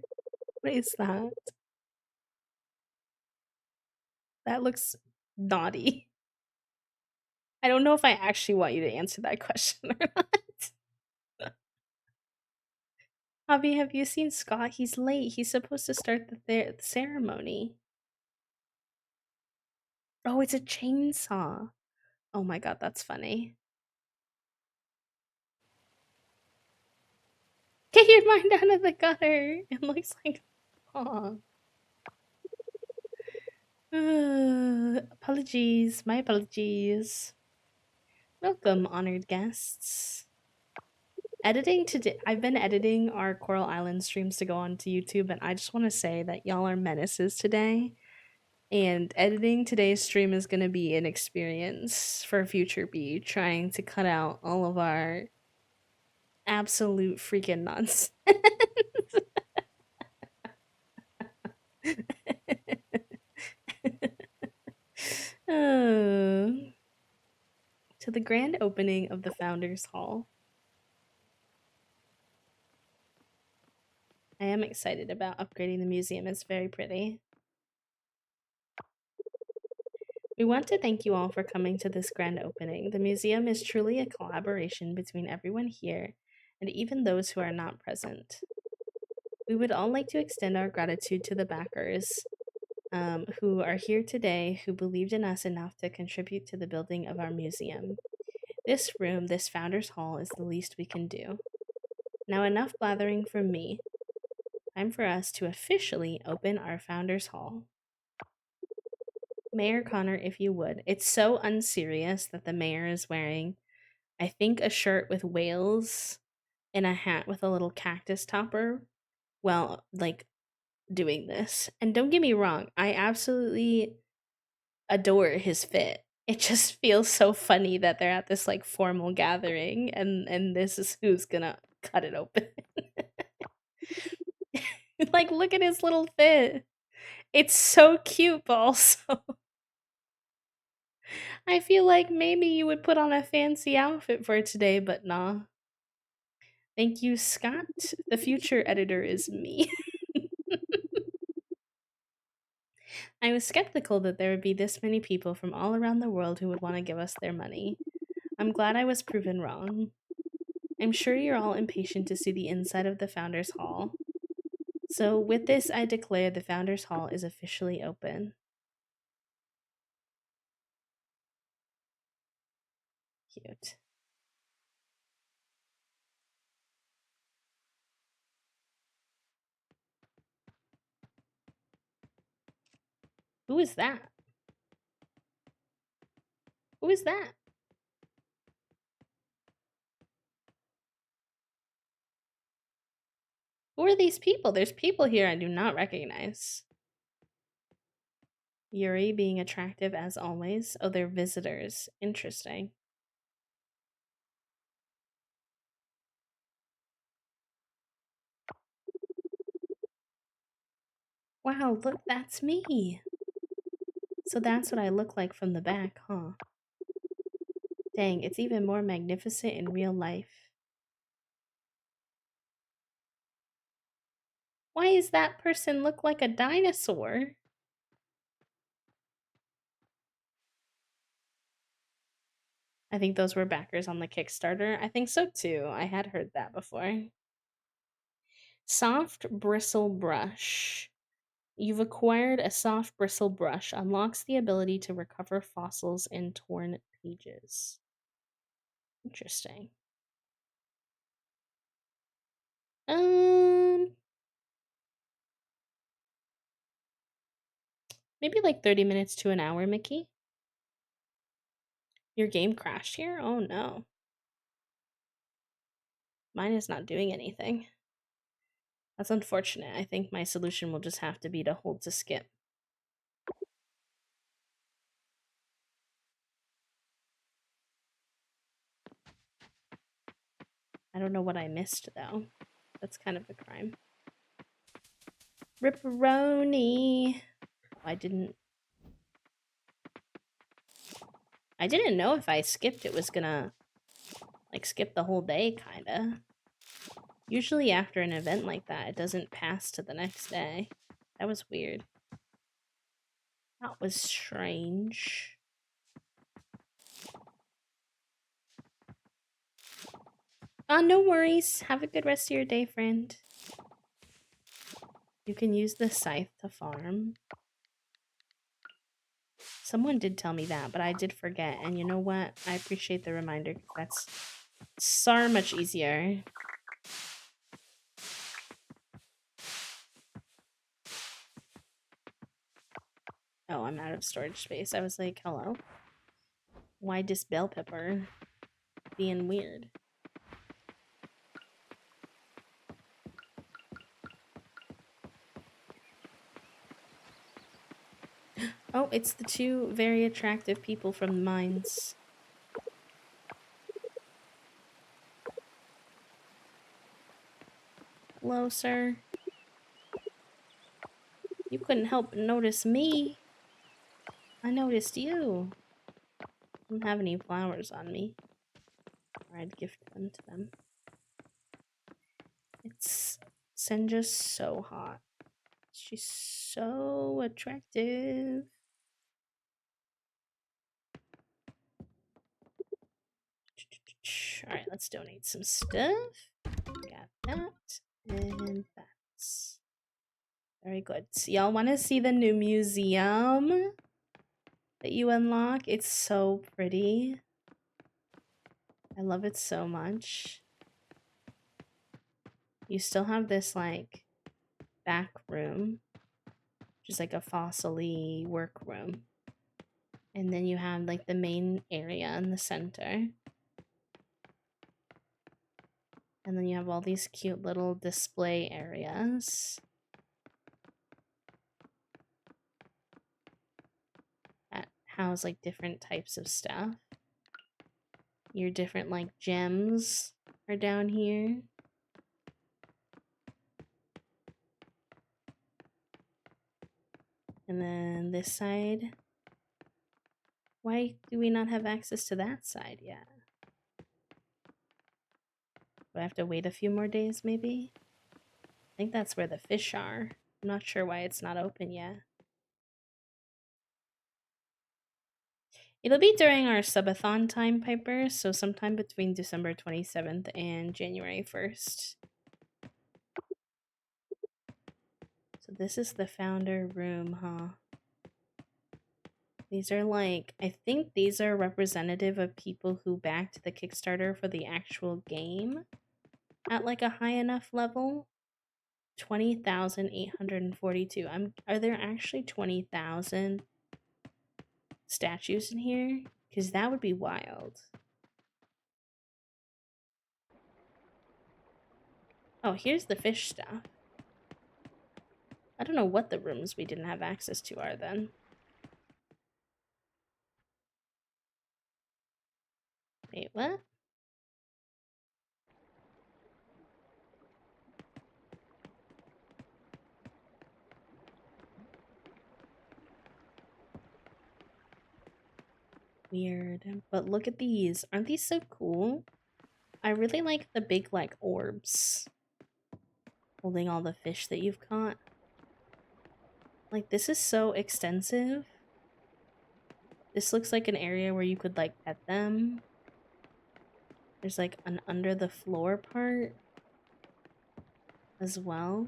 What is that? That looks naughty. I don't know if I actually want you to answer that question or not. Javi, have you seen Scott? He's late. He's supposed to start the ceremony. Oh, it's a chainsaw. Oh my god, that's funny. Get your mind out of the gutter. It looks like. Aw. Apologies. My apologies. Welcome, honored guests. Editing today. I've been editing our Coral Island streams to go onto YouTube, and I just want to say that y'all are menaces today. And editing today's stream is going to be an experience for future B, trying to cut out all of our absolute freaking nonsense. Oh. To the grand opening of the Founders Hall. I am excited about upgrading the museum. It's very pretty. We want to thank you all for coming to this grand opening. The museum is truly a collaboration between everyone here and even those who are not present. We would all like to extend our gratitude to the backers who are here today who believed in us enough to contribute to the building of our museum. This room, this Founders Hall, is the least we can do. Now, enough blathering from me. Time for us to officially open our Founders Hall. Mayor Connor, if you would. It's so unserious that the mayor is wearing, I think, a shirt with whales and a hat with a little cactus topper while, like, doing this. And don't get me wrong, I absolutely adore his fit. It just feels so funny that they're at this, like, formal gathering and this is who's gonna cut it open. Like, look at his little fit. It's so cute, but also I feel like maybe you would put on a fancy outfit for today, but nah. Thank you, Scott. The future editor is me. I was skeptical that there would be this many people from all around the world who would want to give us their money. I'm glad I was proven wrong. I'm sure you're all impatient to see the inside of the Founders Hall. So, with this, I declare the Founders Hall is officially open. Cute. Who is that? Who is that? Who are these people? There's people here I do not recognize. Yuri being attractive as always. Oh, they're visitors. Interesting. Wow, look, that's me. So that's what I look like from the back, huh? Dang, it's even more magnificent in real life. Why does that person look like a dinosaur? I think those were backers on the Kickstarter. I think so too. I had heard that before. Soft bristle brush. You've acquired a soft bristle brush. Unlocks the ability to recover fossils in torn pages. Interesting. Um, Maybe like 30 minutes to an hour, Mickey. Your game crashed here? Oh no. Mine is not doing anything. That's unfortunate. I think my solution will just have to be to hold to skip. I don't know what I missed though. That's kind of a crime. Ripperoni. I didn't know if I skipped it was gonna like skip the whole day kinda. Usually after an event like that, it doesn't pass to the next day. That was weird. That was strange. No worries. Have a good rest of your day, friend. You can use the scythe to farm. Someone did tell me that, but I did forget. And you know what? I appreciate the reminder. That's so much easier. Oh, I'm out of storage space. I was like, hello? Why this bell pepper being weird? Oh, it's the two very attractive people from the mines. Hello, sir. You couldn't help but notice me. I noticed you. I don't have any flowers on me. Or I'd gift them to them. It's Senja's so hot. She's so attractive. Alright, let's donate some stuff. Got that. And that's very good. So y'all want to see the new museum that you unlock? It's so pretty. I love it so much. You still have this like back room, which is like a fossil-y workroom. And then you have like the main area in the center. And then you have all these cute little display areas that house like different types of stuff. Your different like gems are down here. And then this side. Why do we not have access to that side yet? Do I have to wait a few more days maybe? I think that's where the fish are. I'm not sure why it's not open yet. It'll be during our subathon time, Piper, so sometime between December 27th and January 1st. So this is the founder room, huh? These are like, I think these are representative of people who backed the Kickstarter for the actual game at like a high enough level. 20,842. Are there actually 20,000 statues in here? Because that would be wild. Oh, here's the fish stuff. I don't know what the rooms we didn't have access to are then. Wait, what? Weird. But look at these. Aren't these so cool? I really like the big, like, orbs holding all the fish that you've caught. Like, this is so extensive. This looks like an area where you could, like, pet them. There's like an under the floor part as well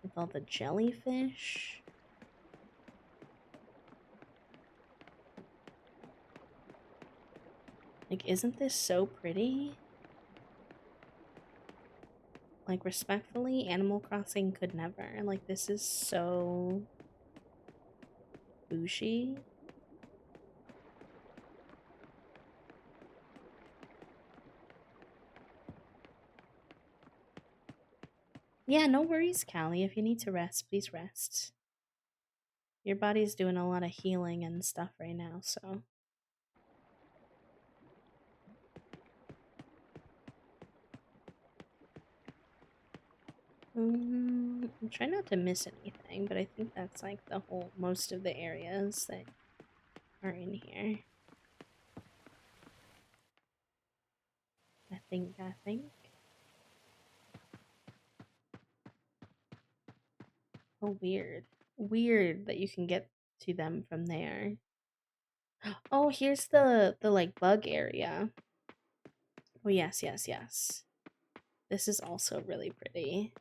with all the jellyfish. Like, isn't this so pretty? Like, respectfully, Animal Crossing could never. Like, this is so bougie. Yeah, no worries, Callie. If you need to rest, please rest. Your body's doing a lot of healing and stuff right now, so. I'm trying not to miss anything, but I think that's like the whole, most of the areas that are in here. I think. Oh, weird. Weird that you can get to them from there. Oh, here's the like bug area. Oh, yes, yes, yes. This is also really pretty.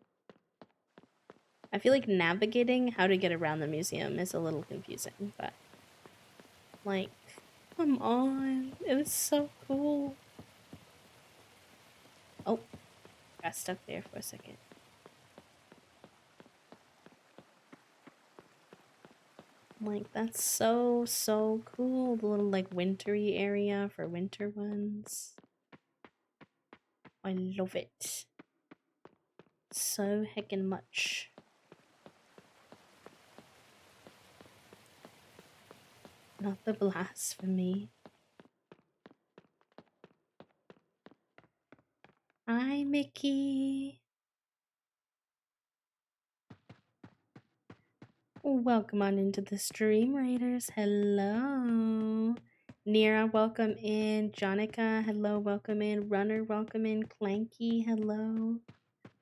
I feel like navigating how to get around the museum is a little confusing, but like, come on. It was so cool. Oh, got stuck there for a second. Like, that's so, so cool. The little, like, wintry area for winter ones. I love it. So heckin' much. Not the blasphemy. Hi, Mickey. Welcome on into the stream, Raiders. Hello. Nira, welcome in. Jonica, hello, welcome in. Runner, welcome in. Clanky, hello.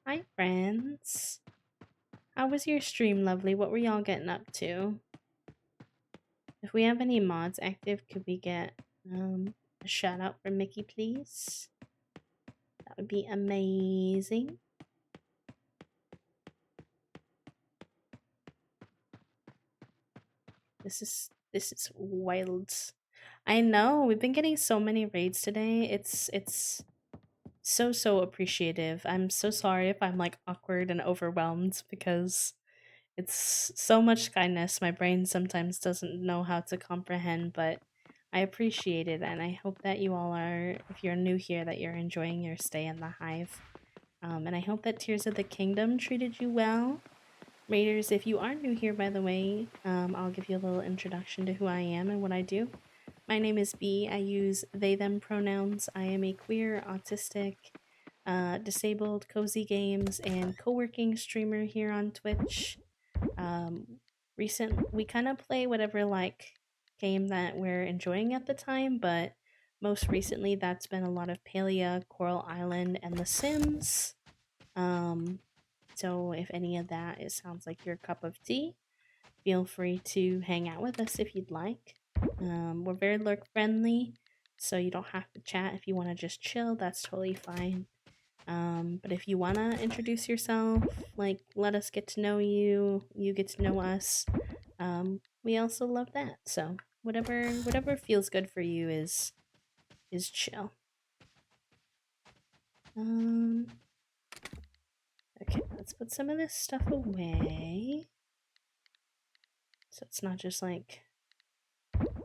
Hi, friends. How was your stream, lovely? What were y'all getting up to? If we have any mods active, could we get a shout out for Mickey, please? That would be amazing. This is wild. I know, we've been getting so many raids today. It's so appreciative. I'm so sorry if I'm like awkward and overwhelmed because it's so much kindness. My brain sometimes doesn't know how to comprehend, but I appreciate it, and I hope that you all are, if you're new here, that you're enjoying your stay in the hive. And I hope that Tears of the Kingdom treated you well. Raiders, if you are new here, by the way, I'll give you a little introduction to who I am and what I do. My name is B. I use they, them pronouns. I am a queer, autistic, disabled, cozy games, and co working streamer here on Twitch. We kind of play whatever like game that we're enjoying at the time, but most recently that's been a lot of Palia, Coral Island, and The Sims. So if any of that sounds like your cup of tea, feel free to hang out with us if you'd like. We're very lurk friendly, so you don't have to chat. If you want to just chill, that's totally fine. But if you want to introduce yourself, like let us get to know you, you get to know us, we also love that. So whatever feels good for you is chill. Okay, let's put some of this stuff away. So it's not just like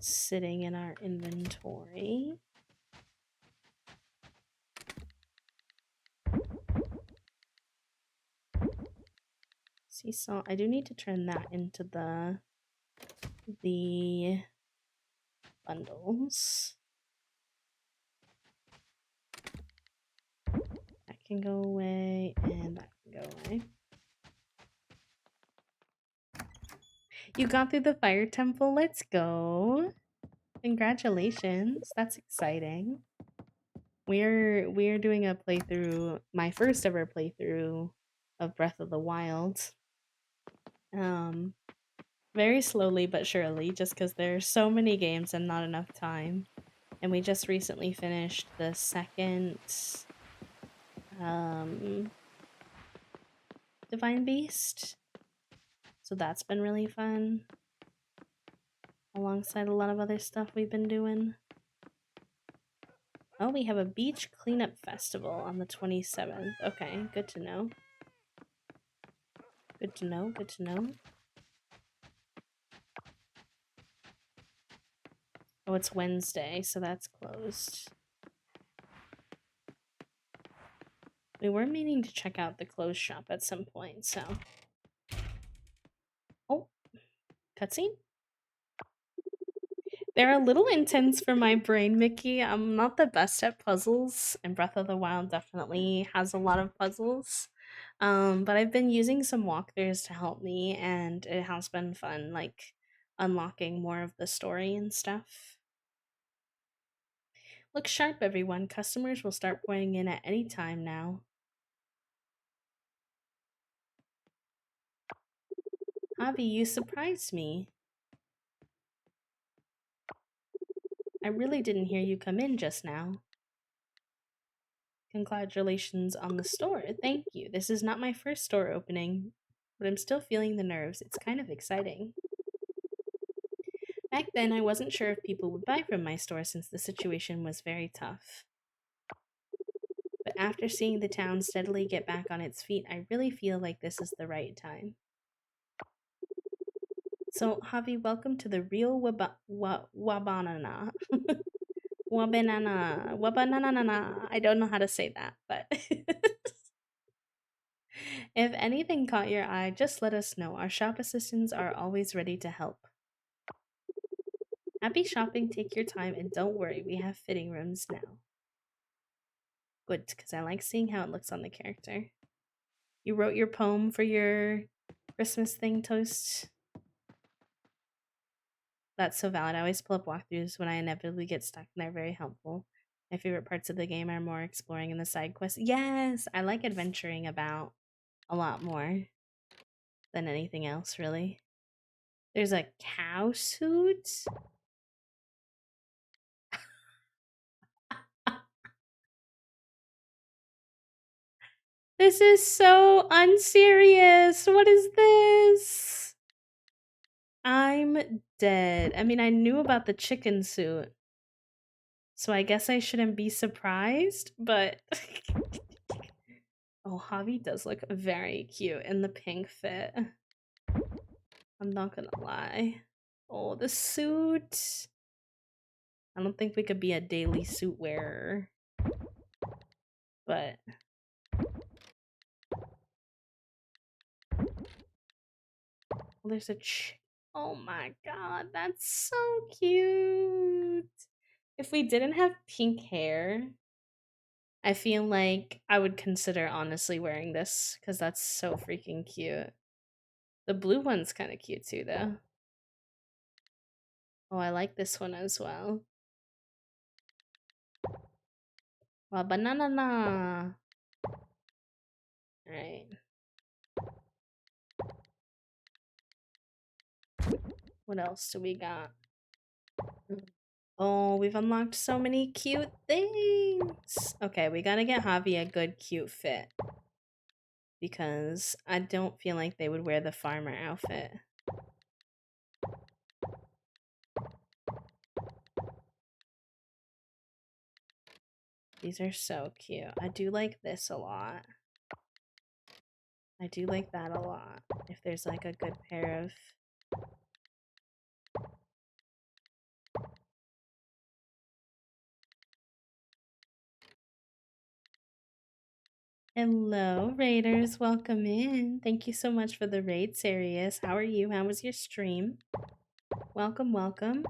sitting in our inventory. Sea salt. I do need to turn that into the bundles. That can go away, and that can go away. You got through the fire temple. Let's go. Congratulations. That's exciting. We're doing a playthrough, my first ever playthrough of Breath of the Wild. Very slowly but surely, just because there's so many games and not enough time. And we just recently finished the second Divine Beast. So that's been really fun. Alongside a lot of other stuff we've been doing. Oh, we have a beach cleanup festival on the 27th. Okay, good to know. Good to know, good to know. Oh, it's Wednesday, so that's closed. We were meaning to check out the clothes shop at some point, so. Oh, cutscene? They're a little intense for my brain, Mickey. I'm not the best at puzzles, and Breath of the Wild definitely has a lot of puzzles. But I've been using some walkthroughs to help me, and it has been fun, like unlocking more of the story and stuff. Look sharp, everyone. Customers will start pouring in at any time now. Javi, you surprised me. I really didn't hear you come in just now. Congratulations on the store. Thank you. This is not my first store opening, but I'm still feeling the nerves. It's kind of exciting. Back then, I wasn't sure if people would buy from my store since the situation was very tough. But after seeing the town steadily get back on its feet, I really feel like this is the right time. So, Javi, welcome to the real Wabanana. Wabanana. Wabanana. I don't know how to say that, but if anything caught your eye, just let us know. Our shop assistants are always ready to help. Happy shopping, take your time, and don't worry, we have fitting rooms now. Good, because I like seeing how it looks on the character. You wrote your poem for your Christmas thing, Toast? That's so valid. I always pull up walkthroughs when I inevitably get stuck, and they're very helpful. My favorite parts of the game are more exploring and the side quests. Yes, I like adventuring about a lot more than anything else, really. There's a cow suit. This is so unserious. What is this? I'm dead. I mean, I knew about the chicken suit, so I guess I shouldn't be surprised, but oh, Javi does look very cute in the pink fit. I'm not gonna lie. Oh, the suit. I don't think we could be a daily suit wearer, but oh, there's a oh my god, that's so cute. If we didn't have pink hair, I feel like I would consider honestly wearing this because that's so freaking cute. The blue one's kind of cute too, though. Oh, I like this one as well. Wow, banana na. Alright. What else do we got? Oh, we've unlocked so many cute things. Okay, we gotta get Javi a good cute fit. Because I don't feel like they would wear the farmer outfit. These are so cute. I do like this a lot. I do like that a lot. If there's like a good pair of... Hello, Raiders. Welcome in. Thank you so much for the raid, Sirius. How are you? How was your stream? Welcome, welcome.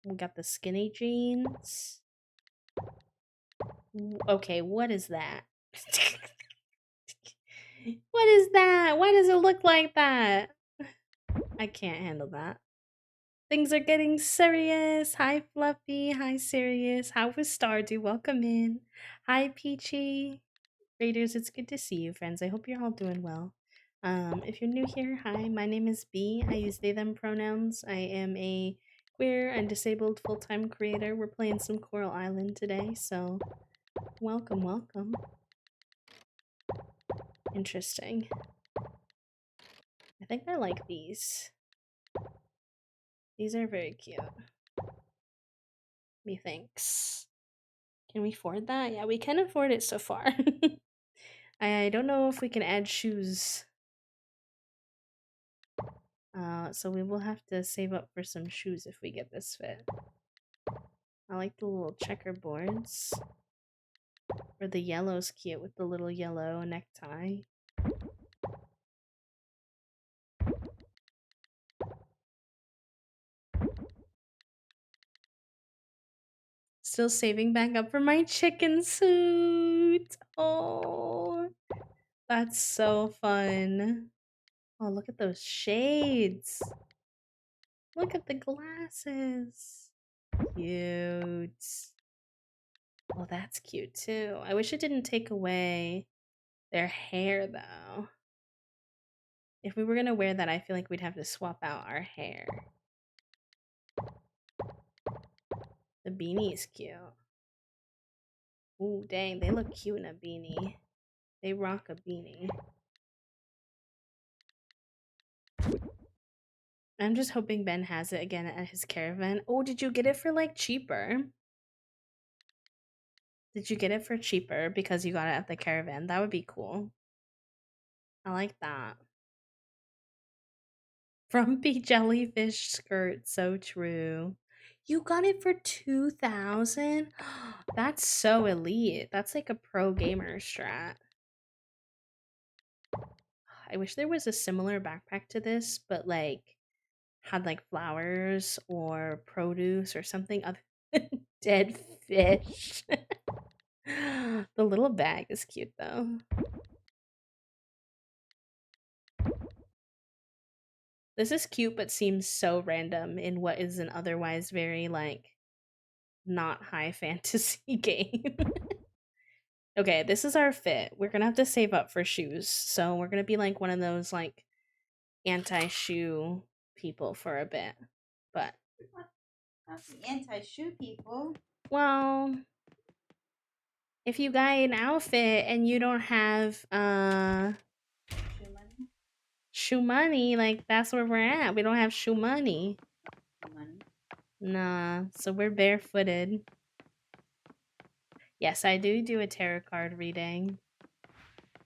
We got the skinny jeans. Okay, what is that? What is that? Why does it look like that? I can't handle that. Things are getting serious. Hi, Fluffy. Hi, Sirius. How was Stardew? Welcome in. Hi, Peachy. Raiders, it's good to see you, friends. I hope you're all doing well. If you're new here, hi, my name is B. I use they, them pronouns. I am a queer and disabled full-time creator. We're playing some Coral Island today, so welcome, welcome. Interesting. I think I like these. These are very cute. Methinks. Can we afford that? Yeah, we can afford it so far. I don't know if we can add shoes. So we will have to save up for some shoes if we get this fit. I like the little checkerboards. Or the yellow's cute with the little yellow necktie. Still saving back up for my chicken suit. Oh, that's so fun. Oh, look at those shades. Look at the glasses. Cute. Oh, that's cute too. I wish it didn't take away their hair though. If we were gonna wear that, I feel like we'd have to swap out our hair. The beanie is cute. Ooh, dang, they look cute in a beanie. They rock a beanie. I'm just hoping Ben has it again at his caravan. Oh, did you get it for like cheaper? Did you get it for cheaper because you got it at the caravan? That would be cool. I like that. Frumpy jellyfish skirt, so true. You got it for 2,000? That's so elite. That's like a pro gamer strat. I wish there was a similar backpack to this, but like had like flowers or produce or something other than dead fish. The little bag is cute though. This is cute but seems so random in what is an otherwise very like not high fantasy game. Okay, this is our fit. We're gonna have to save up for shoes. So we're gonna be like one of those like anti-shoe people for a bit. But Not the anti-shoe people. well, if you got an outfit and you don't have Shoe money. shoe money, like that's where we're at. We don't have shoe money. Shoe money. Nah, so we're barefooted. Yes, I do a tarot card reading.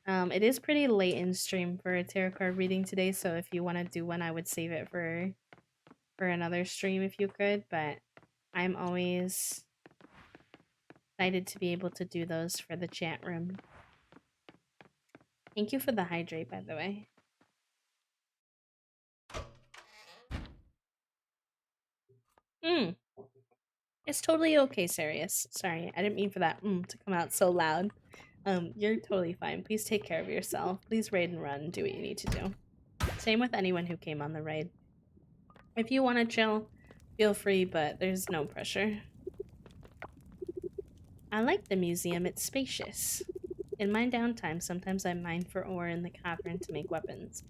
It is pretty late in stream for a tarot card reading today, so if you want to do one, I would save it for another stream if you could, but I'm always excited to be able to do those for the chat room. Thank you for the hydrate, by the way. It's totally okay, Sirius. Sorry, I didn't mean for that to come out so loud. You're totally fine. Please take care of yourself. Please raid and run. Do what you need to do. Same with anyone who came on the raid. If you want to chill, feel free, but there's no pressure. I like the museum. It's spacious. In my downtime, sometimes I mine for ore in the cavern to make weapons.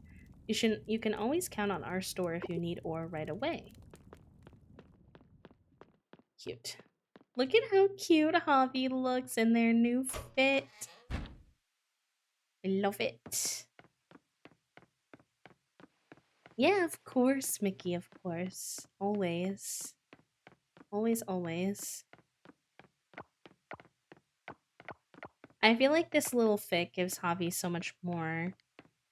You can always count on our store if you need ore right away. Cute. Look at how cute Javi looks in their new fit. I love it. Yeah, of course, Mickey, of course. Always. Always, always. I feel like this little fit gives Javi so much more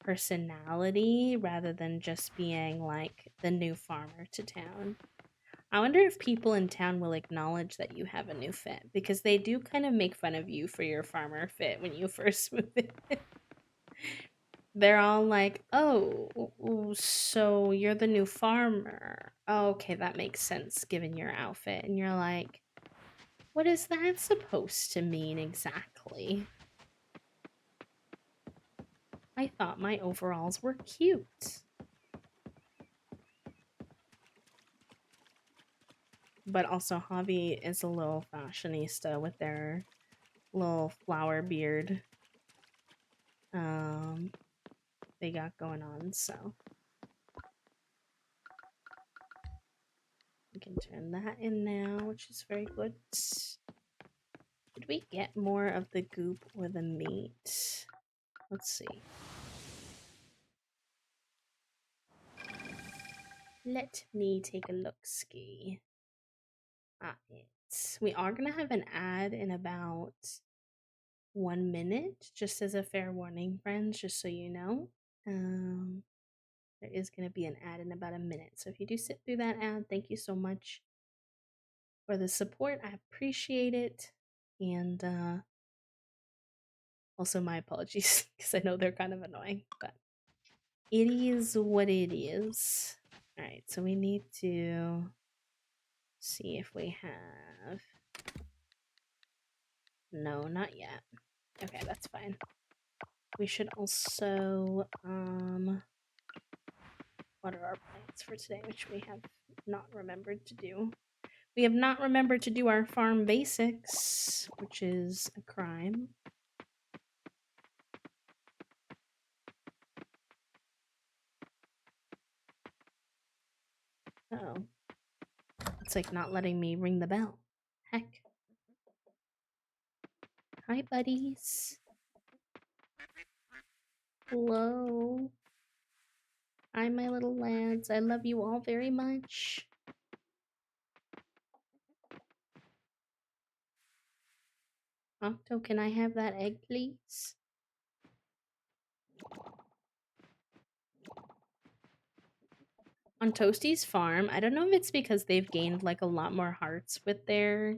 personality rather than just being like the new farmer to town. I wonder if people in town will acknowledge that you have a new fit because they do kind of make fun of you for your farmer fit when you first move in. They're all like, "Oh, so you're the new farmer. Oh, okay, that makes sense given your outfit." And you're like, "What is that supposed to mean exactly?" I thought my overalls were cute. But also, Javi is a little fashionista with their little flower beard they got going on, so. Okay, can turn that in now, which is very good. Did we get more of the goop or the meat? Let's see. Let me take a look-ski. We are gonna have an ad in about 1 minute, just as a fair warning, friends, just so you know. There is gonna be an ad in about a minute. So if you do sit through that ad, thank you so much for the support. I appreciate it. And also my apologies, because I know they're kind of annoying, but it is what it is. Alright, so we need to see if we have... No, not yet. Okay, that's fine. We should also water our plants for today, which we have not remembered to do. We have not remembered to do our farm basics, which is a crime. Oh. It's like not letting me ring the bell. Heck. Hi, buddies. Hello. Hi, my little lads. I love you all very much. Octo, can I have that egg, please? On Toasty's farm, I don't know if it's because they've gained like a lot more hearts with their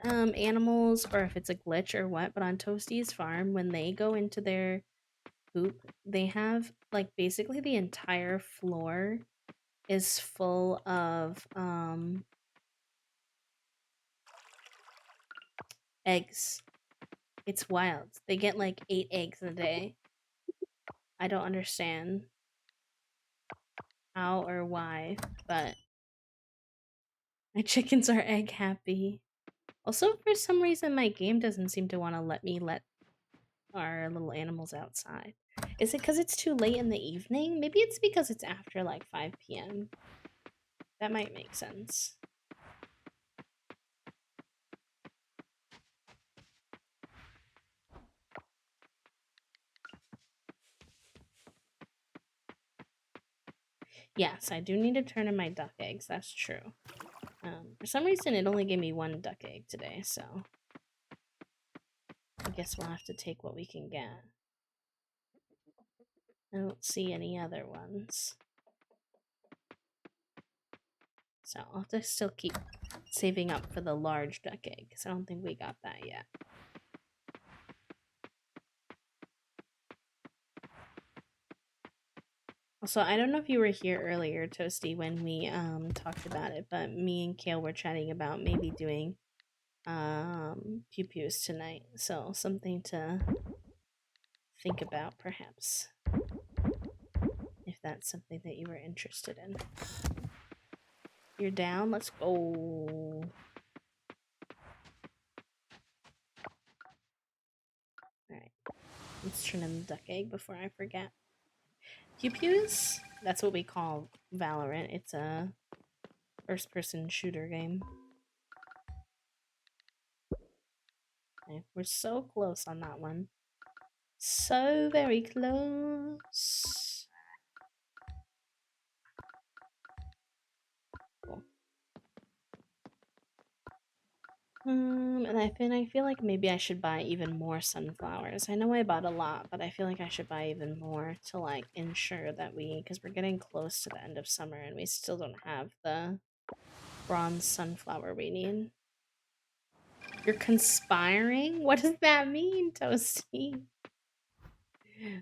animals or if it's a glitch or what, but on Toasty's farm, when they go into their coop, they have like basically the entire floor is full of eggs. It's wild. They get like 8 eggs a day. I don't understand how or why, but my chickens are egg happy. Also, for some reason, my game doesn't seem to want to let me let our little animals outside. Is it because it's too late in the evening? Maybe it's because it's after like 5 p.m. That might make sense. Yes, I do need to turn in my duck eggs. That's true. For some reason, it only gave me 1 duck egg today, so I guess we'll have to take what we can get. I don't see any other ones. So I'll just still keep saving up for the large duck egg, because I don't think we got that yet. Also, I don't know if you were here earlier, Toasty, when we talked about it, but me and Kale were chatting about maybe doing pew pews tonight. So something to think about, perhaps, if that's something that you were interested in. You're down? Let's go. Alright. Let's turn in the duck egg before I forget. Pew pews? That's what we call Valorant. It's a first-person shooter game. Okay, we're so close on that one. So very close. Cool. And I feel like maybe I should buy even more sunflowers. I know I bought a lot, but I feel like I should buy even more to like ensure that because we're getting close to the end of summer and we still don't have the bronze sunflower we need. You're conspiring? What does that mean, Toasty?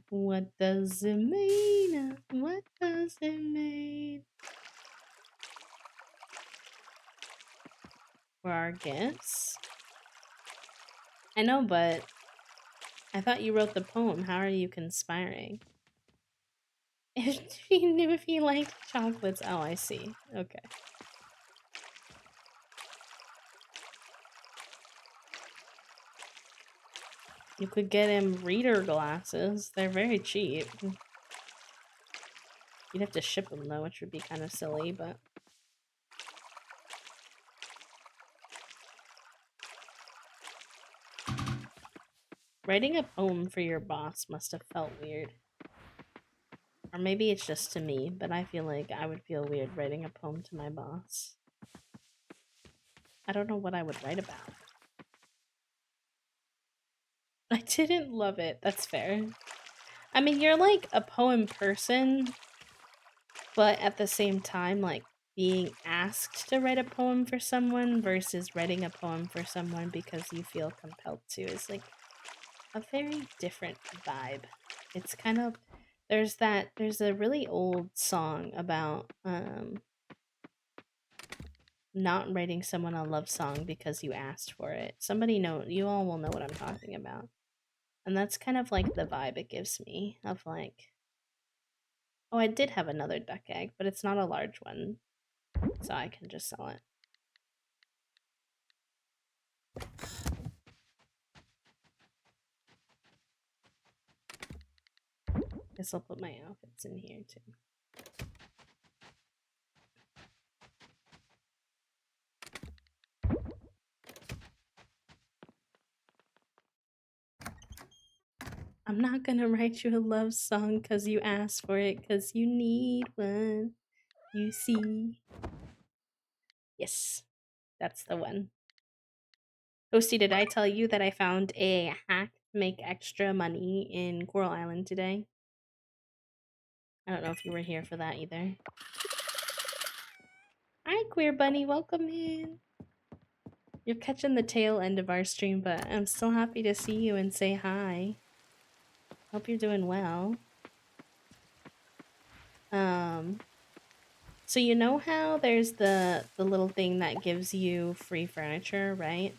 What does it mean? What does it mean? For our gifts? I know, but I thought you wrote the poem. How are you conspiring? If he knew if he liked chocolates. Oh, I see. Okay. You could get him reader glasses. They're very cheap. You'd have to ship them though, which would be kind of silly, but Writing a poem for your boss must have felt weird. Or maybe it's just to me, but I feel like I would feel weird writing a poem to my boss. I don't know what I would write about. I didn't love it. That's fair. I mean, you're like a poem person, but at the same time, like being asked to write a poem for someone versus writing a poem for someone because you feel compelled to is like a very different vibe. It's kind of there's a really old song about not writing someone a love song because you asked for it. You all will know what I'm talking about. And that's kind of like the vibe it gives me of like, oh, I did have another duck egg, but it's not a large one, so I can just sell it. Guess I'll put my outfits in here too. I'm not gonna write you a love song because you asked for it, because you need one. You see. Yes, that's the one. Toasty, did I tell you that I found a hack to make extra money in Coral Island today? I don't know if you were here for that either. Hi, Queer Bunny, welcome in. You're catching the tail end of our stream, but I'm still happy to see you and say hi. Hope you're doing well. So you know how there's the little thing that gives you free furniture, right?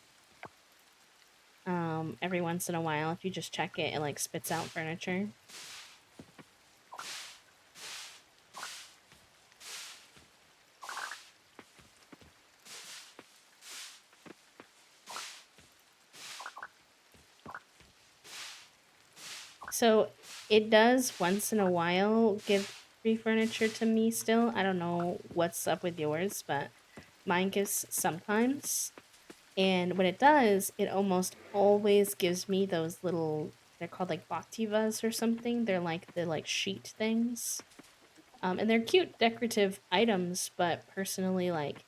Every once in a while, if you just check it, it like spits out furniture. So it does once in a while give free furniture to me still. I don't know what's up with yours, but mine gives sometimes. And when it does, it almost always gives me those little, they're called like Bactivas or something. They're like the like sheet things. And they're cute decorative items, but personally, like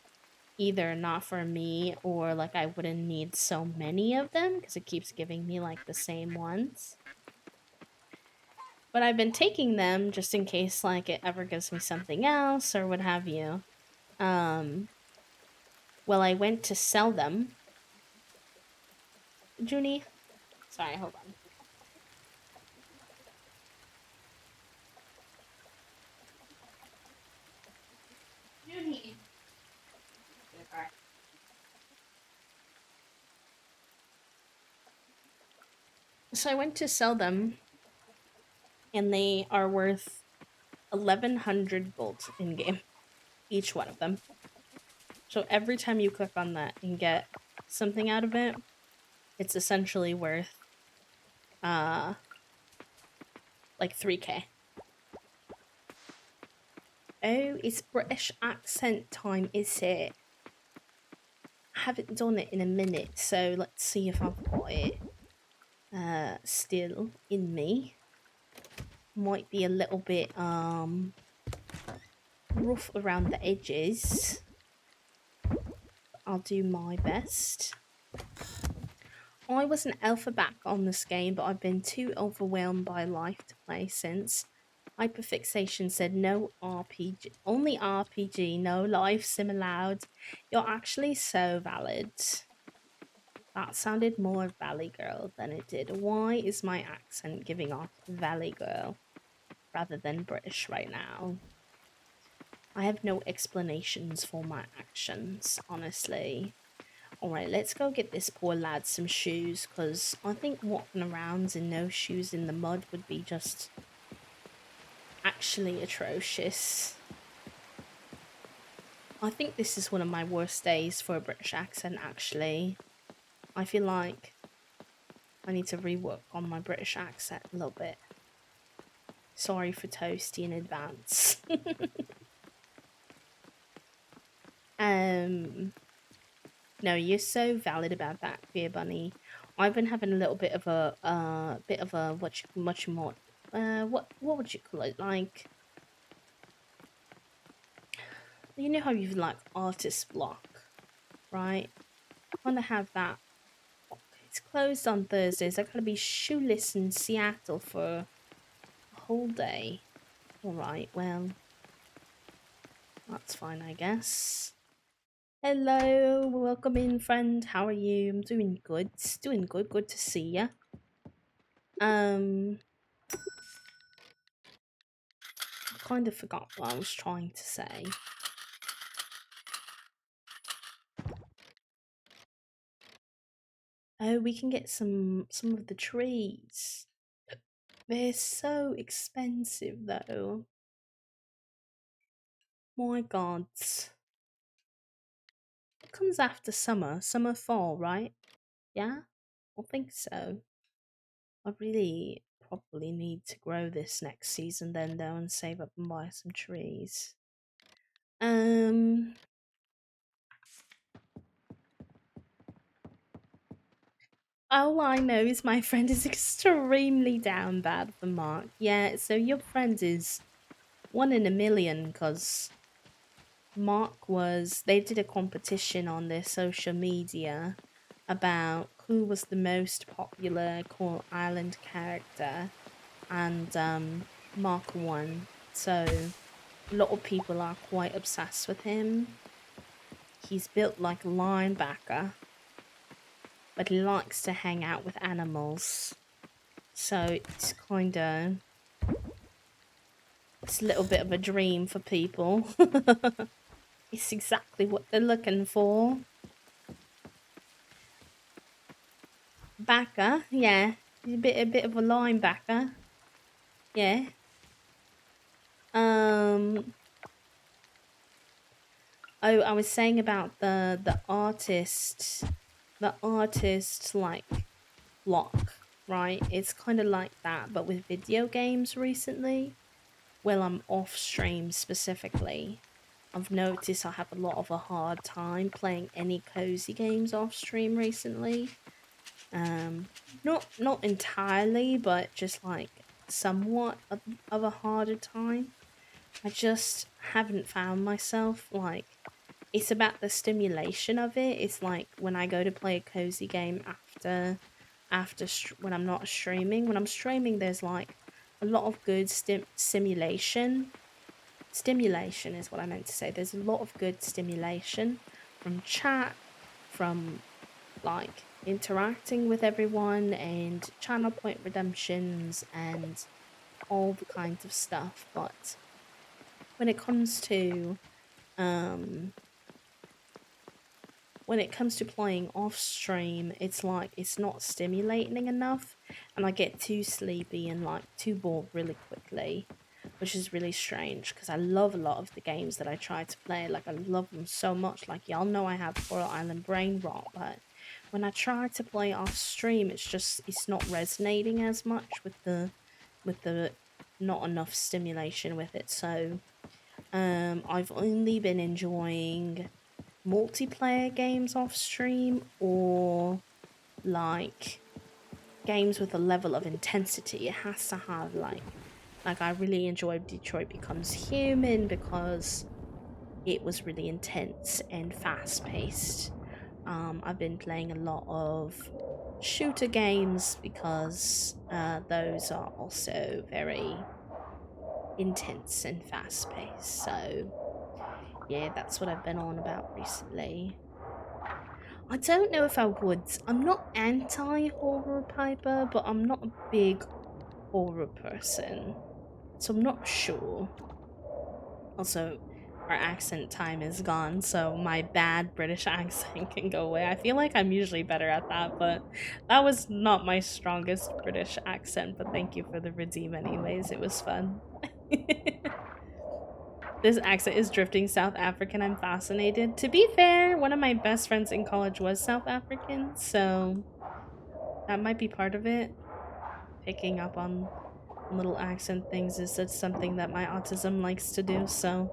either not for me or like I wouldn't need so many of them because it keeps giving me like the same ones. But I've been taking them just in case like it ever gives me something else or what have you. Um, well, I went to sell them. Junie, sorry, hold on. Junie. So I went to sell them, and they are worth 1,100 gold in game, each one of them. So every time you click on that and get something out of it, it's essentially worth uh like 3k. Oh, it's British accent time, is it? I haven't done it in a minute, so let's see if I've got it still in me. Might be a little bit rough around the edges. I'll do my best. I was an alpha-back on this game, but I've been too overwhelmed by life to play since. Hyperfixation said no RPG, only RPG, no life sim allowed. You're actually so valid. That sounded more Valley Girl than it did. Why is my accent giving off Valley Girl rather than British right now? I have no explanations for my actions, honestly. Alright, let's go get this poor lad some shoes, because I think walking around in no shoes in the mud would be just actually atrocious. I think this is one of my worst days for a British accent, actually. I feel like I need to rework on my British accent a little bit. Sorry for Toasty in advance. No, you're so valid about that, Queer Bunny. I've been having a little bit of a what you more what would you call it, like, you know how you've like artist block, right? I want to have that. It's closed on Thursdays. I gotta be shoeless in Seattle for a whole day. All right, well, that's fine, I guess. Hello, welcome in, friend. How are you? I'm doing good. Doing good. Good to see ya. I kind of forgot what I was trying to say. Oh, we can get some of the trees. They're so expensive though. My God. What comes after summer? Summer, fall, right? Yeah? I think so. I really probably need to grow this next season then though and save up and buy some trees. All I know is my friend is extremely down bad for Mark. Yeah, so your friend is 1 in a million because they did a competition on their social media about who was the most popular Coral Island character, and Mark won. So a lot of people are quite obsessed with him. He's built like a linebacker, but he likes to hang out with animals. So it's a little bit of a dream for people. It's exactly what they're looking for. Backer, yeah. He's a bit of a linebacker. Yeah. Oh, I was saying about the artist like block, right? It's kind of like that, but with video games recently. Well, I'm off stream specifically. I've noticed I have a lot of a hard time playing any cozy games off stream recently. Not entirely, but just like somewhat of a harder time. I just haven't found myself like it's about the stimulation of it. It's like when I go to play a cozy game when I'm not streaming. When I'm streaming, there's like a lot of good simulation. Stimulation is what I meant to say. There's a lot of good stimulation from chat, from like interacting with everyone, and channel point redemptions and all the kinds of stuff. But when it comes to um playing off stream, it's like it's not stimulating enough, and I get too sleepy and like too bored really quickly, which is really strange because I love a lot of the games that I try to play. Like I love them so much. Like y'all know I have Coral Island brain rot, but when I try to play off stream, it's not resonating as much with the not enough stimulation with it. So I've only been enjoying multiplayer games off stream, or like games with a level of intensity. It has to have like I really enjoyed Detroit Becomes Human because it was really intense and fast paced. I've been playing a lot of shooter games because those are also very intense and fast paced. So yeah, that's what I've been on about recently. I don't know if I would. I'm not anti horror, Piper, but I'm not a big horror person. So I'm not sure. Also, our accent time is gone, so my bad British accent can go away. I feel like I'm usually better at that, but that was not my strongest British accent, but thank you for the redeem anyways. It was fun. This accent is drifting South African. I'm fascinated. To be fair, one of my best friends in college was South African, so that might be part of it. Picking up on little accent things is just something that my autism likes to do, so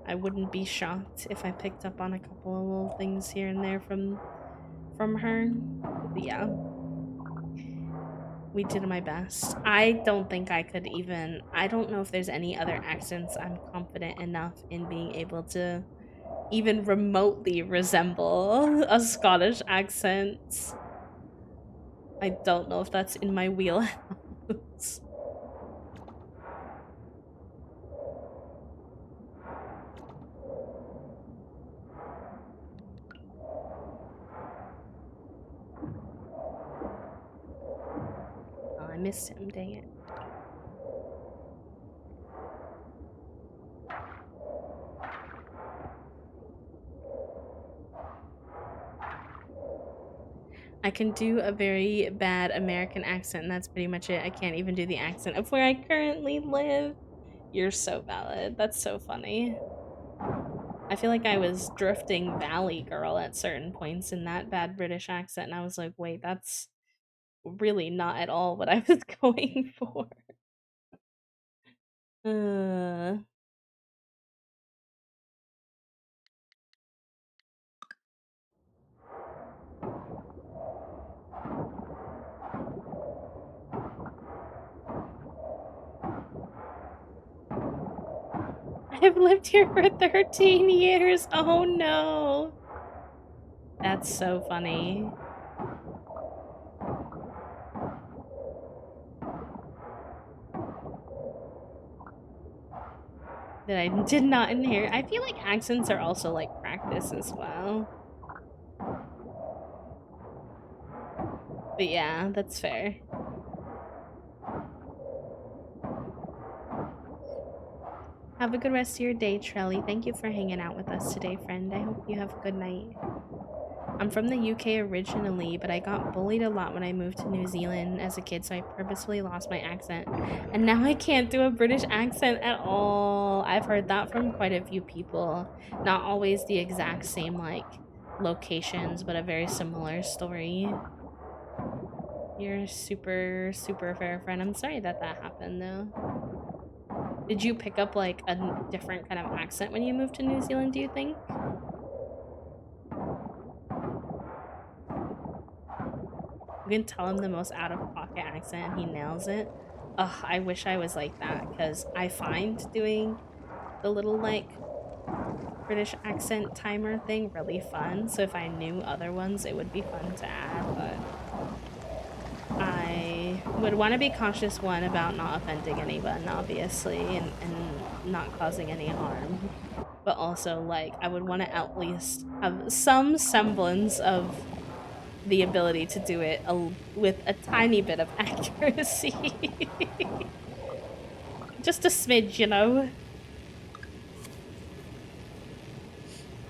I wouldn't be shocked if I picked up on a couple of little things here and there from her. But yeah. We did my best. I don't think I could even. I don't know if there's any other accents I'm confident enough in being able to even remotely resemble a Scottish accent. I don't know if that's in my wheelhouse. Oh, I missed him, dang it. I can do a very bad American accent, and that's pretty much it. I can't even do the accent of where I currently live. You're so valid. That's so funny. I feel like I was drifting Valley Girl at certain points in that bad British accent, and I was like, wait, that's really not at all what I was going for. Uh, I've lived here for 13 years. Oh no. That's so funny. That I did not inherit. I feel like accents are also like practice as well. But yeah, that's fair. Have a good rest of your day, Trelly. Thank you for hanging out with us today, friend. I hope you have a good night. I'm from the UK originally, but I got bullied a lot when I moved to New Zealand as a kid, so I purposefully lost my accent. And now I can't do a British accent at all. I've heard that from quite a few people. Not always the exact same, like, locations, but a very similar story. You're super, super fair, friend. I'm sorry that that happened, though. Did you pick up, like, a different kind of accent when you moved to New Zealand, do you think? You can tell him the most out-of-pocket accent, and he nails it. Ugh, I wish I was like that, because I find doing the little, like, British accent timer thing really fun, so if I knew other ones, it would be fun to add, but I would want to be cautious, one, about not offending anyone, obviously, and not causing any harm. But also, like, I would want to at least have some semblance of the ability to do it with a tiny bit of accuracy. Just a smidge, you know?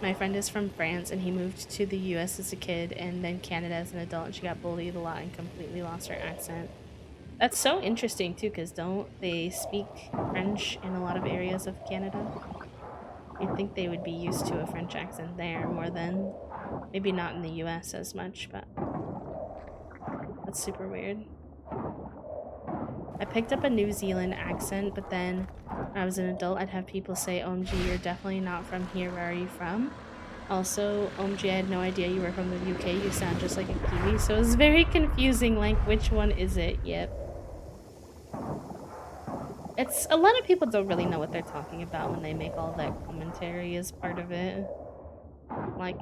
My friend is from France and he moved to the US as a kid and then Canada as an adult, and she got bullied a lot and completely lost her accent. That's so interesting too, because don't they speak French in a lot of areas of Canada? You'd think they would be used to a French accent there more than, maybe not in the US as much, but that's super weird. I picked up a New Zealand accent, but then when I was an adult, I'd have people say, OMG, you're definitely not from here. Where are you from? Also, OMG, I had no idea you were from the UK. You sound just like a Kiwi. So it was very confusing, like, which one is it? Yep. It's, a lot of people don't really know what they're talking about when they make all that commentary as part of it. Like,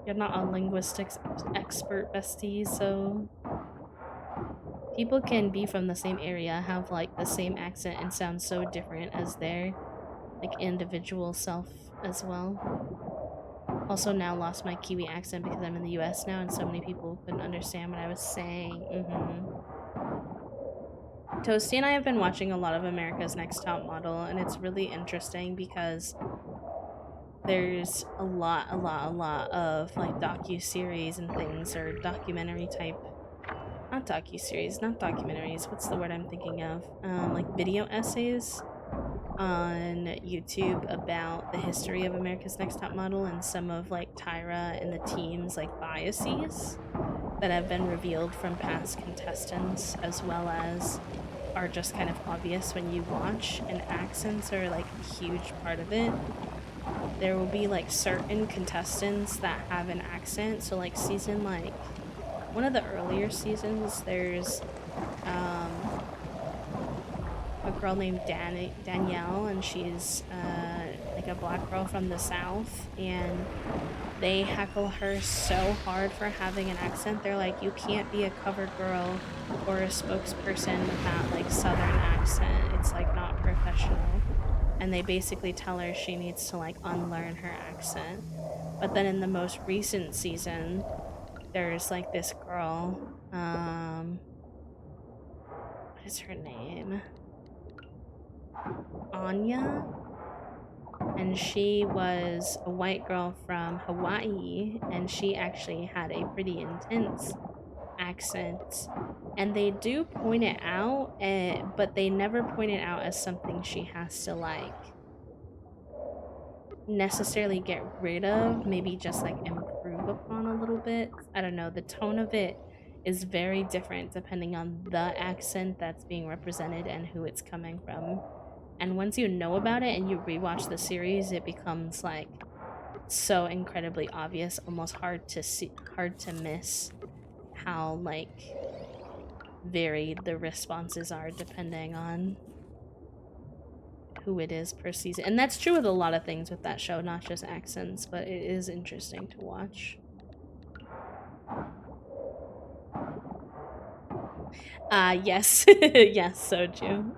you're not a linguistics expert, bestie, so people can be from the same area, have like the same accent, and sound so different as their like individual self as well. Also now lost my Kiwi accent because I'm in the US now and so many people couldn't understand what I was saying. Toasty and I have been watching a lot of America's Next Top Model, and it's really interesting because there's a lot of like docu-series and things, or documentary type, not docu-series, not documentaries, what's the word I'm thinking of? Like video essays on YouTube about the history of America's Next Top Model and some of like Tyra and the team's like biases that have been revealed from past contestants, as well as are just kind of obvious when you watch, and accents are like a huge part of it. There will be like certain contestants that have an accent, so like season like one of the earlier seasons, there's um, a girl named Danielle, and she's like a black girl from the South, and they heckle her so hard for having an accent. They're like, you can't be a cover girl or a spokesperson with that like Southern accent. It's like not professional. And they basically tell her she needs to like unlearn her accent. But then in the most recent season, there's like this girl, what is her name? Anya? And she was a white girl from Hawaii, and she actually had a pretty intense accent. And they do point it out, but they never point it out as something she has to like necessarily get rid of, maybe just like improve upon a little bit. I don't know, the tone of it is very different depending on the accent that's being represented and who it's coming from. And once you know about it and you rewatch the series, it becomes like so incredibly obvious, almost hard to see, hard to miss how like varied the responses are depending on who it is per season. And that's true with a lot of things with that show, not just accents, but it is interesting to watch. Yes. Yes, Soju.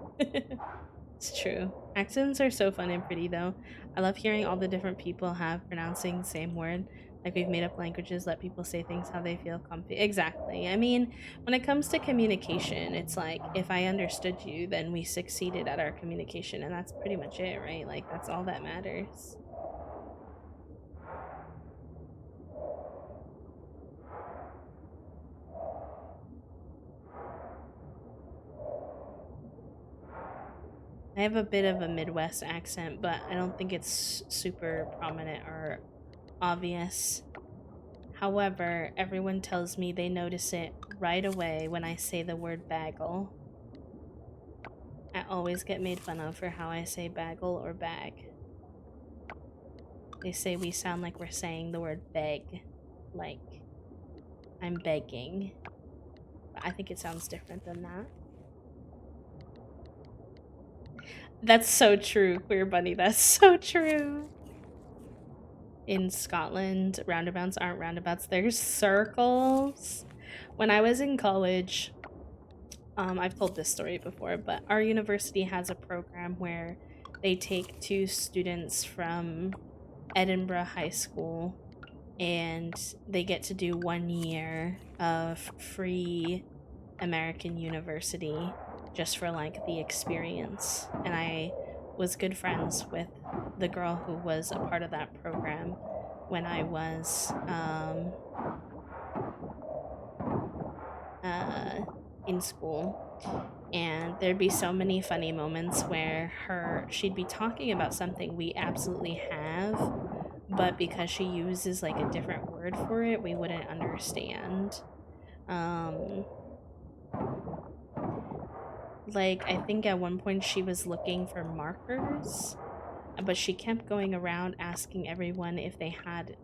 It's true. Accents are so fun and pretty though. I love hearing all the different people have pronouncing the same word. Like we've made up languages, let people say things how they feel comfy. Exactly. I mean, when it comes to communication, it's like if I understood you, then we succeeded at our communication, and that's pretty much it, right? Like that's all that matters. I have a bit of a Midwest accent, but I don't think it's super prominent or obvious. However, everyone tells me they notice it right away when I say the word bagel. I always get made fun of for how I say bagel or bag. They say we sound like we're saying the word beg, like I'm begging. But I think it sounds different than that. That's so true, Queer Bunny. That's so true. In Scotland, roundabouts aren't roundabouts, they're circles. When I was in college, I've told this story before, but our university has a program where they take two students from Edinburgh High School and they get to do 1 year of free American university just for like the experience. And I was good friends with the girl who was a part of that program when I was in school. And there'd be so many funny moments where she'd be talking about something we absolutely have, but because she uses like a different word for it, we wouldn't understand. Like I think at one point she was looking for markers, but she kept going around asking everyone if they had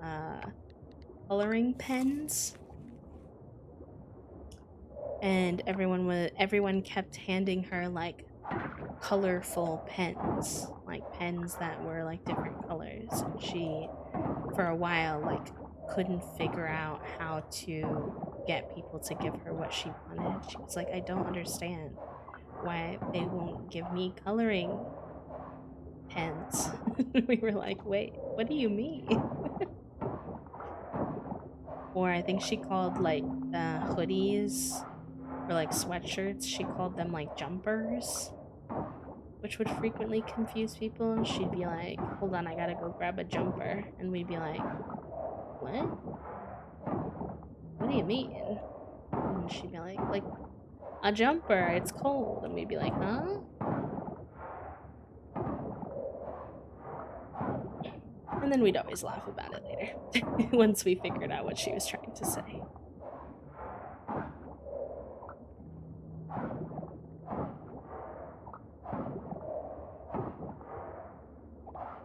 coloring pens. And everyone kept handing her like colorful pens, like pens that were like different colors. And she for a while like couldn't figure out how to get people to give her what she wanted. She was like, I don't understand why they won't give me coloring pens. We were like, wait, what do you mean? Or I think she called like hoodies or like sweatshirts, she called them like jumpers, which would frequently confuse people. And she'd be like, hold on, I gotta go grab a jumper. And we'd be like, what? What do you mean? And she'd be like a jumper, it's cold. And we'd be like, huh? And then we'd always laugh about it later once we figured out what she was trying to say.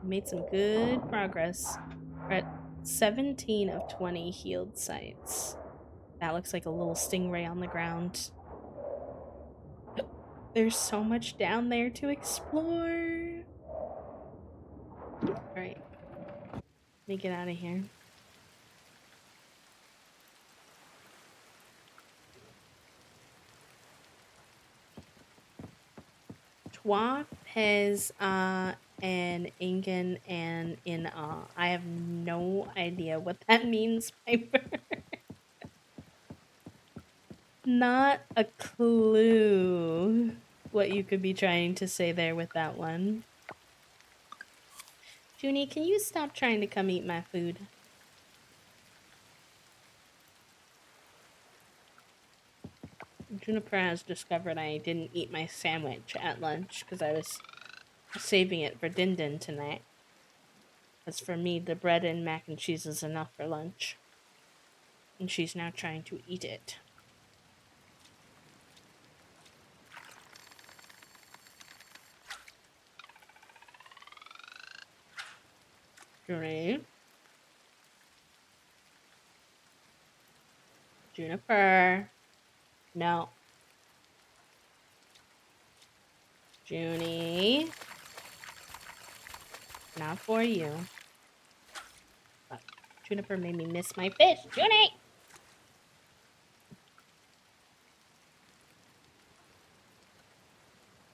Made some good progress. We're at 17 of 20 healed sites. That looks like a little stingray on the ground. There's so much down there to explore. Alright. Let me get out of here. Trois, Pez, and Ingen, and in I have no idea what that means, Piper. Not a clue what you could be trying to say there with that one. Junie, can you stop trying to come eat my food? Juniper has discovered I didn't eat my sandwich at lunch because I was saving it for Din Din tonight. As for me, the bread and mac and cheese is enough for lunch. And she's now trying to eat it. Junie? Juniper? No. Junie? Not for you. But Juniper made me miss my fish. Junie!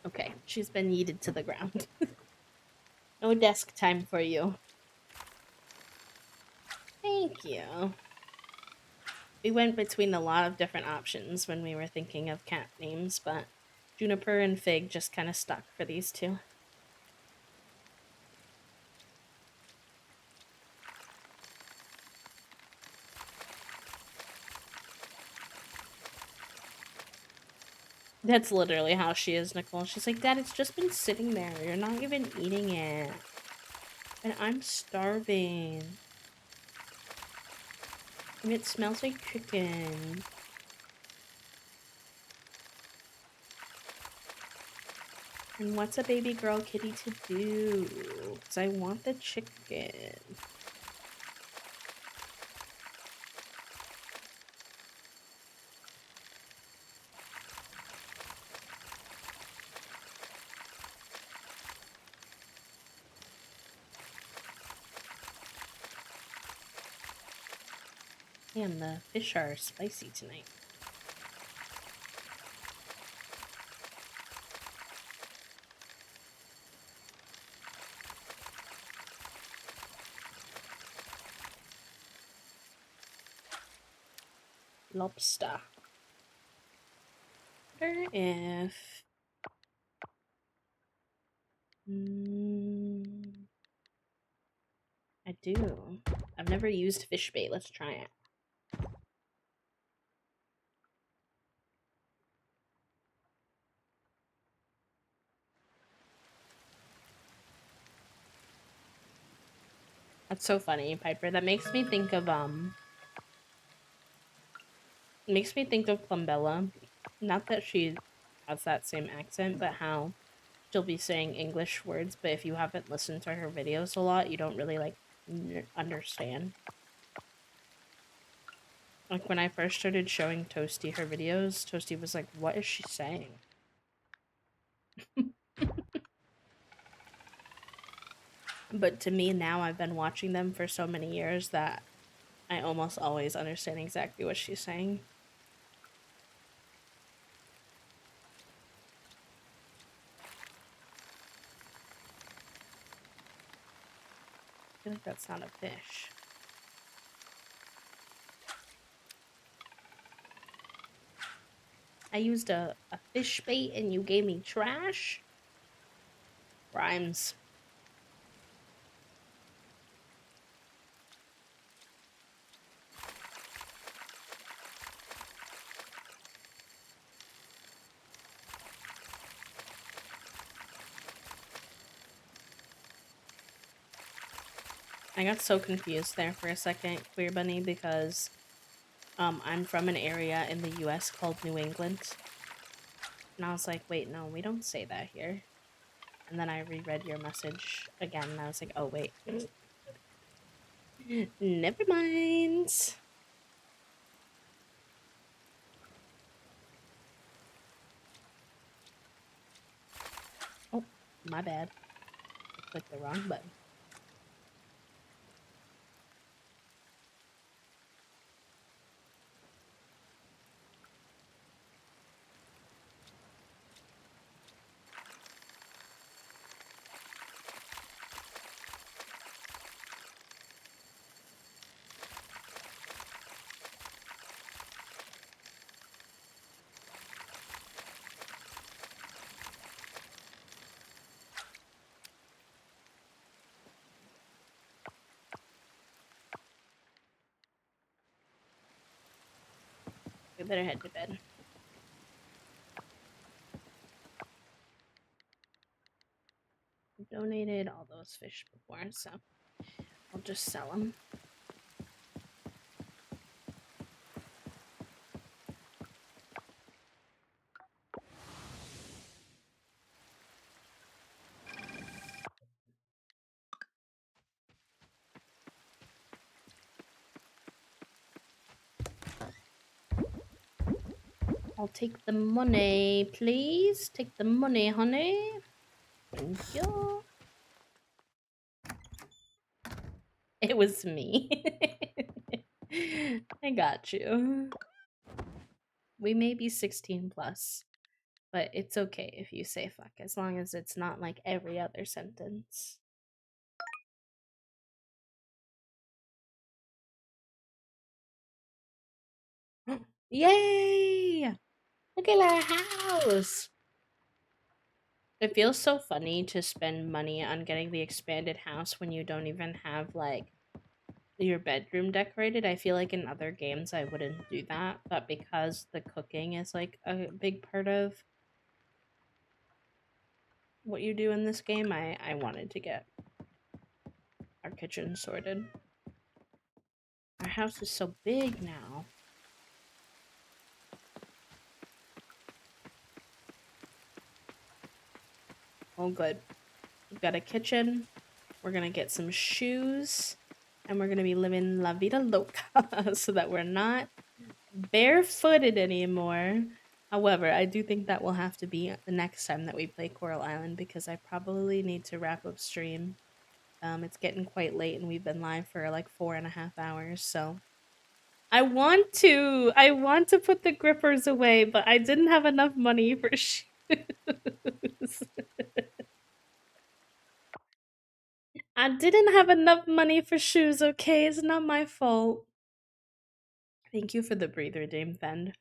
Okay, she's been yeeted to the ground. No desk time for you. Thank you. We went between a lot of different options when we were thinking of cat names, but Juniper and Fig just kind of stuck for these two. That's literally how she is, Nicole. She's like, Dad, it's just been sitting there. You're not even eating it. And I'm starving. And it smells like chicken. And what's a baby girl kitty to do? Because I want the chicken. Damn, the fish are spicy tonight. Lobster. I wonder if... I do. I've never used fish bait. Let's try it. That's so funny, Piper. That makes me think of makes me think of Plumbella. Not that she has that same accent, but how she'll be saying English words, but if you haven't listened to her videos a lot, you don't really like understand. Like when I first started showing Toasty her videos, Toasty was like, "What is she saying?" But to me now, I've been watching them for so many years that I almost always understand exactly what she's saying. I feel like that's not a fish. I used a fish bait and you gave me trash? Rhymes. I got so confused there for a second, Queer Bunny, because I'm from an area in the US called New England. And I was like, wait, no, we don't say that here. And then I reread your message again and I was like, oh, wait. Never mind. My bad. I clicked the wrong button. We better head to bed. I donated all those fish before, so I'll just sell them. I'll take the money, please. Take the money, honey. Thank you. It was me. I got you. We may be 16 plus, but it's okay if you say fuck, as long as it's not like every other sentence. Yay! Look at our house! It feels so funny to spend money on getting the expanded house when you don't even have, like, your bedroom decorated. I feel like in other games I wouldn't do that, but because the cooking is, like, a big part of what you do in this game, I wanted to get our kitchen sorted. Our house is so big now. Oh, good. We've got a kitchen. We're gonna get some shoes. And we're gonna be living La Vida Loca so that we're not barefooted anymore. However, I do think that will have to be the next time that we play Coral Island because I probably need to wrap up stream. It's getting quite late and we've been live for like 4.5 hours, so I want to put the grippers away, but I didn't have enough money for shoes. I didn't have enough money for shoes, okay? It's not my fault. Thank you for the breather, Dame Fend.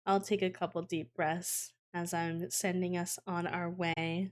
I'll take a couple deep breaths as I'm sending us on our way.